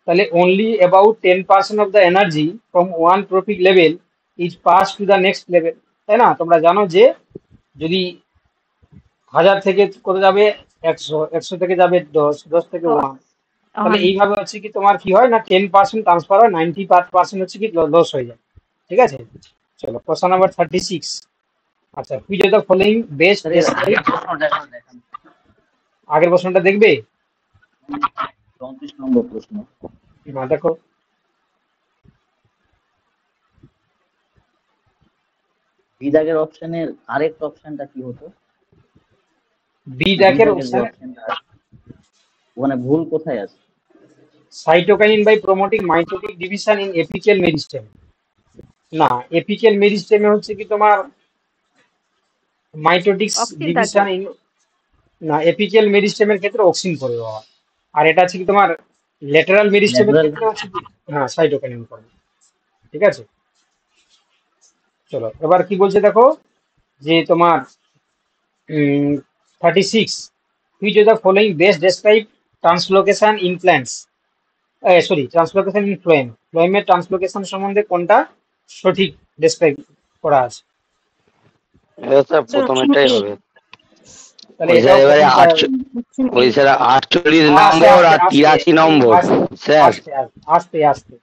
তাহলে only about 10% of the energy from one trophic level is passed to the next level, তাই না? তোমরা জানো যে যদি 1000 থেকে কত যাবে 100, 100 থেকে যাবে 10, 10 থেকে 1, তাহলে এইভাবে হচ্ছে কি তোমার কি হয় না 10% ট্রান্সফার হয়, 90% হচ্ছে কি লস হয়ে যায়। ঠিক আছে, চলো কোশ্চেন নাম্বার 36। আচ্ছা, which of the following best describe, আগের প্রশ্নটা দেখবে 34 নম্বর প্রশ্ন। না দেখো, বিদাগের অপশনের কারেক্ট অপশনটা কি হতো? বি দেখের বিদাগের যে অপশনটা ওখানে ভুল কোথায় আছে? Cytokinin by promoting mitotic division in apical meristem. না, এপিক্যাল মেরিস্টেমে হচ্ছে কি তোমার মাইটোটিক্স অক্সিন ডিভিশন থাকে। ইন, না এপিক্যাল মেরিস্টেমের ক্ষেত্রে অক্সিন পড়বে বাবা, আর এটা হচ্ছে কি তোমার ল্যাটেরাল মেরিস্টেমের Lateral- ক্ষেত্রে হচ্ছে কি হ্যাঁ সাইটোকাইনিন পড়বে। ঠিক আছে, চলো এবার কি বলছে দেখো যে তোমার 36, which of the following best describe translocation in plants, sorry translocation in phloem, ফ্লোয়েমের ট্রান্সলোকেশন সম্বন্ধে কোনটা সঠিক ডেসক্রাইব করা আছে? এটা স্যার প্রথমেরটাই হবে। তাহলে ওই এটাও স্যার এবারে Option ওই A. স্যার 48 আস্তে নম্বর আর আস্তে 83 নম্বর স্যার। আস্তে আস্তে আস্তে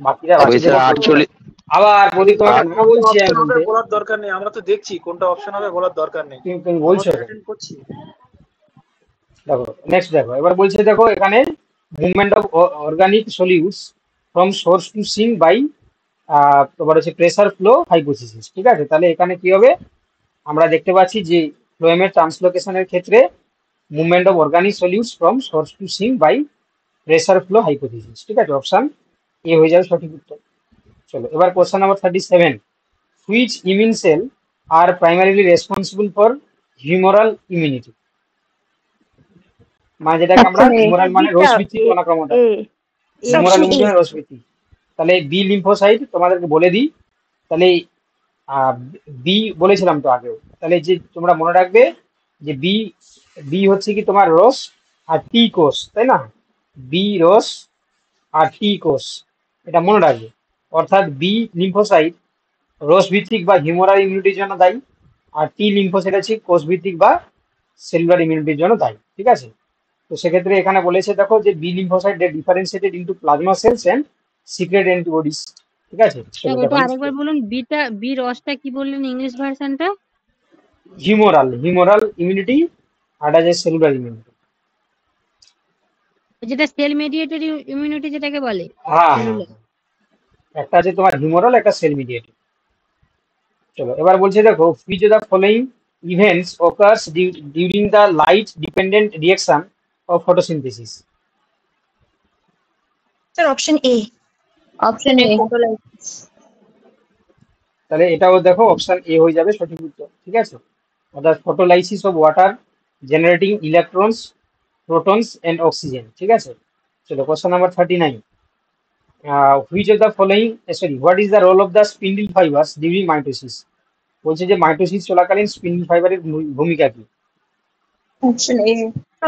বাকিরা ওই স্যার 48 আবার প্রদীপ তোমাকে না বলছি আমি অপশন হবে বলতে, বলার দরকার নেই, আমরা তো দেখছি কোনটা অপশন হবে বলার দরকার নেই। তুমি বলছো আমরা কেন? অ্যাটেন্ড করছি। দেখো নেক্সট দেখো, এবার বলছে দেখো এখানে movement of organic solutes from source to sink by তোমার হচ্ছে প্রেসার ফ্লো হাইপোথিসিস। ঠিক আছে, তাহলে এখানে কি হবে, আমরা দেখতে পাচ্ছি যে ফ্লোয়েমের ট্রান্সলোকেশনের ক্ষেত্রে movement of organic solutes from source to sink by pressure flow hypothesis. ঠিক আছে, অপশন এ হয়ে যাবে সঠিক উত্তর। চলো এবার question number 37, which immune cell are primarily responsible for humoral immunity? মানে যেটাকে আমরা Option A. হিউমারাল মানে রোগ ভিত্তিক অনাক্রমতা, হিউমারাল Option A. ইমিউনিটি রোগ ভিত্তিক। তাহলে বি লিম্ফোসাইট তোমাদেরকে বলে দিই, তাহলে বি বলেছিলাম তো আগেও, তাহলে যে তোমরা মনে রাখবে যে বি, বি হচ্ছে কি তোমার রস আর টি কোষ, তাই না? বি রস আর টি কোষ, এটা মনে রাখবে। অর্থাৎ বি লিম্ফোসাইট রস ভিত্তিক বা হিউমারাল ইমিউনিটির জন্য দায়ী, আর টি লিম্ফোসাইট হচ্ছে কোষ ভিত্তিক বা সেলুলার ইমিউনিটির জন্য দায়ী। ঠিক আছে, তো সেক্ষেত্রে এখানে বলেছে দেখো যে B lymphocyte differentiated into plasma cells and secrete antibodies. ঠিক আছে, ওটা আরেকবার বলুন, বিটা বি রসটা কি বললেন ইংলিশ ভার্সনটা? হিউমারাল, হিউমারাল ইমিউনিটি আর আছে সেলুলার ইমিউনিটি। যেটা সেল মেডিয়েটেড ইমিউনিটি যেটাকে বলে। হ্যাঁ Cellular. একটা আছে তোমার হিউমারাল, একটা সেল মিডিয়েটেড। চলো এবার বলছে দেখো, which of the following events occurs during the light dependent reaction of photosynthesis? Sir, option A. Option A. তাহলে এটাও দেখো অপশন এ হয়ে যাবে সঠিক উত্তর। ঠিক আছে, অর্থাৎ photolysis of water generating electrons, protons and oxygen. ঠিক আছে, চলো question number 39, which of the following, sorry, what is the role of the spindle fibers during mitosis? বলছে যে মাইটোসিস চলাকালীন স্পিন্ডল ফাইবারের ভূমিকা কি? Option A.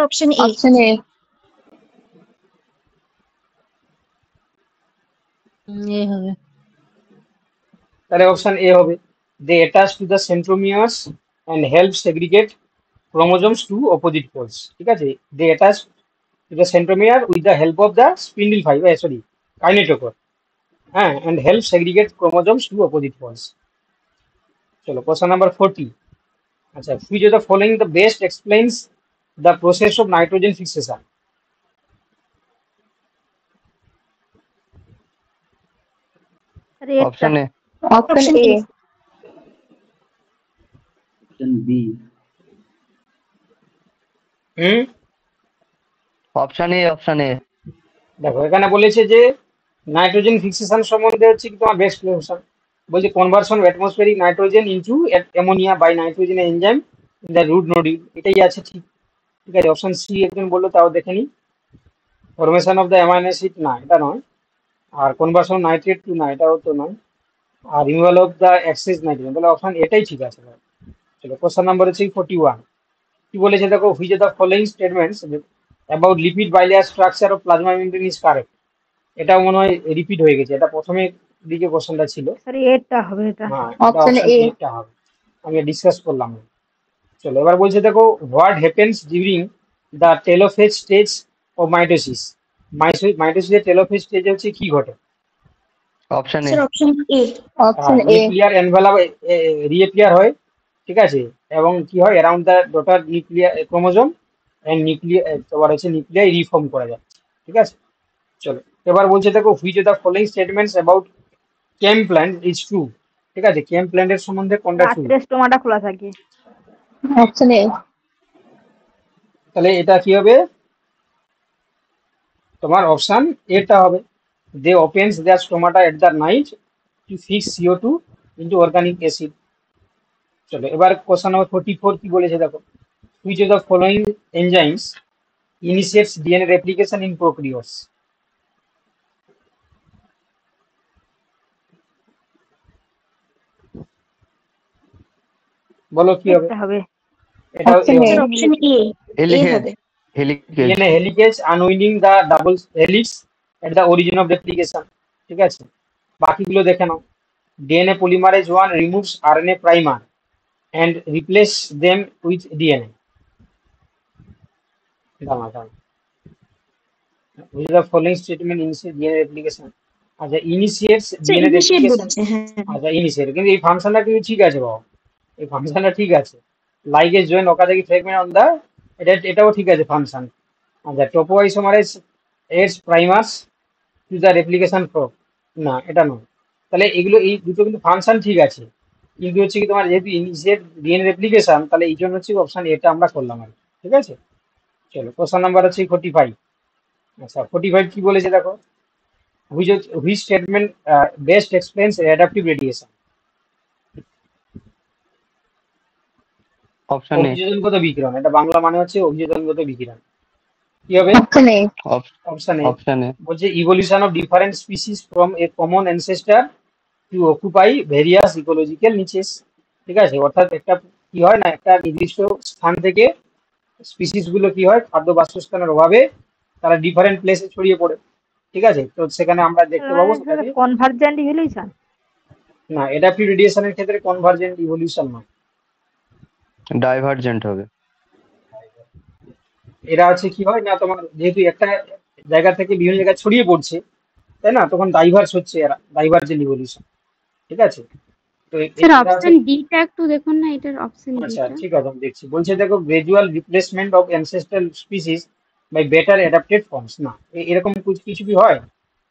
Option A. Option A. এ হবে। তাহলে অপশন এ হবে, they attach to the centromeres and help segregate chromosomes to opposite poles. ঠিক আছে, they attach to the centromere with the help of the spindle fiber, kinetochore, and help segregate chromosomes to opposite poles. Chalo, question number 40. Acha, which of the following the best explains the process of nitrogen fixation? আরে এটা option A. Option A. Option B. Option A, option A. দেখো এখানে বলেছে যে nitrogen fixation সম্বন্ধে হচ্ছে কি তোমার বেস্ট সলিউশন, বলছে conversion of atmospheric nitrogen into ammonia by nitrogen enzyme in the root nodule, এটাই আছে ঠিক। ঠিক আছে, অপশন সি একজন বললো, তাও দেখে নি। Formation of the amino acid, না এটা নয়। আর কনভার্সন নাইট্রেট টু, না এটাও তো নয়। আর removal of the excess nitrogen, তাহলে অপশন এটাই ঠিক আছে। চলো, কোশ্চেন নাম্বার হচ্ছে 41। কি বলেছে দেখো, which of the following statements about lipid bilayer structure of plasma membrane is correct? এটাও মনে হয় রিপিট হয়ে গেছে, এটা প্রথমে দিকে কোশ্চেনটা ছিল। আরে এটা হবে এটা। হ্যাঁ, এটা Option অপশন A. এটা হবে, আমি ডিসকাস করলাম। চলো, এবার বলছে দেখো, what happens during the telophase stage of mitosis? মাইটোসিসের টেলোফেজ স্টেজ হচ্ছে কি ঘটে? Option A. Sir, option A. Option A. Nuclear envelope reappear হয়, ঠিক আছে, এবং কি হয়, around the daughter nuclear chromosome and তোমার হচ্ছে নিউক্লিয়ার রিফর্ম করা যায়। ঠিক আছে, চলো এবার বলছে দেখো, which of the following statements about came plant is true? ঠিক আছে, কেম প্ল্যান্টের সম্বন্ধে কোনটা ট্রু? রাত্রে স্টোমাটা খোলা থাকে। Option A. তাহলে এটা কি হবে, তোমার অপশন এটা হবে। They opens their stomata at the night to fix CO2 into organic acid. চলো, এবার কোশ্চেন নাম্বার 44 কি বলেছে দেখো, which of the following enzymes initiates DNA replication in prokaryotes? বলো কি হবে? এটা হবে। এটাও Option A. Sir, Option A. A helicase, হবে। Helicase. DNA helicase unwinding the double helix at the origin of replication. ঠিক আছে, বাকিগুলো দেখে নাও। DNA polymerase 1 removes RNA primer and replace them with DNA. দাঁড়া দাঁড়া, which of the following statement initiates DNA replication? আচ্ছা, ইনিশিয়েটস Sir, DNA initiate replication। বলছে, হ্যাঁ। আচ্ছা, ইনিশিয়েট, কিন্তু এই ফাংশনটা কিন্তু ঠিক আছে বাবা, এই ফাংশনটা ঠিক আছে। Ligase join Okazaki fragment on the, এটাও ঠিক আছে ফাংশন। আচ্ছা, topoisomerase adds primers to the replication probe, না এটা নয়। তাহলে এগুলো, এই দুটো কিন্তু ফাংশন ঠিক আছে, কিন্তু হচ্ছে কি তোমার যেহেতু ইনিশিয়েট ডিএনএ রেপ্লিকেশন, তাহলে এই জন্য হচ্ছে অপশন এটা আমরা করলাম আর কি। ঠিক আছে, চলো কোশ্চেন নাম্বার হচ্ছে 45। আচ্ছা, 45 কি বলেছে দেখো, which statement best explains adaptive radiation? Option A. অভিযোজনগত বিকিরণ, এটা বাংলা মানে হচ্ছে অভিযোজনগত বিকিরণ। কি হবে? Option A. Option A. Option A. বলছে evolution of different species from a common ancestor to occupy various ecological niches. ঠিক আছে, অর্থাৎ একটা কি হয় না, একটা নির্দিষ্ট স্থান থেকে স্পিসিস গুলো কি হয়, খাদ্য বাসস্থানের অভাবে তারা ডিফারেন্ট প্লেসে ছড়িয়ে পড়ে। ঠিক আছে, তো সেখানে আমরা দেখতে পাবো সেটাকে। Convergent evolution. না, অ্যাডাপটিভ রেডিয়েশনের ক্ষেত্রে কনভার্জেন্ট ইভলিউশন নয়, ডাইভার্জেন্ট হবে। এরা হচ্ছে কি হয় না, তোমার যেহেতু একটা জায়গা থেকে বিভিন্ন জায়গায় ছড়িয়ে পড়ছে, তাই না, তখন ডাইভার্স হচ্ছে, এরা ডাইভার্জেন্ট ইভলিউশন। ঠিক আছে, তো স্যার এটা অপশন হচ্ছে, ডি টা একটু দেখুন না, এটার অপশন আচ্ছা ডি টা। ঠিক আছে আমি দেখছি। বলছে দেখো, gradual replacement of ancestral species by better adapted forms, না এরকম কিছু কি হয়?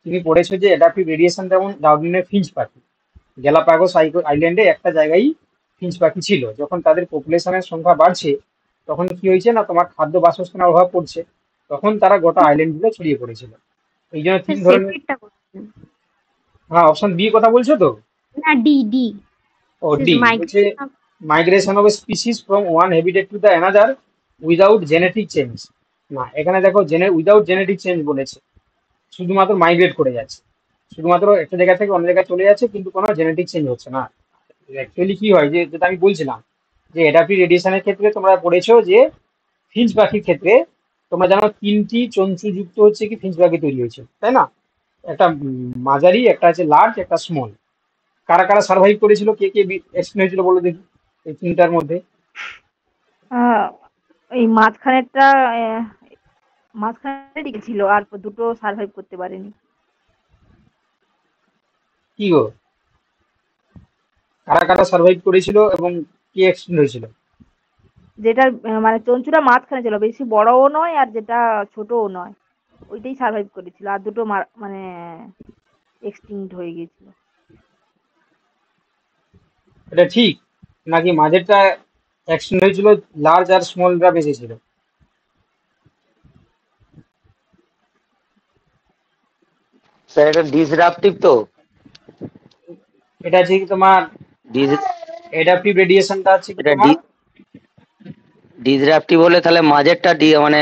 তুমি পড়েছো যে অ্যাডাপটিভ রেডিয়েশন, যেমন ডারউইনের ফিঞ্চ পাখি, গ্যালাপাগোস আইল্যান্ডে একটা জায়গায় ফিঞ্চ পাখি ছিল, যখন তাদের পপুলেশনের সংখ্যা বাড়ছে, তখন কি হয়েছে না, তোমার খাদ্য বাসস্থানের অভাব পড়ছে, তখন তারা গোটা আইল্যান্ড গুলো ছড়িয়ে পড়েছিল। এই জন্য স্যার 3 ধরনের। সেকেন্ডটা করছেন। হ্যাঁ, অপশন বি কথা বলছো তো? না, ডি ডি। ও ডি বলছে migration of species from one habitat to the another without genetic change, না এখানে দেখো উইদাউট জেনেটিক চেঞ্জ বলেছে, শুধুমাত্র মাইগ্রেট করে যাচ্ছে, শুধুমাত্র একটা জায়গা থেকে অন্য জায়গায় চলে যাচ্ছে, কিন্তু কোনো জেনেটিক চেঞ্জ হচ্ছে না। অ্যাকচুয়ালি কি হয়, যে যেটা আমি বলছিলাম, যে অ্যাডাপটিভ রেডিয়েশনের ক্ষেত্রে তোমরা পড়েছো যে ফিঞ্চ পাখির ক্ষেত্রে তোমরা জানো 3টি চঞ্চুযুক্ত হচ্ছে কি ফিঞ্চ পাখি তৈরি হয়েছে, তাই না? একটা মাঝারি, একটা আছে লার্জ, একটা স্মল। কারা কারা সার্ভাইভ করেছিল, কে কে এক্সপ্লেন হয়েছিল বলো দেখি এই 3টার মধ্যে? এই মাঝখানেরটা মাঝখানে টিকে ছিল আর দুটো সার্ভাইভ করতে পারেনি। কি গো, কারা কারা সার্ভাইভ করেছিল এবং কি এক্সটেন্ড হয়েছিল? যেটার মানে চঞ্চুটা মাঝখানে ছিল, বেশি বড়ও নয় আর যেটা ছোটও নয়, ওইটাই সার্ভাইভ করেছিল, আর দুটো মানে এক্সটিংক্ট হয়ে গিয়েছিল। এটা ঠিক নাকি মাঝেরটা এক্সটেন্ড হয়েছিল, লার্জ আর স্মলরা বেশি ছিল? স্যার এটা ডিসরাপটিভ তো, এটা আছে কি তোমার ডিস- অ্যাডাপটিভ রেডিয়েশনটা আছে কি এটা তোমার? ডিসরাপটিভ হলে তাহলে মাঝেরটা মানে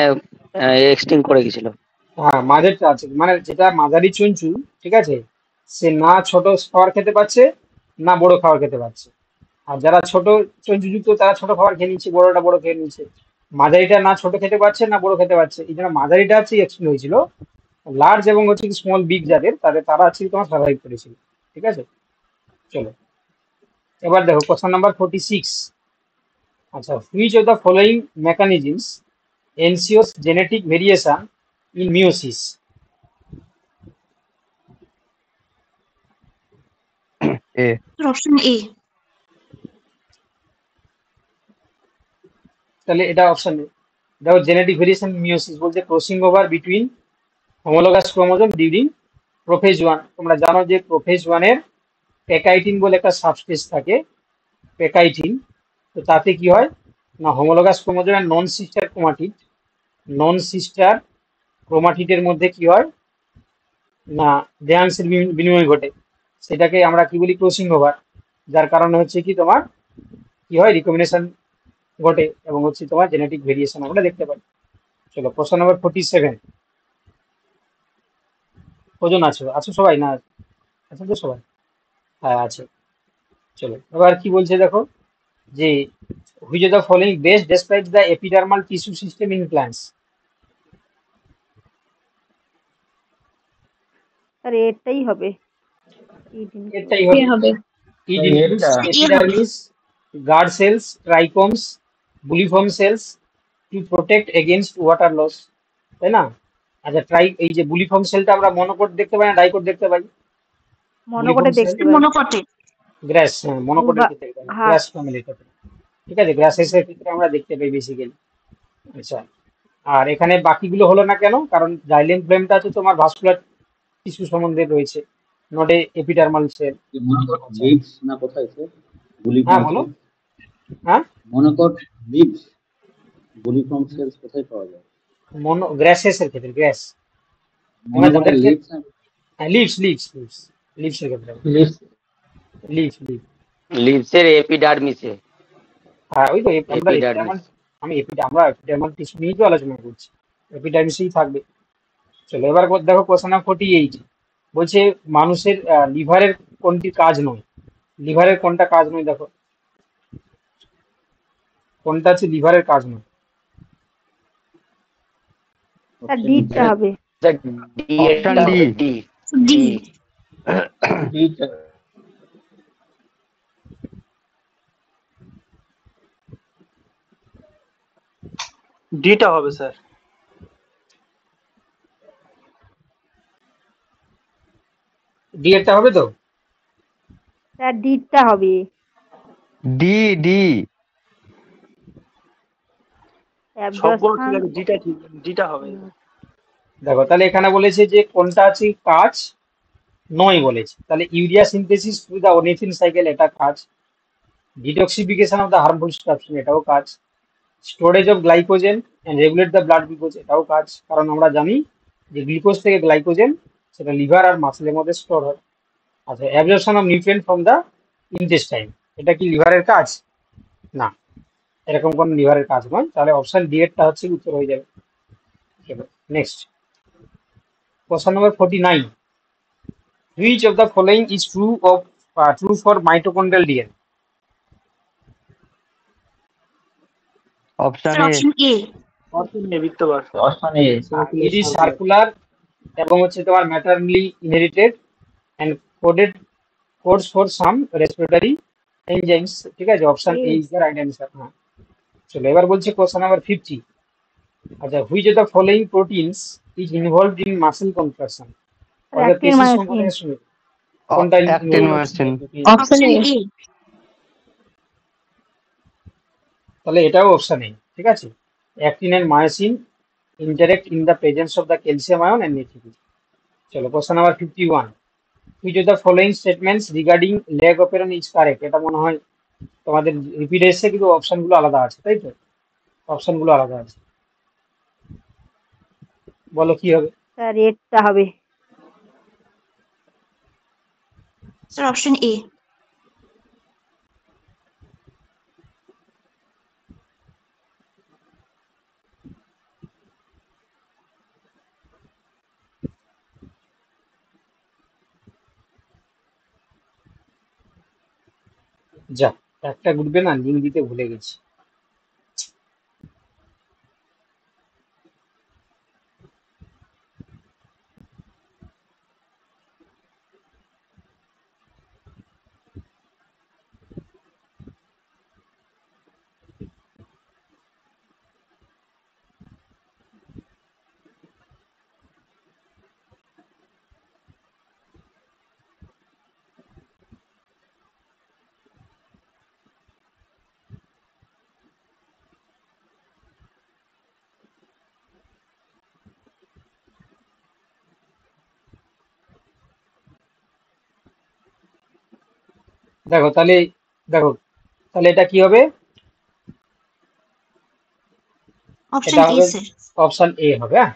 এক্সটিং করে গেছিল। হ্যাঁ, মাঝেরটা আছে, মানে যেটা মাঝারি চঞ্চু, ঠিক আছে, সে না ছোট খাবার খেতে পাচ্ছে না বড় খাবার খেতে পাচ্ছে। আর যারা ছোট চঞ্চুযুক্ত তারা ছোট খাবার খেয়ে নিচ্ছে, বড়টা বড় খেয়ে নিচ্ছে। মাঝারিটা না ছোট খেতে পারছে না বড় খেতে পারছে, এই জন্য মাঝারিটা হচ্ছে এক্সটেন্ড হয়েছিল। লার্জ এবং হচ্ছে স্মল বিগ যাদের তারা হচ্ছে তোমার সার্ভাইভ করেছিল। ঠিক আছে, চলো এবার দেখো কোশ্চেন নাম্বার 46। আচ্ছা, which of the following mechanisms ensures genetic variation in meiosis? A. Option A. তাহলে এটা অপশন দেখো, জেনেটিক ভেরিয়েশন মিওসিস বলতে crossing over between homologous chromosome during prophase 1। তোমরা জানো যে প্রোফেজ 1 এর প্যাকাইটিন বলে একটা সাবস্টেজ থাকে, প্যাকাইটিন। তো তাতে কি হয় না, হোমোলোগাস ক্রোমোজোমের নন সিস্টার ক্রোমাটিডের মধ্যে কি হয় না, দেহাংশের বিনিময় ঘটে। সেটাকে আমরা কি বলি, ক্রসিং ওভার। যার কারণে হচ্ছে কি তোমার কি হয়, রিকম্বিনেশন ঘটে এবং হচ্ছে তোমার জেনেটিক ভেরিয়েশন আমরা দেখতে পাই। চলো প্রশ্ন নাম্বার 47। কজন আছো আছো সবাই না? আছো তো সবাই? হ্যাঁ আছে। চলো এবার কি বলছে দেখো, যে which of the following best describes the epidermal tissue system in plants? আর এটাই হবে। এটাই হবে। হবে। It includes এটা epidermis, guard cells, trichomes, bulliform cells to protect against water loss, তাই না? আচ্ছা, এই যে বুলিফর্ম সেলটা আমরা মনোকট দেখতে পাই না ডাইকট দেখতে পাই? মনোকোটে বুলিফর্ম সেল দেখতে পাই। মনোকটে। গ্রাস, হ্যাঁ মনোকটের ক্ষেত্রে হ্যাঁ। গ্রাস ফ্যামিলিটা, ঠিক আছে, গ্রাসেসের ক্ষেত্রে আমরা দেখতে পাই বেসিক্যালি। আচ্ছা, আর এখানে বাকিগুলো হলো না কেন? কারণ জাইলেম ফ্লেমটা আছে তোমার ভাস্কুলার টিস্যু সম্বন্ধে রয়েছে, নটে এপিডার্মাল সেল। মনোকট লিভস না কোথায় স্যার? হ্যাঁ বলো। হ্যাঁ, মনোকট লিভস বুলিফর্ম সেলস কোথায় পাওয়া যায়? গ্রাসেসের ক্ষেত্রে, গ্রাস মনোকট লিভস লিভসের ক্ষেত্রে লিভস লিভসের এপিডার্মিসে। হ্যাঁ ওই তো আমরা এপিডার্মিস। আমরা এপিডার্মাল টিস্যু নিয়েই তো আলোচনা করছি, এপিডার্মিসেই থাকবে। চলো এবার দেখো কোশ্চেন নাম্বার 48। বলছে মানুষের লিভারের কোনটি কাজ নয়? লিভারের কোনটা কাজ নয় দেখো, কোনটা হচ্ছে লিভারের কাজ নয়? আর ডিটা হবে। Option D. ডি। ডিটা হবে স্যার। ডি এরটা হবে তো? আর ডিটা হবে। D D. সবগুলো ঠিক অ্যাবজর্পশন। আছে, ডিটা ঠিক, ডিটা হবে। দেখো তাহলে এখানে বলেছে যে কোনটা আছে কাজ নয় বলেছে, তাহলে urea synthesis through the ornithine cycle এটা কাজ, detoxification of the harmful substance এটাও কাজ, storage of glycogen and regulate the blood glucose এটাও কাজ, কারণ আমরা জানি যে গ্লুকোজ থেকে গ্লাইকোজেন সেটা লিভার আর মাসেলের মধ্যে স্টোর হয়। আচ্ছা, absorption of nutrient from the intestine এটা কি লিভারের কাজ? না, এরকম কোন লিভারের কাজ নয়। তাহলে অপশন ডি এরটা হচ্ছে উত্তর হয়ে যাবে। Next question number 49। Which of the following is true for mitochondrial DNA? Option A. Option A. Option A বৃত্তবার। Option A. It is circular এবং হচ্ছে তোমার maternally inherited and codes for some respiratory enzymes, ঠিক আছে, option A is the right answer. হ্যাঁ, চলো এবার বলছে কোশ্চেন নাম্বার 50। আচ্ছা, which of the following proteins is involved in muscle contraction or the actin পেশি মায়োসিন। সম্প্রসারণের সময় কোনটা অ্যাক্টিন involved মায়োসিন। হচ্ছে? Option A. তাহলে এটাও অপশন এ, ঠিক আছে। Actin and myosin interact in the presence of the calcium ion and ATP. চলো question number 51, which of the following statements regarding leg operon is correct? এটা মনে হয় তোমাদের রিপিট এসেছে কিন্তু অপশন গুলো আলাদা আছে, তাই তো? অপশন গুলো আলাদা আছে, বলো কি হবে? স্যার এরটা হবে। স্যার অপশন এ। যা, একটা গ্রুপে না লিঙ্ক দিতে ভুলে গেছি। দেখো তাহলে, দেখো তাহলে এটা কি হবে? অপশন এটা এ হবে স্যার। অপশন এ হবে, হ্যাঁ।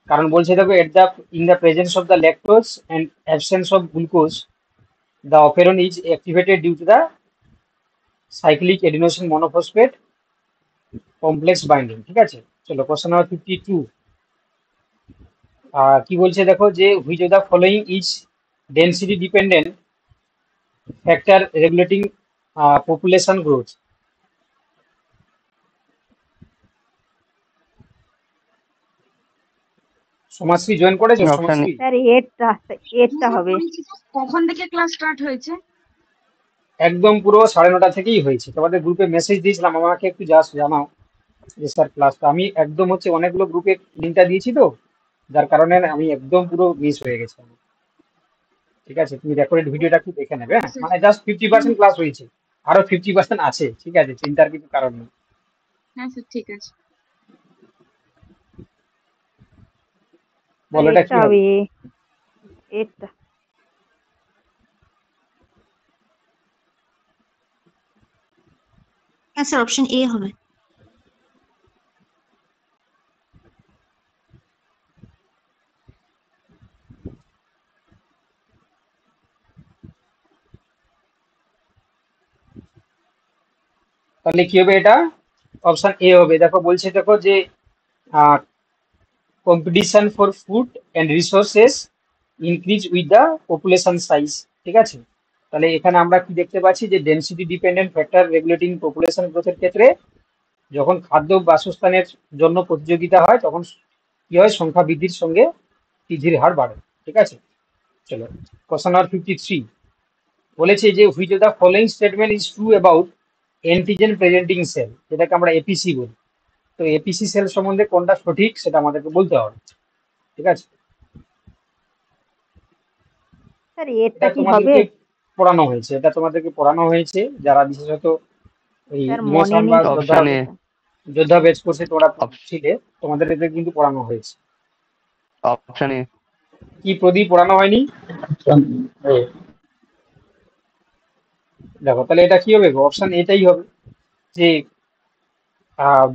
কারণ বলছে দেখো, at the in the presence of the lactose and absence of glucose the operon is activated due to the cyclic adenosine monophosphate complex binding, ঠিক আছে। চলো কোশ্চেন নাম্বার 52, কি বলছে দেখো, যে which of the following is density dependent factor regulating population growth? Samajshree join করেছো? Option Samajshree sir এরটা হবে। কখন থেকে ক্লাস স্টার্ট হয়েছে? একদম পুরো 9:30 থেকেই হয়েছে। তোমাদের গ্রুপে মেসেজ দিয়েছিলাম, আমাকে একটু জাস্ট জানাও যে স্যার ক্লাসটা। আমি একদম হচ্ছে অনেকগুলো গ্রুপে লিঙ্কটা দিয়েছি তো, যার কারণে আমি একদম পুরো মিস হয়ে গেছে। ঠিক আছে, তুমি রেকর্ডেড ভিডিওটা একটু দেখে নেবে, হ্যাঁ। মানে জাস্ট 50% ক্লাস হয়েছে, আরো 50% আছে, ঠিক আছে, চিন্তার কিছু কারণ নেই। হ্যাঁ স্যার, ঠিক আছে। বলো এটা কি এরটা হবে? হবে এরটা। হ্যাঁ স্যার অপশন এ হবে। তাহলে কি হবে এটা? অপশন এ হবে। দেখো বলছে, দেখো যে competition for food and resources increase with the population size, ঠিক আছে। তাহলে এখানে আমরা কি দেখতে পাচ্ছি, যে density dependent factor regulating population গ্রোথের ক্ষেত্রে যখন খাদ্য বাসস্থানের জন্য প্রতিযোগিতা হয়, তখন কি হয়, সংখ্যা বৃদ্ধির সঙ্গে বৃদ্ধির হার বাড়ে, ঠিক আছে। চলো কোশ্চেন নাম্বার 53, বলেছে যে which of the following statement is true about antigen presenting cell, যেটাকে আমরা এপিসি বলি। তো এপিসি সেল সম্বন্ধে কোনটা সঠিক সেটা আমাদেরকে বলতে হবে, ঠিক আছে। স্যার এটা এরটা কি হবে? তোমাদেরকে পড়ানো হয়েছে, এটা তোমাদেরকে পড়ানো হয়েছে, যারা বিশেষত ওই স্যার মনে ইমোশন বা নেই তো। যোদ্ধা অপশন এ। যোদ্ধা বেচ কোর্সে তোমরা ছিলে, তোমাদের এদের কিন্তু পড়ানো হয়েছে। Option A. কি প্রদীপ, পড়ানো হয়নি? দেখো তাহলে এটা কি হবে? অপশন এটাই হবে, যে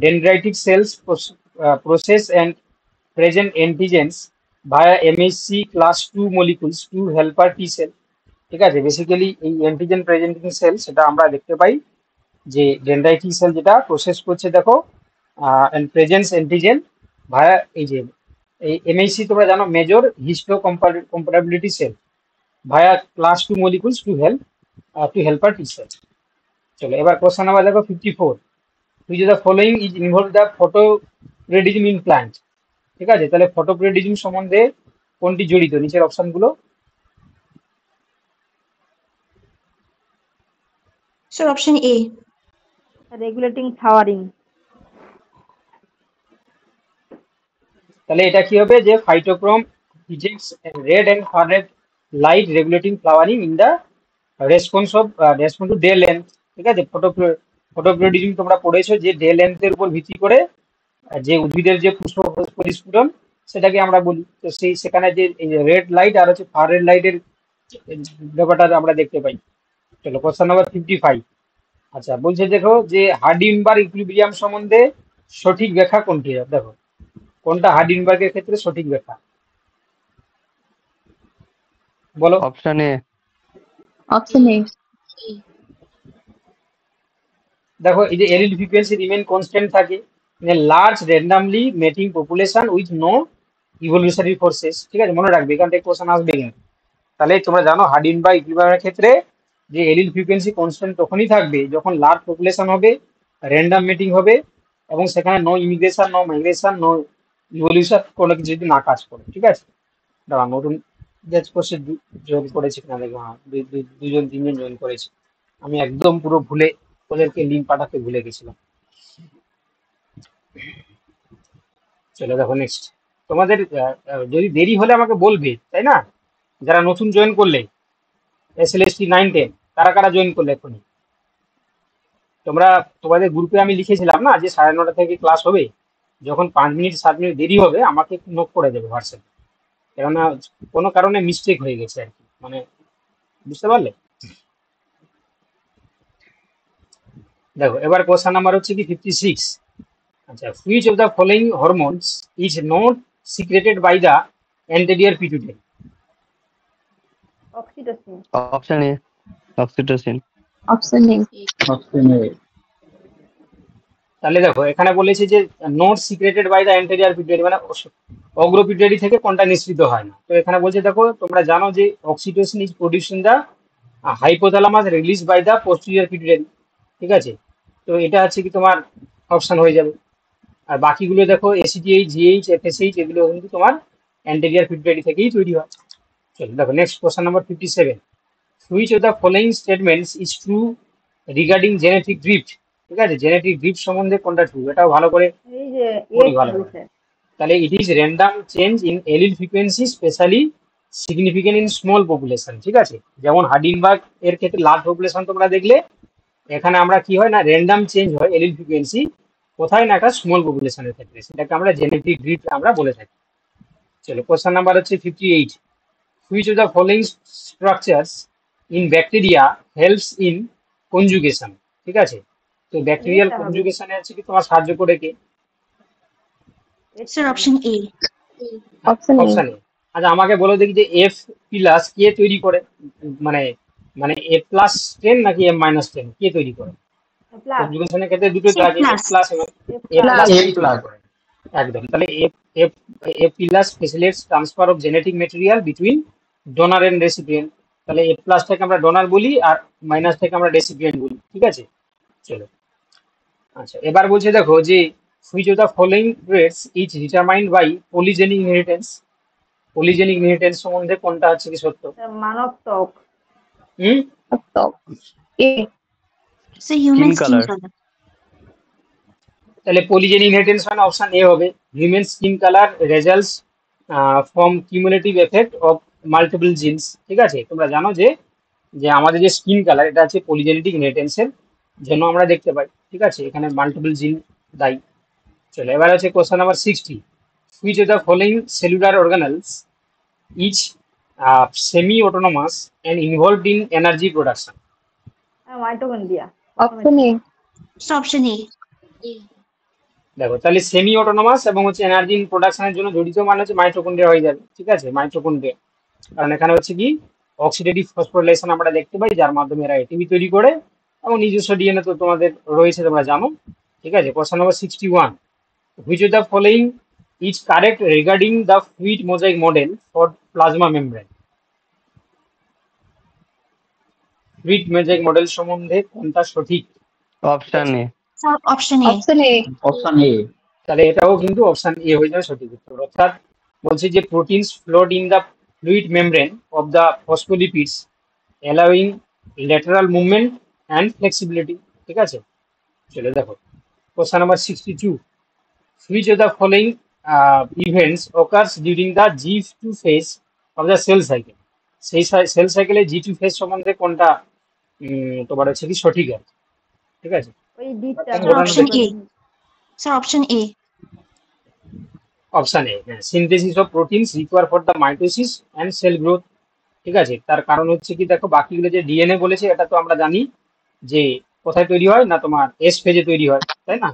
dendritic cells process and present antigens via MHC class 2 molecules to helper T cell, ঠিক আছে। বেসিক্যালি এই অ্যান্টিজেন প্রেজেন্টিং সেল, সেটা আমরা দেখতে পাই যে ডেনড্রাইটিক সেল যেটা প্রসেস করছে, দেখো এন্ড প্রেজেন্স অ্যান্টিজেন ভায়া এই যে এই এমএইসি, তোমরা জানো major histocompatibility cell via class 2 molecules to helper T cell। চলো এবার কোশ্চেন নাম্বার দেখো 54, which of the following is involved the photoperiodism in plant, ঠিক আছে। তাহলে ফটোপ্রিয়ডিজম সম্বন্ধে কোনটি জড়িত? নিচের অপশন গুলো। স্যার অপশন এ। Regulating flowering. তাহলে এটা কি হবে যে ফাইটোক্রোম ejects red and far red light regulating flowering in the response to day length, ঠিক আছে। ফটোপিরিয়ডিজম তোমরা পড়েছো যে ডে লেন্থের উপর ভিত্তি করে যে উদ্ভিদের যে পুষ্প পরিস্ফুটন সেটাকে আমরা বলি। তো সেখানে যে রেড লাইট আর হচ্ছে ফার রেড লাইটের ব্যাপারটা আমরা দেখতে পাই। চলো কোশ্চেন নাম্বার 55। আচ্ছা বলছে দেখো যে হার্ডিনবার্গ ইকুইলিব্রিয়াম সম্বন্ধে সঠিক ব্যাখ্যা কোনটি? দেখো কোনটা হার্ডিনবার্গের ক্ষেত্রে সঠিক ব্যাখ্যা বলো। Option A. Option A. দেখো এই যে এলিল ফ্রিকোয়েন্সি রিমেইন কনস্ট্যান্ট থাকে large randomly mating population with no evolutionary forces, ঠিক আছে, মনে রাখবে এখান থেকে কোশ্চেন আসবে কিন্তু। তাহলে তোমরা জানো হার্ডিনবার্গ ইকুইলিব্রিয়ামের ক্ষেত্রে যে এলিল ফ্রিকোয়েন্সি কনস্ট্যান্ট তখনই থাকবে যখন লার্জ পপুলেশন হবে, র্যান্ডাম মিটিং হবে এবং সেখানে no immigration, no migration, no evolution কোনো কিছু যদি না কাজ করে, ঠিক আছে। দাঁড়া নতুন ব্যাচ কোর্সে জয়েন করেছে কিনা দেখো, হ্যাঁ দুজন তিনজন জয়েন করেছে। আমি একদম পুরো ভুলে ওদেরকে লিঙ্ক পাঠাতে ভুলে গেছিলাম। চলো দেখো নেক্সট। তোমাদের যদি দেরি হলে আমাকে বলবে, তাই না? যারা নতুন জয়েন করলে SLST 9-10 কারা কারা জয়েন করলে এখনই? তোমাদের গ্রুপে আমি লিখেছিলাম না যে 9:30 থেকে ক্লাস হবে, যখন 5 মিনিট 7 মিনিট দেরি হবে আমাকে একটু নোট করে দেবে হোয়াটসঅ্যাপে, কেননা কোনো কারণে মিস্টেক হয়ে গেছে আর কি, মানে বুঝতে পারলে। দেখো এবার কোশ্চেন নাম্বার হচ্ছে কি 56। আচ্ছা, which of the following hormones is not secreted by the anterior pituitary? Oxytocin. Option A oxytocin. Option A. Option A. তাহলে দেখো এখানে বলেছে যে not secreted by the anterior pituitary, মানে অগ্র পিটুইটারি থেকে কোনটা নিঃসৃত হয় না। তো এখানে বলছে দেখো তোমরা জানো যে oxytocin is produced in the hypothalamus release by the posterior pituitary, ঠিক আছে। তো এটা হচ্ছে কি তোমার অপশন হয়ে যাবে। আর বাকিগুলো দেখো ACTH, GH, FSH এগুলো কিন্তু তোমার অ্যান্টেরিয়র পিটুইটারি থেকেই তৈরি হয়। চলো দেখো next question number 57। Which of the following statements is true regarding genetic drift, ঠিক আছে। জেনেটিক ড্রিফট সম্বন্ধে কোনটা ট্রু এটাও ভালো করে এই যে পড়ি ভালো করে। তাহলে it is random change in allele frequency specially significant in small population, ঠিক আছে। যেমন হার্ডিনবার্গ এর ক্ষেত্রে লার্জ পপুলেশন তোমরা দেখলে, এখানে আমরা কি হয় না র্যান্ডাম চেঞ্জ হয় এলিল ফ্রিকোয়েন্সি কোথায় না একটা স্মল পপুলেশনের ক্ষেত্রে, সেটাকে আমরা জেনেটিক ড্রিফট আমরা বলে থাকি। চলো কোশ্চেন নাম্বার হচ্ছে 58। Which of the following structures in bacteria helps in conjugation, ঠিক আছে। তো ব্যাকটেরিয়াল কনজুগেশনে আছে কি তোমার সাহায্য করে কে? Sir option A. Option A. Option A. আচ্ছা আমাকে বলো দেখি যে F প্লাস কে তৈরি করে, মানে মানে F+10 নাকি M-10 কে তৈরি করে? কনজুগেশনের ক্ষেত্রে দুটো থাকে, F+ এবং A+। একদম। তাহলে F plus facilitates transfer of genetic material between donor and recipient. তাহলে F+টাকে আমরা ডোনার বলি আর মাইনাসটাকে আমরা রেসিপিয়েন্ট বলি, ঠিক আছে। চলো আচ্ছা এবার বলছে দেখো যে which of the following traits is determined by polygenic inheritance? polygenic inheritance সম্বন্ধে কোনটা হচ্ছে কি সত্য? মানব ত্বক। এ। সে human Skin skin color. Colour. তাহলে polygenic inheritance মানে অপশন এ হবে। Human skin colour results from cumulative effect of multiple genes, ঠিক আছে। তোমরা জানো যে যে আমাদের যে স্কিন কালার এটা হচ্ছে পলিজেনেটিক ইনহেরিটেন্সের জন্য আমরা দেখতে পাই, ঠিক আছে। এখানে মাল্টিপল জিন দায়ী। চলো এবার হচ্ছে question number 60। Which of the following cellular organelles is semi autonomous and involved in energy production? Mitochondria. Option A. Option A. দেখো তাহলে সেমি অটোনোমাস এবং হচ্ছে এনার্জি প্রোডাকশনের জন্য জড়িত মানে হচ্ছে মাইটোকন্ড্রিয়া হয়ে যাবে, ঠিক আছে। মাইটোকন্ড্রিয়া, কারণ এখানে হচ্ছে কি অক্সিডেটিভ ফসফোরিলেশন আমরা দেখতে পাই যার মাধ্যমে এরা এটিপি তৈরি করে এবং নিজস্ব ডিএনএ তো তোমাদের রয়েছে তোমরা জানো, ঠিক আছে। Question number 61। Which of the following is correct regarding the fluid mosaic model for plasma membrane? Fluid mosaic model সম্বন্ধে কোনটা সঠিক? Option A. Sir option A. Option A. Option A. তাহলে এটাও কিন্তু অপশন এ হয়ে যাবে সঠিক উত্তর। অর্থাৎ বলছি যে proteins flood in the fluid membrane of the phospholipids allowing lateral movement and flexibility, ঠিক আছে। চলে দেখো question number 62। which of the following events occurs during the G2 phase of the cell cycle. সেই সেল সাইকেলে G2 phase সম্বন্ধে কোনটা তোমার হচ্ছে কি সঠিক আছে, ঠিক আছে? ওই ডিটা প্রথম Sir, ঘটনা option দেখি। A. Sir, option A. Option A, synthesis of proteins require for the mitosis and cell growth, ঠিক আছে? তার কারণ হচ্ছে কি দেখো, বাকিগুলো যে ডিএনএ বলেছে এটা তো আমরা জানি যে কোথায় তৈরি হয় না, তোমার এস ফেজে তৈরি হয়, তাই না?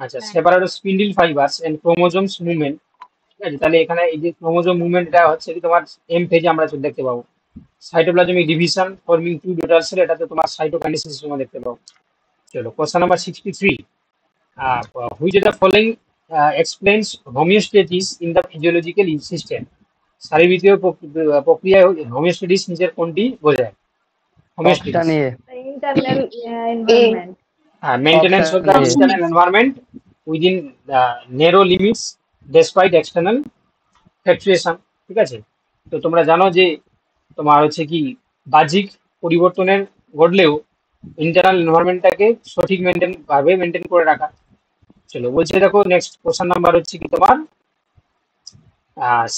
আচ্ছা, separate spindle fibres and chromosomes movement, ঠিক আছে? তাহলে এখানে এই যে ক্রোমোজোম মুভমেন্টটা হচ্ছে কি তোমার এম ফেজে আমরা দেখতে পাবো। Cytoplasmic division forming two daughter cell, এটাতে তোমার সাইটোকাইনেসিস সময় দেখতে পাবো। চলো question number 63, which of the following explains homeostasis in the physiological system? শারীরবৃত্তীয় প্রক্রিয়ায় হোমিওস্ট্যাটিস নিচের কোনটি বোঝায়? Homeostasis option A. Internal environment. maintenance of the Option A. internal environment within the narrow limits despite external fluctuation, ঠিক আছে? তো তোমরা জানো যে তোমার হচ্ছে কি বাহ্যিক পরিবর্তনের ঘটলেও ইন্টারনাল এনভায়রনমেন্টটাকে সঠিক মেনটেন করে রাখা। চলো বলছে দেখো নেক্সট কোশ্চেন নাম্বার হচ্ছে কি তোমার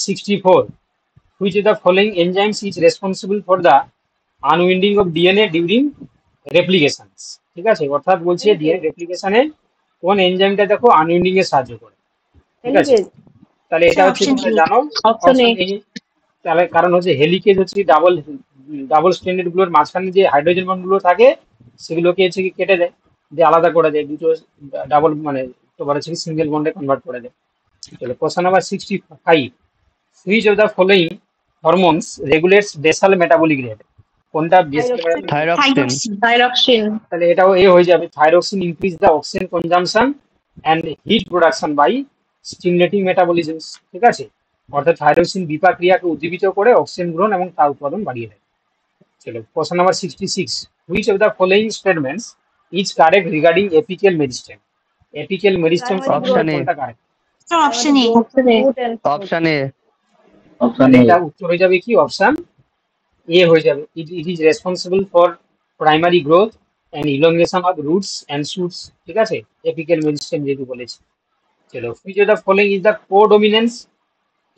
64, which of the following enzymes is responsible for the unwinding of DNA during replications, ঠিক আছে? অর্থাৎ বলছে ডিএনএ রেপ্লিকেশনে কোন এনজাইমটা দেখো আনউইন্ডিং এ সাহায্য করে, ঠিক আছে? হেলিকেজ। তাহলে এটা হচ্ছে Option তোমরা A. জানো Option A. option A। তাহলে কারণ হচ্ছে হেলিকেজ হচ্ছে ডাবল স্ট্যান্ডার্ড গুলোর মাঝখানে যে হাইড্রোজেন বন্ডগুলো থাকে সেগুলোকে হচ্ছে কি কেটে দেয়, যে আলাদা করে দেয়, দুটো ডাবল মানে তোমার হচ্ছে সিঙ্গেল বন্ডে কনভার্ট করে দেয়। চলো question number 65, which of the following hormones regulates basal metabolic rate? কোনটা বেসিক? থাইরক্সিন। Thyroxine. Thyroxine. তাহলে এটাও এ হয়ে যাবে। Thyroxine increase the oxygen consumption and heat production by stimulating metabolisms, ঠিক আছে? অর্থাৎ থাইরক্সিন বিপাক ক্রিয়াকে উদ্দীপিত করে অক্সিজেন গ্রহণ এবং তার উৎপাদন বাড়িয়ে দেয়। চলো question number 66, which of the following statements is correct regarding apical meristem? Apical meristem Option A. কোনটা correct? Sir, option A. Option A. Option A. এটা উত্তর হয়ে যাবে কি অপশন এ হয়ে যাবে। It is responsible for primary growth and elongation of roots and shoots, ঠিক আছে? এপিক্যাল মেরিস্টেম যেহেতু বলেছি। চলো which of the following is the codominance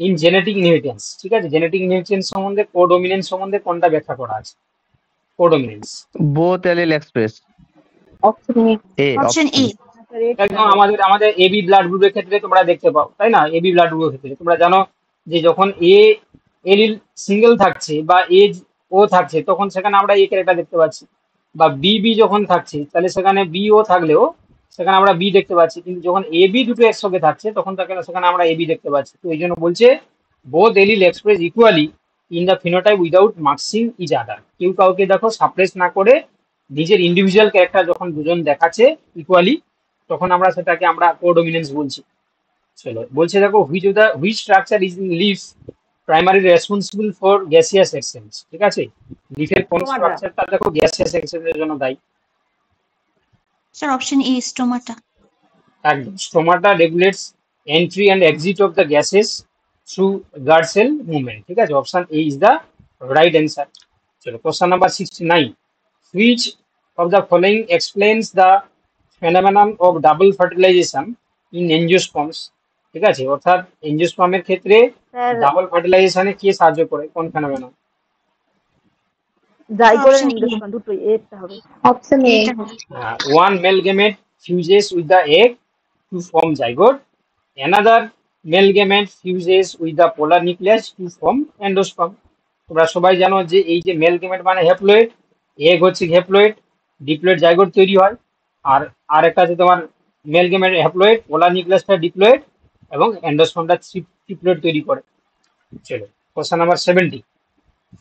in genetic inheritance, ঠিক আছে? জেনেটিক ইনহেরিটেন্স সম্বন্ধে কোডমিনেন্স সম্বন্ধে কোনটা ব্যাখ্যা করা আছে? Codominance both allele express. Option A. A. Option A. একদম আমাদের এবি ব্লাড গ্রুপের ক্ষেত্রে তোমরা দেখতে পাও, তাই না? এবি ব্লাড গ্রুপের ক্ষেত্রে তোমরা জানো যে যখন এ এলিল সিঙ্গেল থাকছে বা এ ও থাকছে তখন সেখানে আমরা এ ক্যারেক্টার দেখতে পাচ্ছি, বা বি যখন থাকছে তাহলে সেখানে বি ও থাকলেও সেখানে আমরা বি দেখতে পাচ্ছি, কিন্তু যখন এ বি দুটো একসঙ্গে থাকছে তখন সেখানে আমরা এবি দেখতে পাচ্ছি। তো এই জন্য বলছে both allele express equally in the phenotype without মার্কসিং ইচ আদার। কেউ কাউকে দেখো সাপ্রেস না করে নিজের ইন্ডিভিজুয়াল ক্যারেক্টার যখন দুজন দেখাচ্ছে ইকুয়ালি তখন আমরা সেটাকে আমরা কোডমিনেন্স বলছি। চলো বলছে দেখো which structure is in leaves primary responsible for gaseous exchange, ঠিক আছে? লিফের কোন Stomata. স্ট্রাকচারটা দেখো গ্যাসিয়াস এক্সচেঞ্জের জন্য দায়ী? Sir, option A. Stomata. একদম। Stomata regulates entry and exit of the gases through guard cell movement, ঠিক আছে? Option A is the right answer. চলো question number 69, which of the following explains the phenomenon of double fertilization in angiosperms, ঠিক আছে? অর্থাৎ এনজিওস্পার্মের ক্ষেত্রে sir double ফার্টিলাইজেশনে কে সাহায্য করে, কোন ফেনোমেনন? যাই করে Option A. নির্দেশন দুটোই একটা হবে। Option A. One male gamete fuses with the egg to form zygote. Another male gamete fuses with the polar nucleus to form endosperm. তোমরা সবাই জানো যে এই যে মেল গেমেট মানে হ্যাপ্লয়েড, এগ হচ্ছে হ্যাপ্লয়েড, ডিপ্লয়েড জাইগোট তৈরি হয়, আর একটা আছে তোমার মেল গেমেট হ্যাপ্লয়েড, পোলার নিউক্লিয়াসটা ডিপ্লয়েড এবং এন্ডোস্পার্মটা ট্রিপ্লয়েড তৈরি করে। চলো question number 70,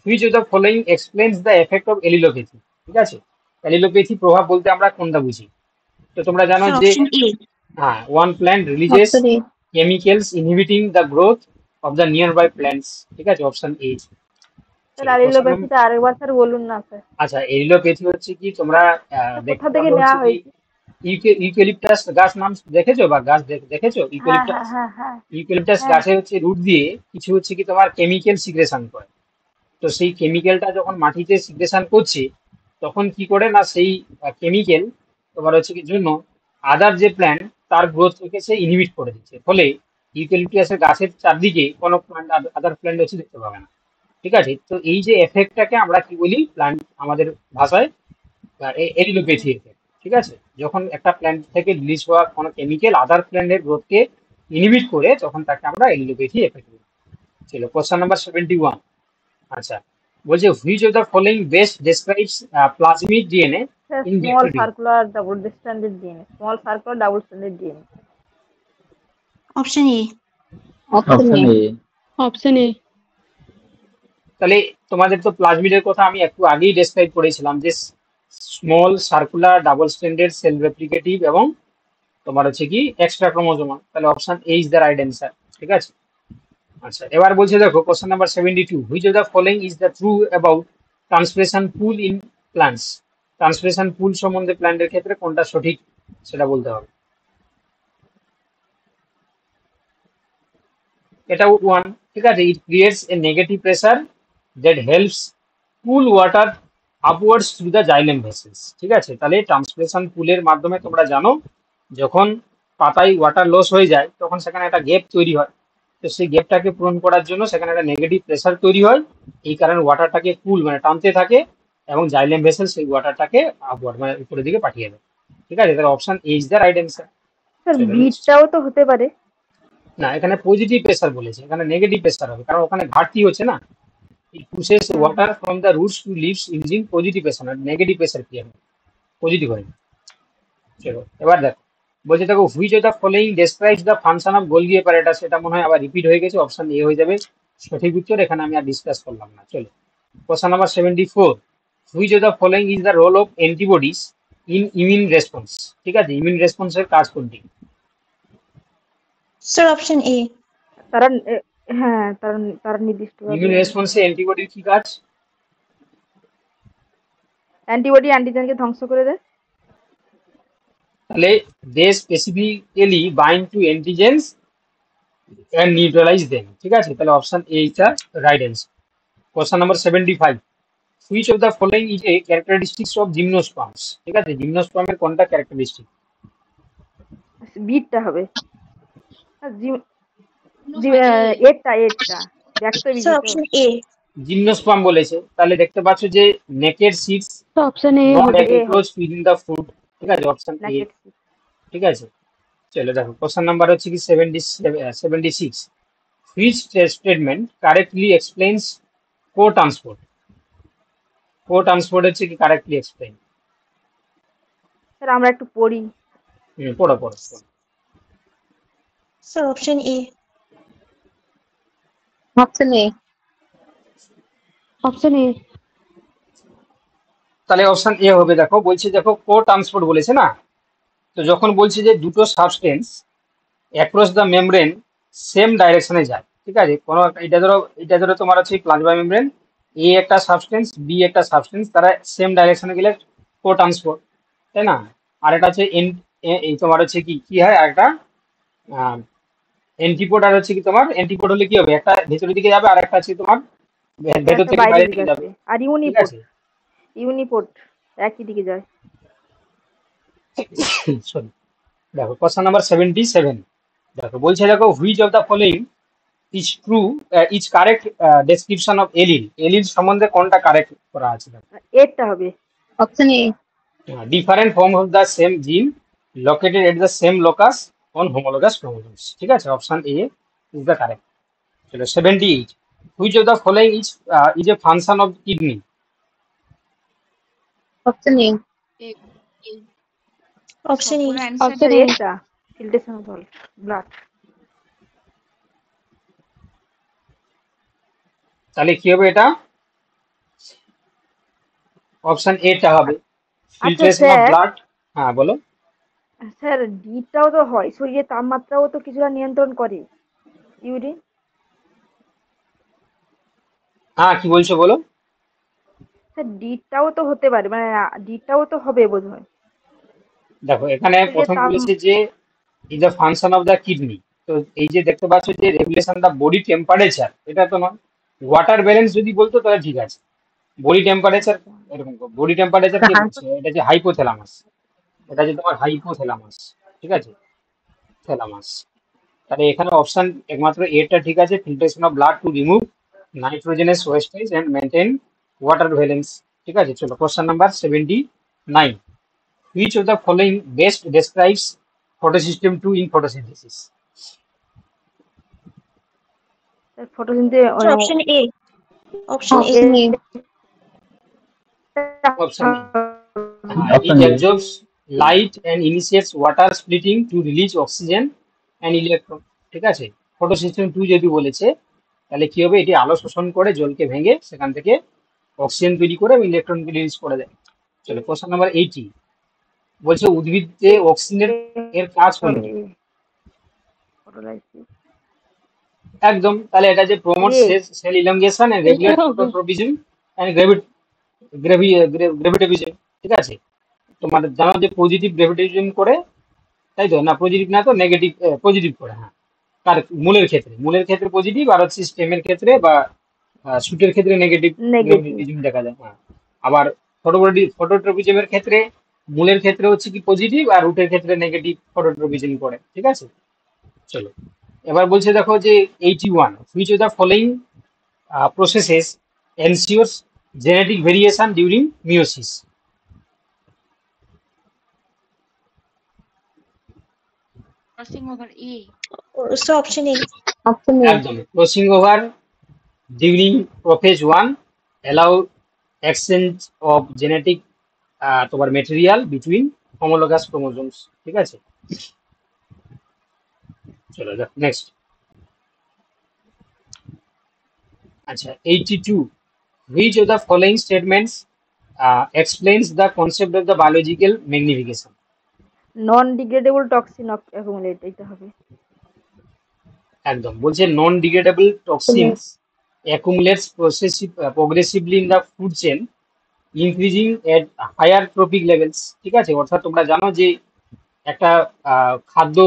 which of the following explains the effect of allelopathy, ঠিক আছে? এলিলোপ্যাথি প্রভাব বলতে আমরা কোনটা বুঝি? তো তোমরা জানো Sir, যে option A. হ্যাঁ, one plant releases Option A. chemicals inhibiting the growth of the nearby plants, ঠিক আছে? Option A. স্যার আর এলোপ্যাথিটা আরেকবার স্যার বলুন না স্যার। আচ্ছা, এলিলোপ্যাথি হচ্ছে কি তোমরা কোথা থেকে নেওয়া হয়েছে? ইউক্যালিপটাস গাছ নাম দেখেছো বা গাছ দেখেছো? হ্যাঁ ইউক্যালিপটাস হ্যাঁ হ্যাঁ ইউক্যালিপটাস হ্যাঁ। গাছে হচ্ছে রুট দিয়ে কিছু হচ্ছে কি তোমার কেমিক্যাল সিক্রেশন করে। তো সেই কেমিক্যালটা যখন মাটিতে সিক্রেশন করছে তখন কি করে না সেই কেমিক্যাল তোমার হচ্ছে কি জন্য আদার যে প্ল্যান্ট তার গ্রোথ থেকে সে ইনহিবিট করে দিচ্ছে, ফলে ইউক্যালিপটাসের গাছের চারদিকে কোনো প্লান্ট আদার প্ল্যান্ট হচ্ছে দেখতে পাবে না। ঠিক আছে, তো এই যে এফেক্টটাকে আমরা কি বলি প্ল্যান্ট আমাদের ভাষায় এলিলোপ্যাথি এফেক্ট। ঠিক আছে, যখন একটা প্ল্যান্ট থেকে রিলিজ হওয়া কোনো কেমিক্যাল আদার প্ল্যান্টের গ্রোথকে ইনহিবিট করে তখন তাকে আমরা এলিলোপ্যাথি এফেক্ট বলি। ছিল কোশ্চেন নাম্বার 71। আচ্ছা, বলছে which of the following best describes plasmid DNA in small bacteria? Circular double standard DNA, small circular double standard DNA. Option A. Option A. Option A. তাহলে তোমাদের তো প্লাজমিডের কথা আমি একটু আগেই ডেসক্রাইব করেছিলাম যে small circular double standard cell replicative এবং তোমার হচ্ছে কি এক্সট্রা ক্রোমোজোমাল। তাহলে option A is the right answer. ঠিক আছে, আচ্ছা এবার বলছে দেখো question number 72, which of the following is the true about transpiration pull in plants? Transpiration pull সম্বন্ধে প্ল্যান্টের ক্ষেত্রে কোনটা সঠিক সেটা বলতে হবে। এটা ওয়ান। ঠিক আছে, it creates A negative pressure that helps pool water upwards through the xylem vessels. ঠিক আছে, তাহলে ট্রান্সপ্রেশন পুলের মাধ্যমে তোমরা জানো যখন পাতায় ওয়াটার লস হয়ে যায় তখন সেখানে একটা গ্যাপ তৈরি হয়, তো সেই গ্যাপটাকে পূরণ করার জন্য সেখানে একটা নেগেটিভ প্রেসার তৈরি হয়। এই কারণে ওয়াটারটাকে পুল মানে টানতে থাকে এবং জাইলেম ভেসেল সেই ওয়াটারটাকে আপওয়ার্ড মানে উপরের দিকে পাঠিয়ে দেয়। ঠিক আছে, তাহলে option A is the right answer. Sir বিটটাও তো হতে পারে। না, এখানে পজিটিভ প্রেসার বলেছে, এখানে নেগেটিভ প্রেসার হবে কারণ ওখানে ঘাটতি হচ্ছে না। It pushes water from the roots to leaves using positive pressure, negative pressure কি হবে, পজিটিভ হয়। চলো এবার দেখো, বলছে দেখো which of the following describes the function of Golgi apparatus? এটা মনে হয় আবার রিপিট হয়ে গেছে, অপশন এ হয়ে যাবে সঠিক উত্তর, এখানে আমি আর ডিসকাস করলাম না। চলো question number 74, which of the following is the role of antibodies in immune response? ঠিক আছে, ইমিউন রেসপন্সের কাজ কোনটি? Sir option A. তারা হ্যাঁ তারা নির্দিষ্ট ইমিউন রেসপন্সে অ্যান্টিবডির কি কাজ? অ্যান্টিবডি অ্যান্টিজেনকে ধ্বংস করে দেয়। তাহলে they specifically bind to antigens and neutralise them. ঠিক আছে, তাহলে option A is the right answer. Question number 75, which of the following is a characteristics of gymnosperms? ঠিক আছে, জিমনোস্পার্মের কোনটা ক্যারেক্টারিস্টিক? বিটটা হবে। এটটা দেখতে স্যার অপশন এ। জিমনোস্পার্ম বলেছে, তাহলে দেখতে পাচ্ছ যে naked seeds option A not হবে। Expose within the fruit. ঠিক আছে, অপশন এ। ঠিক আছে, চলো দেখো কোশ্চেন নাম্বার হচ্ছে কি 76, which statement correctly explains co transport? Co transport হচ্ছে কি কারেক্টলি এক্সপ্লেইন? স্যার আমরা একটু পড়ি। পড়ো পড়ো। Sir option A. Option A. Option A. তাহলে অপশন এ হবে। দেখো বলছে দেখো কো ট্রান্সপোর্ট বলেছে না, তো যখন বলছে যে দুটো substance across the membrane same ডাইরেকশনে যায়। ঠিক আছে, কোনো এটা ধরো তোমার হচ্ছে প্লাজমা মেমব্রেন, এ একটা সাবস্টেন্স বি একটা সাবস্টেন্স, তারা সেম ডাইরেকশনে গেলে কো ট্রান্সপোর্ট, তাই না? আর এটা হচ্ছে এই তোমার হচ্ছে কি কি হয় একটা এন্টিপোড, আর হচ্ছে কি তোমার এন্টিপোড হলে কি হবে, একটা ভেতরের দিকে যাবে আর একটা হচ্ছে তোমার ভেতর থেকে বাইরে দিকে যাবে। আর ঠিক আছে, ইউনিপোর্ট একই দিকে যায়। সরি, দেখো কোশ্চেন নাম্বার 77, দেখো বলছে দেখো which of the following is true is correct description of allele? Allele সম্বন্ধে কোনটা কারেক্ট করা আছে? এটটা হবে। Option A. Different form of the same gene located at the same locus on homologous chromosomes. ঠিক আছে, option A is the correct. চলো 78, which of the following is a function of kidney? Option A. Option A. Option A. এটটা filtration of blood. তাহলে কি হবে এটা? Option এটা হবে ফিল্ট্রেশন অফ ব্লাড। হ্যাঁ বলো। স্যার ডিটাও তো হয়, শরীরের তাপমাত্রাও তো কিছুটা নিয়ন্ত্রণ করে ইউরিন। হ্যাঁ কি বলছো বলো। স্যার ডিটাও তো হতে পারে, মানে ডিটাও তো হবে বোধহয়। দেখো এখানে প্রথম বলেছে যে is the function of the kidney, তো এই যে দেখতে পাচ্ছ যে রেগুলেশন দ্য বডি টেম্পারেচার, এটা তো নয়। ওয়াটার ব্যালেন্স যদি বলতো তাহলে ঠিক আছে, বডি টেম্পারেচার এরকম, বডি টেম্পারেচার কি হচ্ছে, এটা যে হাইপোথ্যালামাস, এটা যে তোমার হাইপোথ্যালামাস। ঠিক আছে, থ্যালামাস। তাহলে এখানে অপশন একমাত্র এটা ঠিক আছে, filtration of blood to remove nitrogenous wastage and maintain water balance. ঠিক আছে, চলো question number 79, which of the following best describes photosystem 2 in photosynthesis? Photosynthesis Option A. Option A. Option A. It absorbs light and initiates water splitting to release oxygen and electron. ঠিক আছে, photosystem 2 যদি বলেছে তাহলে কি হবে, এটি আলো শোষণ করে জলকে ভেঙে সেখান থেকে অক্সিজেন তৈরি করে ইলেকট্রনকে রিলিজ করে দেয়। চলো কোশ্চেন নাম্বার 80, বলছে উদ্ভিদে অক্সিজেনের এর কাজ কোনটি? ফটোলাইসিস। একদম, তাহলে এটা যে promote A. Cell elongation and regulate phototropism and gravitation. ঠিক আছে, তোমার জানো যে পজিটিভ গ্রেভিটেশন করে, তাই তো না? পজিটিভ না তো নেগেটিভ, পজিটিভ করে। হ্যাঁ, তার মূলের ক্ষেত্রে পজিটিভ, আর হচ্ছে স্টেমের ক্ষেত্রে বা শুটের ক্ষেত্রে নেগেটিভ গ্রেভিটেশন দেখা যায়। হ্যাঁ, আবার ফটোট্রপিজমের ক্ষেত্রে মূলের ক্ষেত্রে হচ্ছে কি পজিটিভ, আর রুটের ক্ষেত্রে নেগেটিভ ফটোট্রপিজম করে। ঠিক আছে, চলো এবার বলছে দেখো যে 81, which of the following processes ensures genetic variation during meiosis? So option A. একদম, crossing over during prophase 1 allow exchange of genetic তোমার material between homologous chromosomes। ঠিক আছে, চলো নেক্সট। আচ্ছা 82, which of the following statements explains the concept of the biological magnification? Non degradable toxin accumulate, এটা হবে। একদম, বলছে non degradable toxins accumulates progressively in the food chain increasing at higher trophic levels। ঠিক আছে, অর্থাৎ তোমরা জানো যে একটা খাদ্য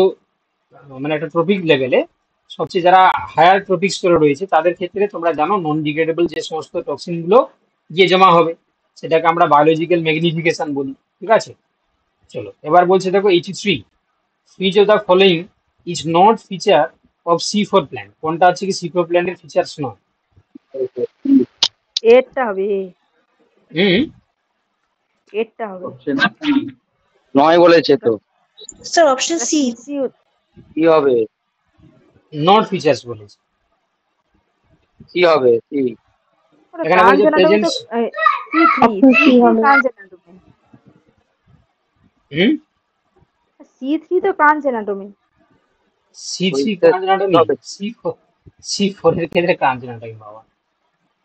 মানে একটা ট্রপিক লেভেলে সবচেয়ে যারা হায়ার ট্রপিক স্তরে রয়েছে তাদের ক্ষেত্রে তোমরা জানো নন ডিগ্রেডেবল যে সমস্ত টক্সিন গুলো গিয়ে জমা হবে সেটাকে আমরা বায়োলজিক্যাল ম্যাগনিফিকেশন বলি। ঠিক আছে, চলো এবার বলছে দেখো 83, which of the following is not feature of C4 plant? কোনটা হচ্ছে কি C4 প্ল্যান্টের ফিচারস নয়? এরটা হবে এ। এরটা হবে। নয় বলেছে তো, Sir, option C. কি হবে? নট ফিচারস বলেছে। কি হবে? কি এখানে বলছে প্রেজেন্স। C3 তো কাঞ্চেনাটমি। C3 কাঞ্চেনাটমি, C4 এর ক্ষেত্রে কাঞ্চেনাটমি বাবা,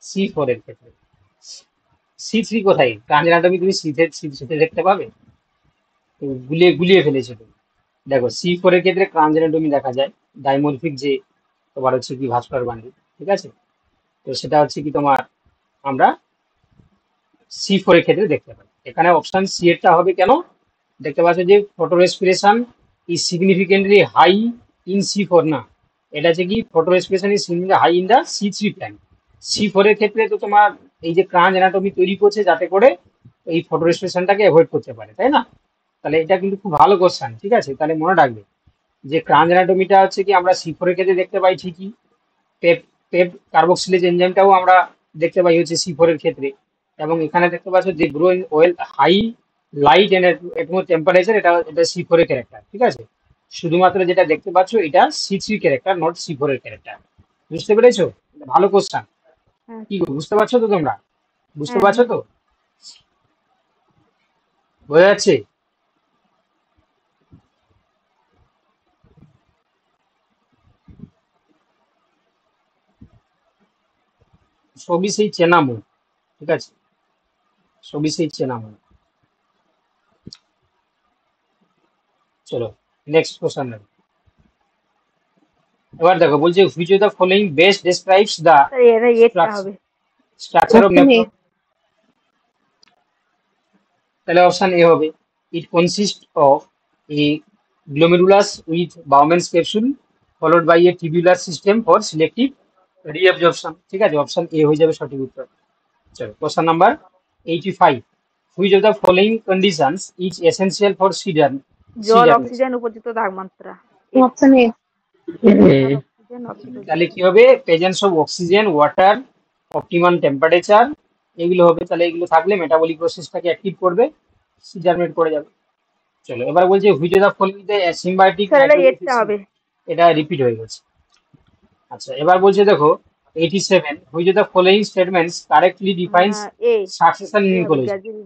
C4 এর ক্ষেত্রে C3 কোথায়? কাঞ্চেনাটমি তুমি সিতে দেখতে পাবে? গুলিয়ে ফেলেছে তুমি। দেখো C4 এর ক্ষেত্রে কাঞ্চেনাটমি দেখা যায়, ডাইমরফিক যে তোমার হচ্ছে কি ভাস্কুলার বান্ডিল। ঠিক আছে, তো সেটা হচ্ছে কি তোমার আমরা C4 এর ক্ষেত্রে দেখতে পাই। এখানে অপশন সি এরটা হবে কেন? দেখতে পাচ্ছ যে photorespiration is significantly high in C4 না, এটা হচ্ছে কি photorespiration is significantly high in the C3 plant. C4 এর ক্ষেত্রে তো তোমার এই যে ক্রাঞ্চ অ্যানাটমি তৈরি করছে যাতে করে এই ফটো রেসপিরেশনটাকে অ্যাভয়েড করতে পারে, তাই না? তাহলে এটা কিন্তু খুব ভালো কোশ্চেন। ঠিক আছে, তাহলে মনে রাখবে যে ক্রাঞ্চ অ্যানাটমিটা হচ্ছে কি আমরা C4 এর ক্ষেত্রে দেখতে পাই ঠিকই, পেপ কার্বক্সিলেজ এনজাইমটাও আমরা দেখতে পাই হচ্ছে C4 এর ক্ষেত্রে, এবং এখানে দেখতে পাচ্ছ যে grow in well high light and temperature, এটা C4 এর ক্যারেক্টার। ঠিক আছে, শুধুমাত্র যেটা দেখতে পাচ্ছ এটা C3 ক্যারেক্টার, নট C4 এর ক্যারেক্টার। বুঝতে পেরেছো? ভালো কোশ্চেন। কি বুঝতে পারছো তো তোমরা? বুঝতে পারছো তো? বোঝা যাচ্ছে? সবই সেই চেনা মুখ। ঠিক আছে, সবই সেই চেনা মুখ। চলো নেক্সট কোশ্চেন। এবার দেখো বলছে which of the following best describes the structure of nephron? তাহলে অপশন এ হবে, it consists of a glomerulus with Bowman's capsule followed by a tubular system for selective reabsorption। ঠিক আছে, অপশন এ হয়ে যাবে সঠিক উত্তর। চলো question number 85, which of the following conditions is essential for seed? জল, oxygen, উপযুক্ত তাপমাত্রা। Option A. অক্সিজেন অক্সিটোসিন তাহলে কি হবে, presence of oxygen, water, optimum temperature, এগুলো হবে। তাহলে এগুলো থাকলে মেটাবলিক প্রসেসটাকে অ্যাক্টিভ করবে, জার্মিনেট করে যাবে। চলো এবার বলছে which of the following the symbiotic sir এটা নাইট্রোজেন এরটা হবে। এটা রিপিট হয়ে গেছে। আচ্ছা এবার বলছে দেখো 87 which of the following statements correctly defines a succession in a হবে ইকোলজি। গ্র্যাজুয়ালি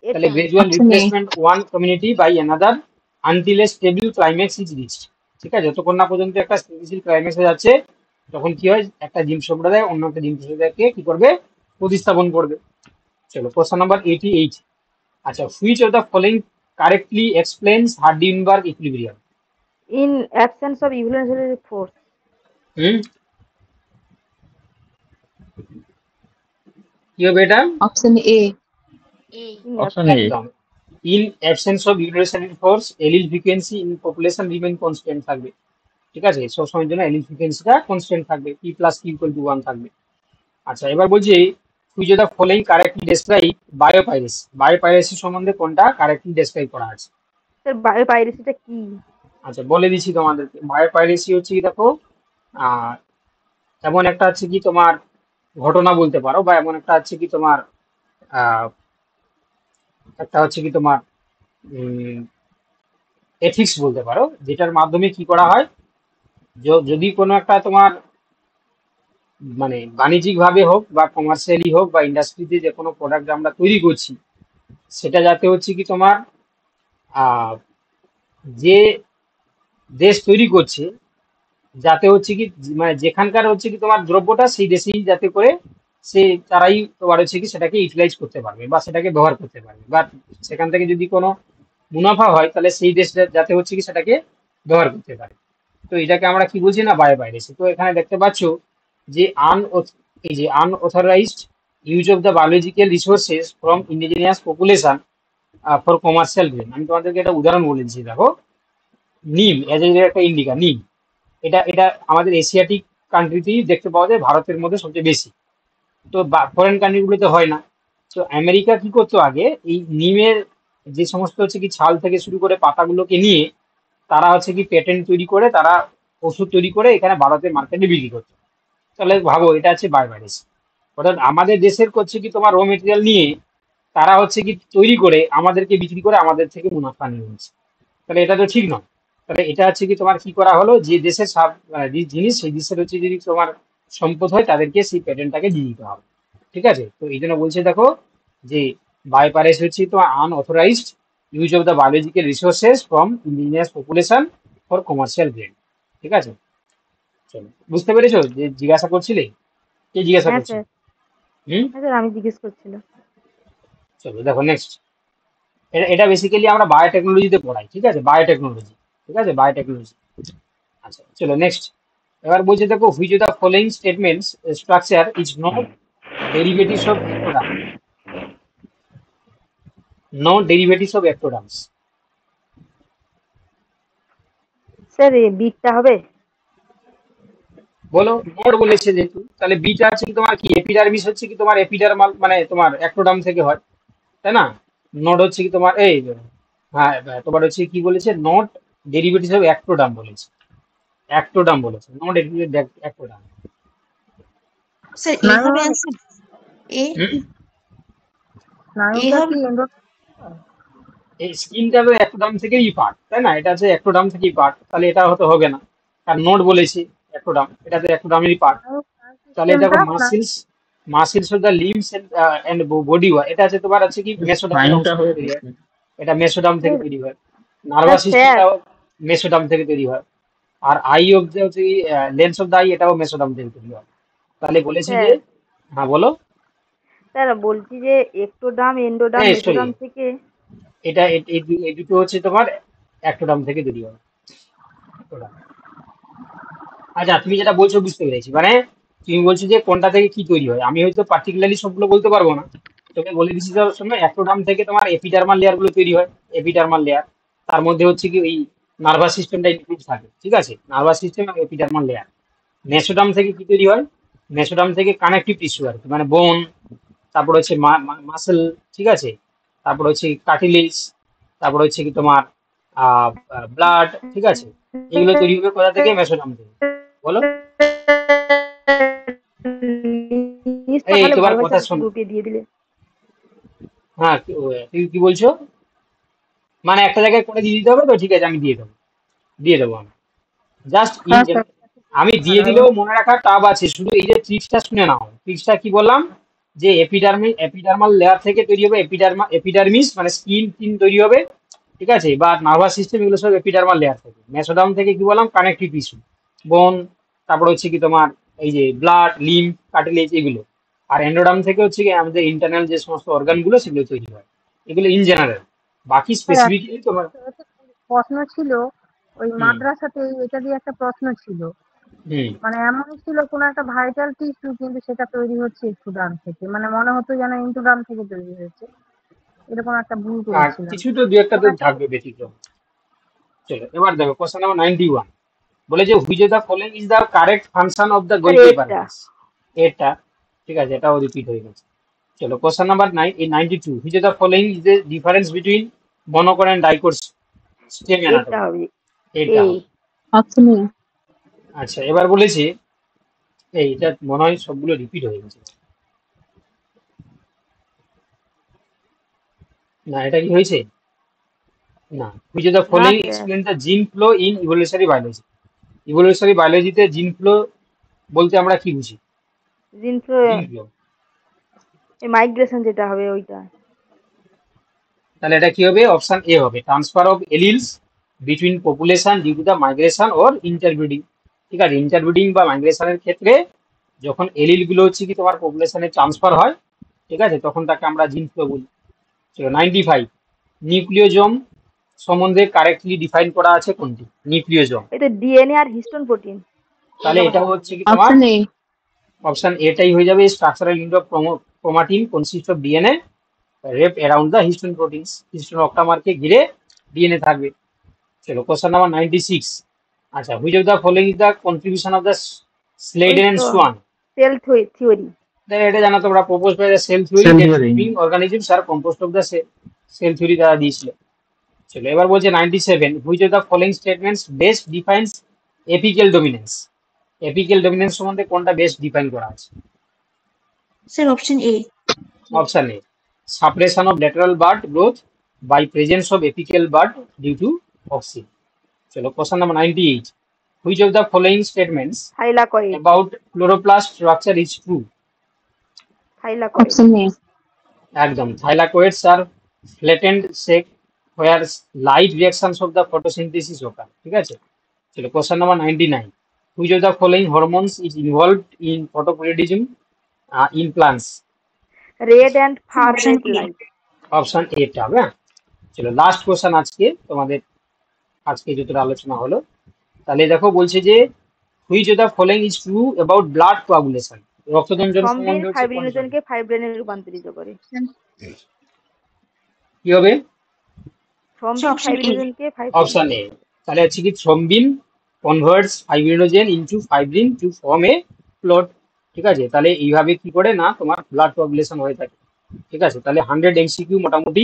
তাহলে এটা gradual Option A. Replacement one community by another until a stable climax is reached. ঠিক আছে, যতক্ষণ না পর্যন্ত একটা স্থিতিশীল ক্লাইম্যাক্সে যাচ্ছে তখন কি হয়, একটা জীব সম্প্রদায় অন্য একটা জীব সম্প্রদায়কে কি করবে, প্রতিস্থাপন করবে। চলো কোশ্চেন নাম্বার 88। আচ্ছা which of the following correctly explains Hardy Weinberg equilibrium. In absence of evolutionary force. হুম, কি হবে এটা? Option A. In option A. একদম। In absence of evolutionary force allele frequency in population remain constant থাকবে। ঠিক আছে, সব সময়ের জন্য এলিল ফ্রিকোয়েন্সিটা কনস্ট্যান্ট থাকবে, p plus q equal to 1 থাকবে। আচ্ছা এবার বলছি which of the following correctly describe biopiracy. Biopiracy সম্বন্ধে কোনটা কারেক্টলি ডেসক্রাইব করা আছে? স্যার বায়োপাইরেসিটা কি? আচ্ছা বলে দিচ্ছি তোমাদেরকে। বায়োপাইরেসি হচ্ছে কি দেখো, আহ এমন একটা হচ্ছে কি তোমার ঘটনা বলতে পারো, বা এমন একটা হচ্ছে কি তোমার আহ একটা হচ্ছে কি তোমার এথিক্স বলতে পারো, যেটার মাধ্যমে কি করা হয়, যদি কোনো একটা তোমার মানে বাণিজ্যিক ভাবে হোক বা কমার্শিয়ালি হোক বা ইন্ডাস্ট্রিতে যে কোনো প্রোডাক্ট আমরা তৈরি করছি, সেটা যাতে হচ্ছে কি তোমার যে দেশ তৈরি করছে যাতে হচ্ছে কি মানে যেখানকার হচ্ছে কি তোমার দ্রব্যটা সেই দেশেই যাতে করে তারাই তোমার হচ্ছে কি সেটাকে ইউটিলাইজ করতে পারবে বা সেটাকে ব্যবহার করতে পারবে, বা সেখান থেকে যদি কোনো মুনাফা হয় তাহলে সেই দেশ যাতে হচ্ছে কি সেটাকে ব্যবহার করতে পারে। তো এটাকে আমরা কি বলছি না, বায়োপাইরেসি। তো এখানে দেখতে পাচ্ছ যে এই যে unauthorised use of the biological resources from indigenous population for commercial gain. আমি তোমাদেরকে একটা উদাহরণ বলেছি, দেখো নিম এজ একটা ইন্ডিকা, নিম এটা এটা আমাদের এশিয়াটিক কান্ট্রিতেই দেখতে পাওয়া যায়, ভারতের মধ্যে সবচেয়ে বেশি। তো ফরেন কান্ট্রিগুলোতে হয় না। তো আমেরিকা কি করতো আগে, এই নিমের যে সমস্ত হচ্ছে কি ছাল থেকে শুরু করে পাতাগুলোকে নিয়ে তারা হচ্ছে কি পেটেন্ট তৈরি করে, তারা ওষুধ তৈরি করে এখানে ভারতের মার্কেটে বিক্রি করতো। তাহলে ভাবো এটা হচ্ছে বায়োপাইরেসি। অর্থাৎ আমাদের দেশের হচ্ছে কি তোমার র মেটেরিয়াল নিয়ে তারা হচ্ছে কি তৈরি করে আমাদেরকে বিক্রি করে আমাদের থেকে মুনাফা নিয়ে নিচ্ছে। তাহলে এটা তো ঠিক নয়। তাহলে এটা হচ্ছে কি তোমার কি করা হলো, যে দেশের যে জিনিস সেই দেশের হচ্ছে যদি তোমার সম্পদ হয় তাদেরকে সেই প্যাটেন্টটাকে দিয়ে দিতে হবে। ঠিক আছে, তো এই জন্য বলছে দেখো যে বায়োপাইরেসি হচ্ছে তোমার unauthorised use of the biological resources from indigenous population for commercial gain. ঠিক আছে, চলো বুঝতে পেরেছো যে জিজ্ঞাসা করছিলে, কে জিজ্ঞাসা হ্যাঁ করছিল? স্যার, হুম, হ্যাঁ স্যার আমি জিজ্ঞেস করছিলাম। চলো দেখো নেক্সট। এটা বেসিক্যালি আমরা বায়োটেকনোলজিতে পড়াই। ঠিক আছে, বায়োটেকনোলজি। ঠিক আছে, বায়োটেকনোলজি। আচ্ছা চলো নেক্সট। এবার বলছে দেখো which of the following statements structure is not derivatives of ectoderm. No derivatives of ectoderms. Sir এই বিটটা হবে। বলো, নট বলেছে যেহেতু, তাহলে বিটা আছে কি তোমার কি এপিডার্মিস হচ্ছে কি তোমার এপিডার্মাল মানে তোমার অ্যাক্টোডাম থেকে হয়, তাই না? নট হচ্ছে কি তোমার এই হ্যাঁ তোমার হচ্ছে কি বলেছে, নট ডেরিভেটিভস অফ অ্যাক্টোডাম বলেছে, অ্যাক্টোডাম বলেছে, নট ডেরিভেটিভ অ্যাক্টোডাম। স্যার এ হবে অ্যান্সার। এ এ হবে। এই স্কিনটা তো অ্যাক্টোডাম থেকেই পার্ট, তাই না? এটা হচ্ছে অ্যাক্টোডাম থেকেই পার্ট, তাহলে এটা হতে হবে না। আর নোট বলেছি অ্যাক্টোডাম, এটা তো অ্যাক্টোডামেরই পার্ট। তাহলে দেখো muscles of the limbs and body, এটা আছে তোমার আছে কি মেসোডাম থেকে সাইনটা হয়ে তৈরি হয়, এটা মেসোডাম থেকে তৈরি হয়। নার্ভাস স্যার সিস্টেমটাও মেসোডাম থেকে তৈরি হয়। আর আই অফ দ্য হচ্ছে লেন্স অফ দ্য আই, এটাও মেসোডাম থেকে তৈরি হয়। তাহলে বলেছি যে স্যার হ্যাঁ বলো। স্যার বলছি যে এক্টোডাম এন্ডোডাম এই sorry, মেসোডাম থেকে। এটা এই দুটো হচ্ছে তোমার অ্যাক্টোডাম থেকে তৈরি হয়। অ্যাক্টোডাম। আচ্ছা তুমি যেটা বলছো বুঝতে পেরেছি, মানে তুমি বলছো যে কোনটা থেকে কি তৈরি হয়। আমি হয়তো পার্টিকুলারলি সবগুলো বলতে পারবো না, তোকে বলে দিচ্ছি তার সময় অ্যাক্টোডার্ম থেকে তোমার এপিডার্মাল লেয়ার গুলো তৈরি হয়। এপিডার্মাল লেয়ার, তার মধ্যে হচ্ছে কি ওই নার্ভাস সিস্টেমটা ইনক্লুড থাকে। ঠিক আছে, নার্ভাস সিস্টেম এবং এপিডার্মাল লেয়ার। মেসোডার্ম থেকে কি তৈরি হয়, মেসোডার্ম থেকে কানেকটিভ টিস্যু আর কি, মানে বোন, তারপর হচ্ছে মাসেল, ঠিক আছে, তারপর হচ্ছে কার্টিলেজ, তারপর হচ্ছে কি তোমার ব্লাড, ঠিক আছে, এগুলো তৈরি হবে কোথা থেকে? মেসোডার্ম থেকে। বলো। জিনিসটা এই তাহলে তোমার ভালো হয় কথা স্যার, একটু শোনো। গ্রুপে দিয়ে দিলে। হ্যাঁ, তুমি কি বলছো? মানে একটা জায়গায় করে দিয়ে দিতে হবে তো? ঠিক আছে, আমি দিয়ে দেবো আমি। জাস্ট হ্যাঁ স্যার, আমি দিয়ে ভালো দিলেও মনে রাখার টাব আছে, শুধু এই যে ট্রিক্সটা শুনে নাও। ট্রিক্সটা কি বললাম? যে এপিডার্মাল লেয়ার থেকে তৈরি হবে এপিডার্মিস, মানে স্কিন তৈরি হবে, ঠিক আছে, বা নার্ভাস সিস্টেম, এগুলো সব এপিডার্মাল লেয়ার থেকে। মেসোডার্ম থেকে কি বললাম? কানেকটিভ টিস্যু, বোন, তারপর হচ্ছে কি তোমার এই যে ব্লাড, লিম্ফ, কার্টিলেজ, এগুলো। আর এন্ডোডার্ম থেকে হচ্ছে কি আমাদের ইন্টারনাল যে সমস্ত অর্গানগুলো সেগুলো তৈরি হয়। এগুলো ইন জেনারেল। বাকি স্যার স্পেসিফিকলি তোমার। প্রশ্ন ছিল ওই হুম মাদ্রাসাতে, এটা দিয়ে একটা প্রশ্ন ছিল, হুম মানে এমন ছিল কোন একটা ভাইটাল টিস্যু কিন্তু সেটা তৈরি হচ্ছে এক্টোডার্ম থেকে, মানে মনে হতো যেন ইন্টোডার্ম থেকে তৈরি হয়েছে, এরকম একটা ভুল আর করেছিলাম। কিছু তো দু একটা তো থাকবে ব্যতিক্রম। চলো এবার দেখো কোশ্চেন নাম্বার 91। বলে যে which of the following is the correct function of the sir Golgi এটা পারপাস। এটা ঠিক আছে, এটাও রিপিট হয়ে গেছে। চলো question number 92। Which of the following is the difference between monocot and dicot stem এটা অ্যানাটমি। হবে এটা এ। হবে। Option A. আচ্ছা, এবার বলেছে এটা মনে হয় সবগুলো রিপিট হয়ে গেছে। না, এটা কি হয়েছে? না। হুইচ অফ দ্য না ফলোইং স্যার, এক্সপ্লেন দ্য জিন ফ্লো ইন ইভোলিউশনারি বায়োলজি। ইভোলিউশনারি বায়োলজিতে জিন ফ্লো বলতে আমরা কি বুঝি? জিনফ্লো জিন ফ্লো। মাইগ্রেশন যেটা হবে ওইটা। তাহলে এটা কি হবে? অপশন এ হবে, transfer of alleles between population due to the migration or interbreeding. ঠিক আছে, ইন্টারব্রিডিং বা মাইগ্রেশনের ক্ষেত্রে যখন এলিল গুলো হচ্ছে কি তোমার পপুলেশনে ট্রান্সফার হয়, ঠিক আছে, তখন তাকে আমরা জিন ফ্লো বলি। চলো 95। নিউক্লিওজোম সম্বন্ধে কারেক্টলি ডিফাইন করা আছে কোনটি? নিউক্লিওজোম। এটা ডিএনএ আর হিস্টোন প্রোটিন। তাহলে এটা হচ্ছে কি তোমার অপশন এ। অপশন এটাই হয়ে যাবে। Structural unit of chromatin consist of DNA wrapped around the histone proteins. Histone অক্টামারকে ঘিরে ডিএনএ থাকবে। চলো কোশ্চেন নাম্বার 96। আচ্ছা, which of the following is the contribution of the ওই স্লেডেন এন্ড তো সোয়ান। Cell theory. এটা জানো তোমরা, propose by the cell theory that living organisms are composed of the cell theory দ্বারা দিয়েছিল। চলো এবার বলছে 97। Which of the following statements best defines apical dominance. Apical dominance সম্বন্ধে কোনটা বেস্ট ডিফাইন করা আছে? Sir option A. Option A, suppression of lateral bud growth by presence of apical bud due to auxin. चलो question number 98. Which of the following statements thylakoid. about chloroplast structure is true? Thylakoid. Option A. একদম, thylakoids are flattened sac where light reactions of the photosynthesis occur. ঠিক আছে, চলো question number 99. Which of the following hormones is involved in photoperiodism in plants? Red and far option red A. Light. Option A টা হবে। চলো last question আজকে তোমাদের, আজকে যতটা আলোচনা হলো। তাহলে দেখো বলছে যে which of the following is true about blood coagulation. রক্তদঞ্জন থ্রম্বিন সম্বন্ধে হচ্ছে কোন ফাইব্রিনোজেনকে ফাইব্রেনে রূপান্তরিত করে। কি হবে? Sir, thrombin option A. ফাইব্রিনোজেনকে অপশন ফাইব্রেনে। এ। তাহলে হচ্ছে কি thrombin converts fibrinogen into fibrin to form a clot. ঠিক আছে, তাহলে এইভাবে কি করে না তোমার ব্লাড কোয়াগুলেশন হয়ে থাকে। ঠিক আছে, তাহলে 100 এমসিকিউ মোটামুটি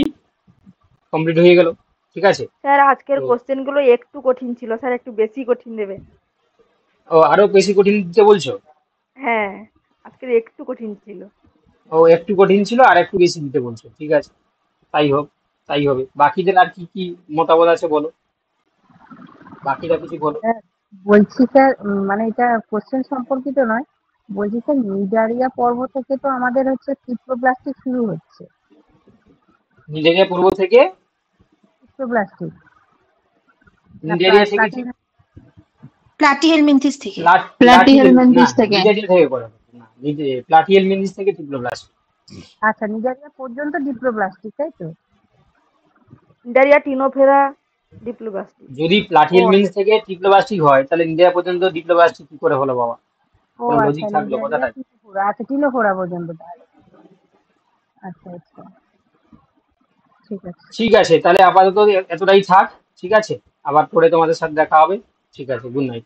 কমপ্লিট হয়ে গেল। ঠিক আছে, স্যার আজকের তো কোশ্চেন গুলো একটু কঠিন ছিল, স্যার একটু বেশি কঠিন দেবে। ও আরো বেশি কঠিন দিতে বলছো? হ্যাঁ, আজকের একটু কঠিন ছিল। ও একটু কঠিন ছিল আর একটু বেশি দিতে বলছো, ঠিক আছে, তাই হোক, তাই হবে। বাকিদের আর কি কি মতামত আছে বলো, বাকিরা কিছু বলো। বলছি স্যার, মানে এটা কোশ্চেন সম্পর্কিত নয়, বলছি স্যার নিউডারিয়া পর্ব থেকে তো আমাদের হচ্ছে ট্রিপ্লোব্লাস্টিক শুরু হচ্ছে। নিউডারিয়া পূর্ব থেকে, ট্রিপ্লোব্লাস্টিক নিউডারিয়া থেকে প্লাটিহেলমিনথিস থেকে। প্লাটিহেলমিনথিস থেকে। নিউডারিয়া থেকে করে না, প্লাটিহেলমিনথিস থেকে ট্রিপ্লোব্লাস্ট। আচ্ছা, নিউডারিয়া পর্যন্ত ডিপ্লোব্লাস্টিক, তাই তো? নিউডারিয়া টিনোফেরা ডিপ্লোব্লাস্টিক। যদি প্লাটিহেলমিনথিস থেকে ট্রিপ্লোব্লাস্টিক হয় তাহলে নিউডারিয়া পর্যন্ত ডিপ্লোব্লাস্টিক কি করে হলো বাবা? ও কোনো লজিক আচ্ছা, থাকলো কথাটা? নিউডারিয়া টিনোফোরা, আচ্ছা টিনোফোরা পর্যন্ত তাহলে। আচ্ছা আচ্ছা, ঠিক আছে। ঠিক আছে, তাহলে আপাতত এতটাই থাক। ঠিক আছে, আবার পরে তোমাদের সাথে দেখা হবে। ঠিক আছে, গুড নাইট।